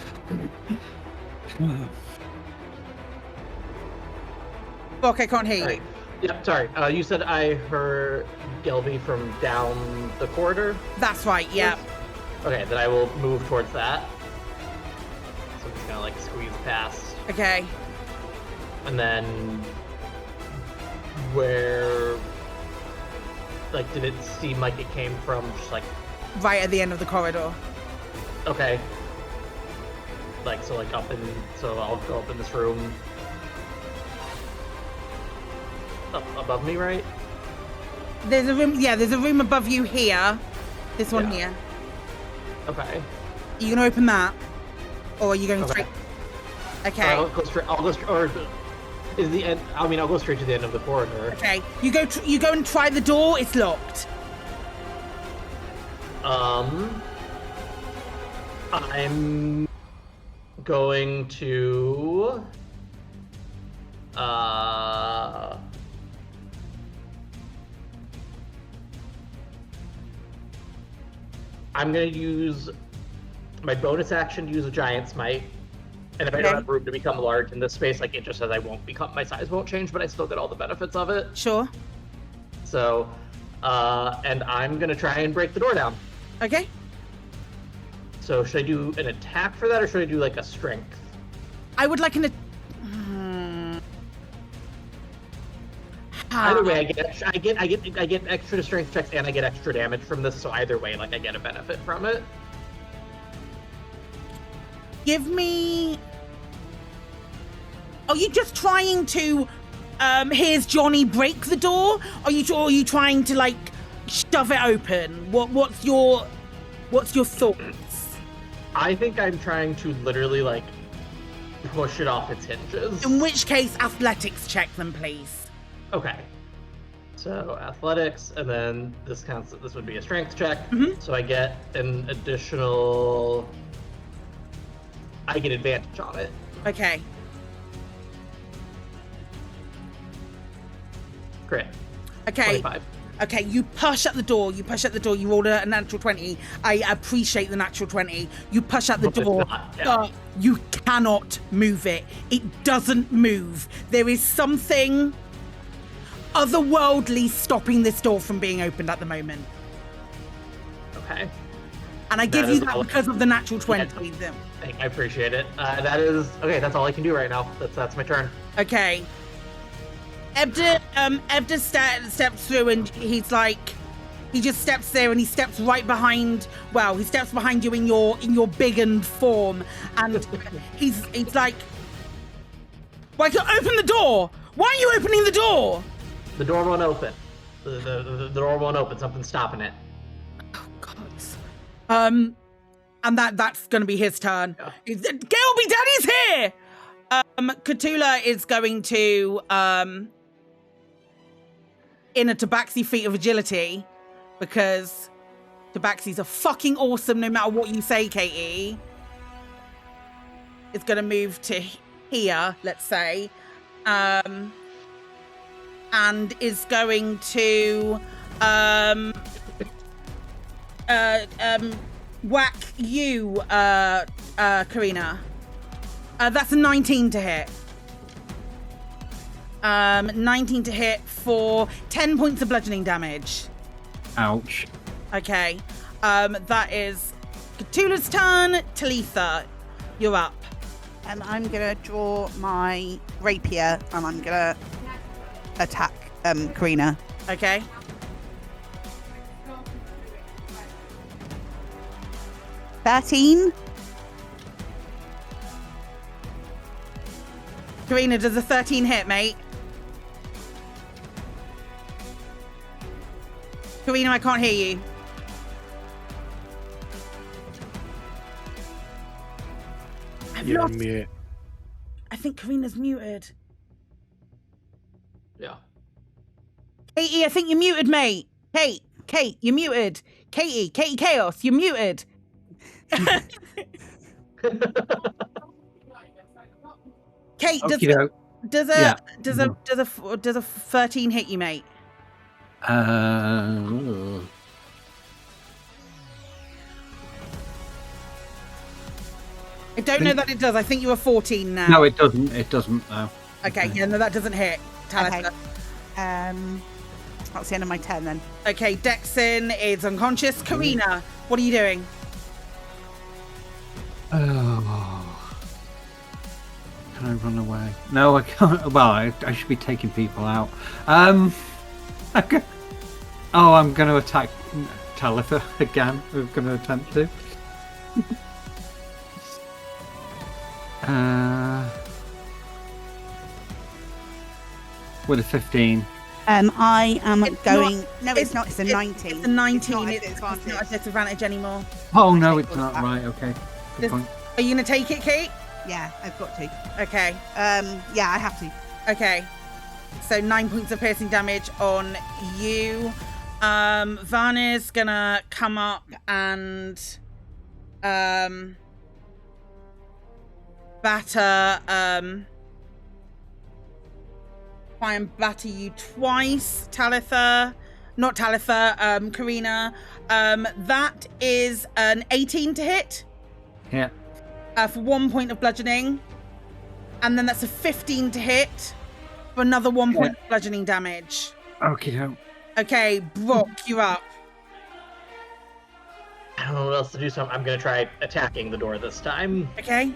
Brock, I can't hear you. Yeah, sorry. You said I heard Gelby from down the corridor? That's right, yeah. Okay, then I will move towards that. So I'm just gonna like squeeze past. Okay. And then where like did it seem like it came from just like Right at the end of the corridor. okay. Like so like up in so I'll go up in this room. Up above me, right? There's a room, yeah, there's a room above you here. This one here. Okay. Are you gonna open that? Or are you going straight? Okay. I'll go straight or is the end I mean I'll go straight to the end of the corridor. Okay. You go and try the door, it's locked. I'm going to I'm gonna use my bonus action to use a giant smite. And if I don't have room to become large in this space, like it just says I won't become, my size won't change, but I still get all the benefits of it. Sure. So, and I'm gonna try and break the door down. Okay. So should I do an attack for that, or should I do like a strength? I would like an... Either way, I get extra strength checks and I get extra damage from this. So either way, like I get a benefit from it. Give me... Are you just trying to, here's Johnny, break the door? Are you trying to, like, shove it open? What's your thoughts? I think I'm trying to literally, like, push it off its hinges. In which case, athletics check them, please. Okay. So athletics, and then this would be a strength check. Mm-hmm. So I get an additional... I get advantage on it. Okay. Great. Okay. 25. Okay, you push at the door. You rolled a natural 20. I appreciate the natural 20. You push at the door. But you cannot move it. It doesn't move. There is something otherworldly stopping this door from being opened at the moment. Okay. And I give you that because of the natural 20. I appreciate it. That is okay. That's all I can do right now. That's my turn. Okay. Ebda steps through, and he's like, he just steps there, and he steps right behind. Well, he steps behind you in your biggened form, and he's like, "Why can't you open the door? Why are you opening the door?" The door won't open. The door won't open. Something's stopping it. Oh God. And that's going to be his turn. Yeah. Gelby, Daddy's here! Cthulhu is going to, in a Tabaxi feat of agility, because Tabaxis are fucking awesome no matter what you say, Katie. It's going to move to here, let's say, and is going to, whack you, Karina. That's a 19 to hit. 19 to hit for 10 points of bludgeoning damage. Ouch. Okay. That is Cthulhu's turn. Talitha, you're up. And I'm going to draw my rapier and I'm going to attack Karina. Okay. $13. Karina, does a 13 hit, mate? Karina, I can't hear you. You're mute. I think Karina's muted. Yeah. Katie, I think you're muted, mate. Kate, you're muted. Katie Chaos, you're muted. Kate, does a 13 hit you, mate? I don't know that it does. I think you are 14 now. No, it doesn't. It doesn't. No. Okay, yeah, no, that doesn't hit. Talitha. Okay. That's the end of my turn then. Okay, Dexon is unconscious. Karina, what are you doing? Oh. Can I run away? No, I can't. Well, I should be taking people out. I'm going to attack Talitha again. I'm going to attempt to. With a 15. I am It's going. not- No, it's not. It's a 19. It's a 19. It's not a It's not a disadvantage anymore. Oh, no, it's not. Right, okay. Good This- point. Are you going to take it, Kate? Yeah, I've got to. Okay. Yeah, I have to. Okay. So 9 points of piercing damage on you. Varna's going to come up and batter try and batter you twice, Karina. That is an 18 to hit. Yeah. For 1 point of bludgeoning, and then that's a 15 to hit for another 1 point of bludgeoning damage. Okay. Okay, Brock, you're up. I don't know what else to do, so I'm gonna try attacking the door this time Okay.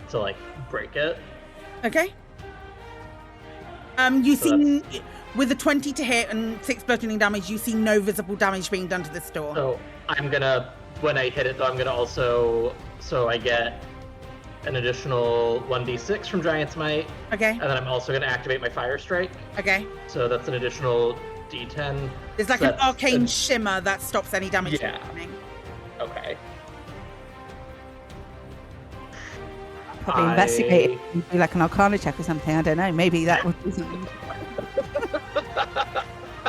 to like break it. Okay. You see, with a 20 to hit and 6 bludgeoning damage, you see no visible damage being done to this door. So I'm gonna, when I hit it though, I'm gonna also, so I get an additional 1d6 from Giant's Might, Okay. and then I'm also gonna activate my Fire Strike. Okay. So that's an additional d10. There's like So an that's arcane shimmer that stops any damage from Yeah. happening. Okay. Probably investigate it and do like an Arcana check or something. I don't know. Maybe that would be something.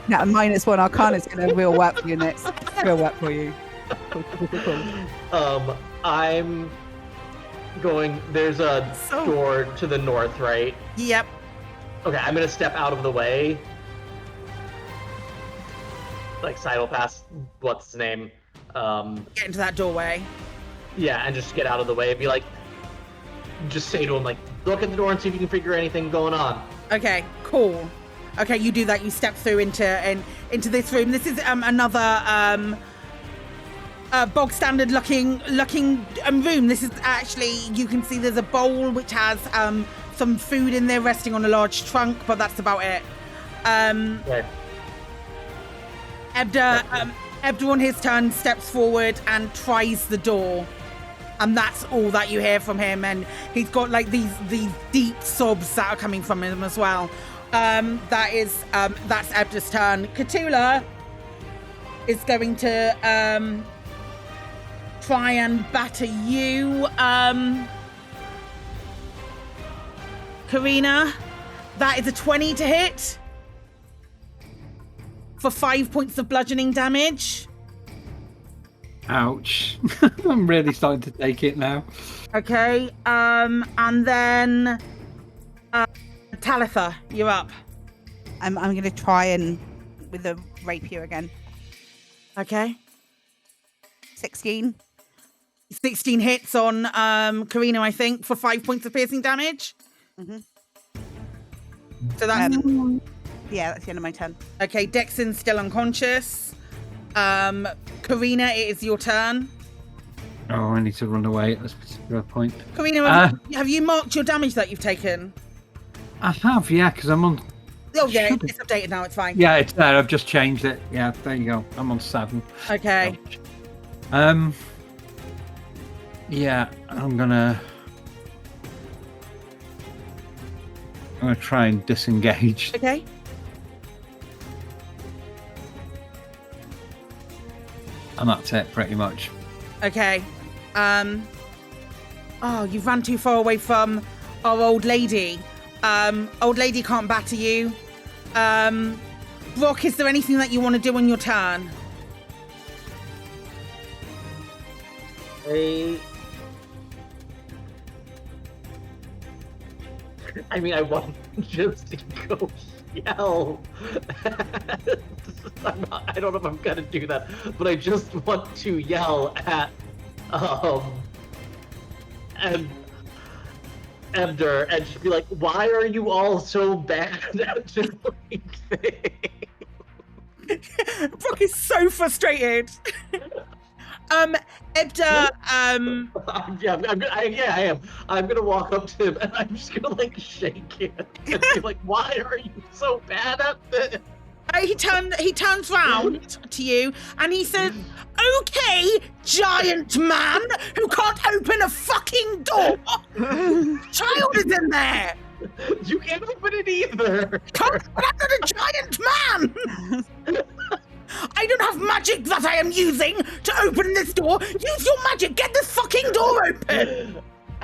Now, -1 Arcana is going to real work for you next. Real work for you. Cool. I'm going. There's a door to the north, right? Yep. Okay, I'm gonna step out of the way. Like sidle past what's his name? Get into that doorway. Yeah, and just get out of the way and be like, just say to him like, look at the door and see if you can figure anything going on. Okay, cool. Okay, you do that. You step through into this room. This is another bog standard looking room. This is actually, you can see there's a bowl which has some food in there resting on a large trunk, but that's about it. Okay. Ebda on his turn steps forward and tries the door, and that's all that you hear from him. And he's got like these deep sobs that are coming from him as well. That's Ebda's turn. Cthulhu is going to try and batter you, Karina. That is a 20 to hit for 5 points of bludgeoning damage. Ouch. I'm really starting to take it now. Okay, and then Talitha, you're up. I'm going to try and with the rapier again. Okay. 16. 16 hits on Karina, I think, for 5 points of piercing damage. Mm-hmm. So that's Yeah, that's the end of my turn. okay. Dexon's still unconscious. Karina, it is your turn. Oh, I need to run away at this particular point. Karina, have you marked your damage that you've taken? I have, yeah, because I'm on... Oh yeah, it's updated now. It's fine. Yeah, it's there. I've just changed it. Yeah, there you go. I'm on 7. Okay. Yeah, I'm gonna try and disengage. Okay. And that's it, pretty much. Okay. Oh, you've run too far away from our old lady. Old lady can't batter you. Brock, is there anything that you want to do on your turn? I mean, I want just to go yell. I don't know if I'm gonna do that, but I just want to yell at Ender and just be like, "Why are you all so bad at doing things?" Brock is so frustrated. Ebda, Yeah, I am. I'm gonna walk up to him and I'm just gonna like shake him and be like, "Why are you so bad at this?" he turns round to you and he says, "Okay, giant man who can't open a fucking door. Child is in there. You can't open it either. I'm not a giant man. I don't have magic that I am using to open this door. Use your magic. Get this fucking door open."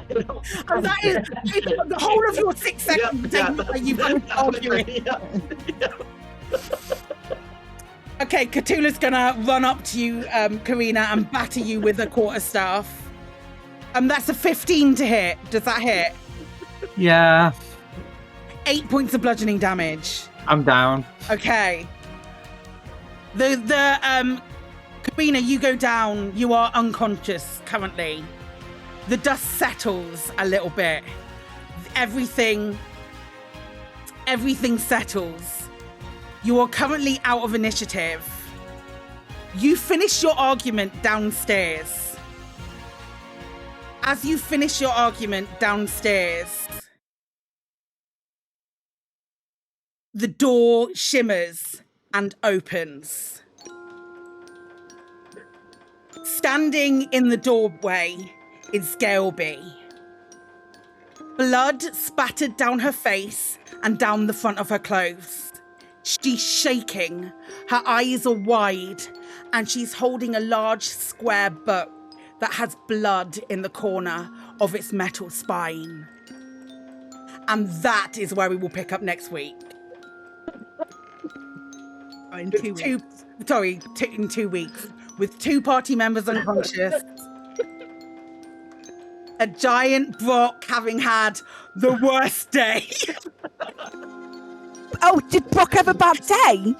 And that is the whole of your 6 seconds. You've got to argue it. Okay, Cthulhu's gonna run up to you, Karina, and batter you with a quarterstaff. That's a 15 to hit. Does that hit? Yeah. 8 points of bludgeoning damage. I'm down. Okay. Karina, you go down. You are unconscious currently. The dust settles a little bit. Everything settles. You are currently out of initiative. You finish your argument downstairs. As you finish your argument downstairs, the door shimmers and opens. Standing in the doorway is Scaleby. Blood spattered down her face and down the front of her clothes. She's shaking, her eyes are wide, and she's holding a large square book that has blood in the corner of its metal spine. And that is where we will pick up next week. In 2 weeks. In 2 weeks. With 2 party members unconscious. A giant Brock having had the worst day. Oh, did Brock have a bad day?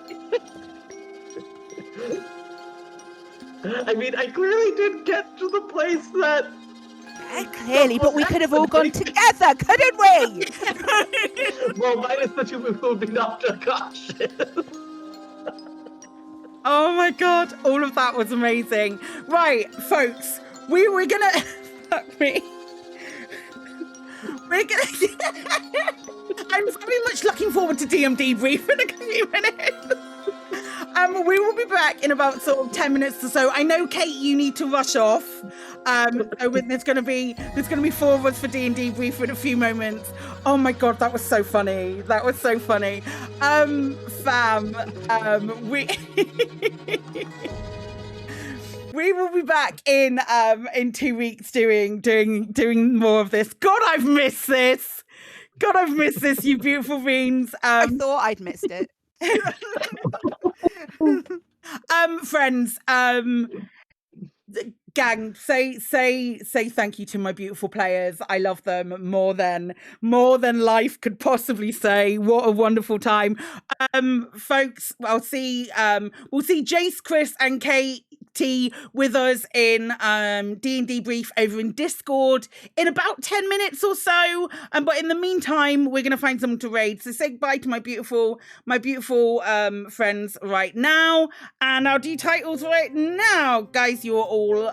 I mean, I clearly did get to the place that... Clearly, but we could have all gone together, couldn't we? Well, minus the 2 people who've been knocked unconscious. Oh my god, all of that was amazing. Right, folks, we're gonna... Fuck me. We're gonna... I'm very much looking forward to DM debrief in a few minutes. We will be back in about sort of 10 minutes or so. I know, Kate, you need to rush off. So there's going to be 4 of us for D&D brief in a few moments. Oh my god, that was so funny. That was so funny. We will be back in 2 weeks doing more of this. God, I've missed this. God, I've missed this, you beautiful beans. I thought I'd missed it. Friends, gang, say thank you to my beautiful players. I love them more than life could possibly say. What a wonderful time. Folks, we'll see Jace, Chris, and Katie with us in D&D brief over in Discord in about 10 minutes or so. But in the meantime, we're gonna find someone to raid. So say goodbye to my beautiful friends right now, and I'll do titles right now, guys. You are all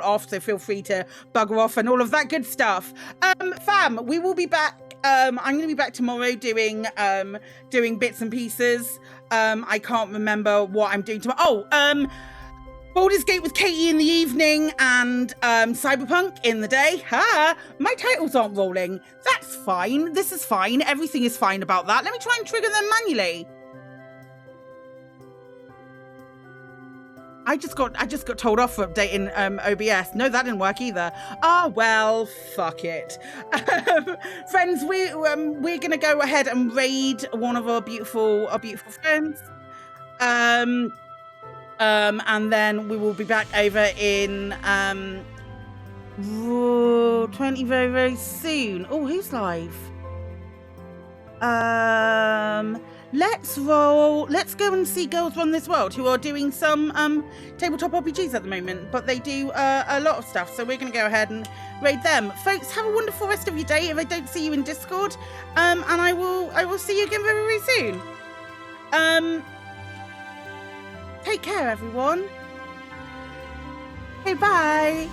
off, so feel free to bugger off and all of that good stuff. Fam, we will be back. I'm going to be back tomorrow doing bits and pieces. I can't remember what I'm doing tomorrow. Baldur's Gate with Katie in the evening and Cyberpunk in the day. My titles aren't rolling. That's fine. This is fine. Everything is fine about that. Let me try and trigger them manually. I just got told off for updating OBS. No, that didn't work either. Ah, well, fuck it. Friends, we're gonna go ahead and raid one of our beautiful friends. And then we will be back over in 20 very, very soon. Oh, who's live? Let's go and see Girls Run This World, who are doing some tabletop RPGs at the moment, but they do a lot of stuff, so we're going to go ahead and raid them. Folks, have a wonderful rest of your day if I don't see you in Discord, and I will see you again very, very soon. Take care, everyone. Okay, bye.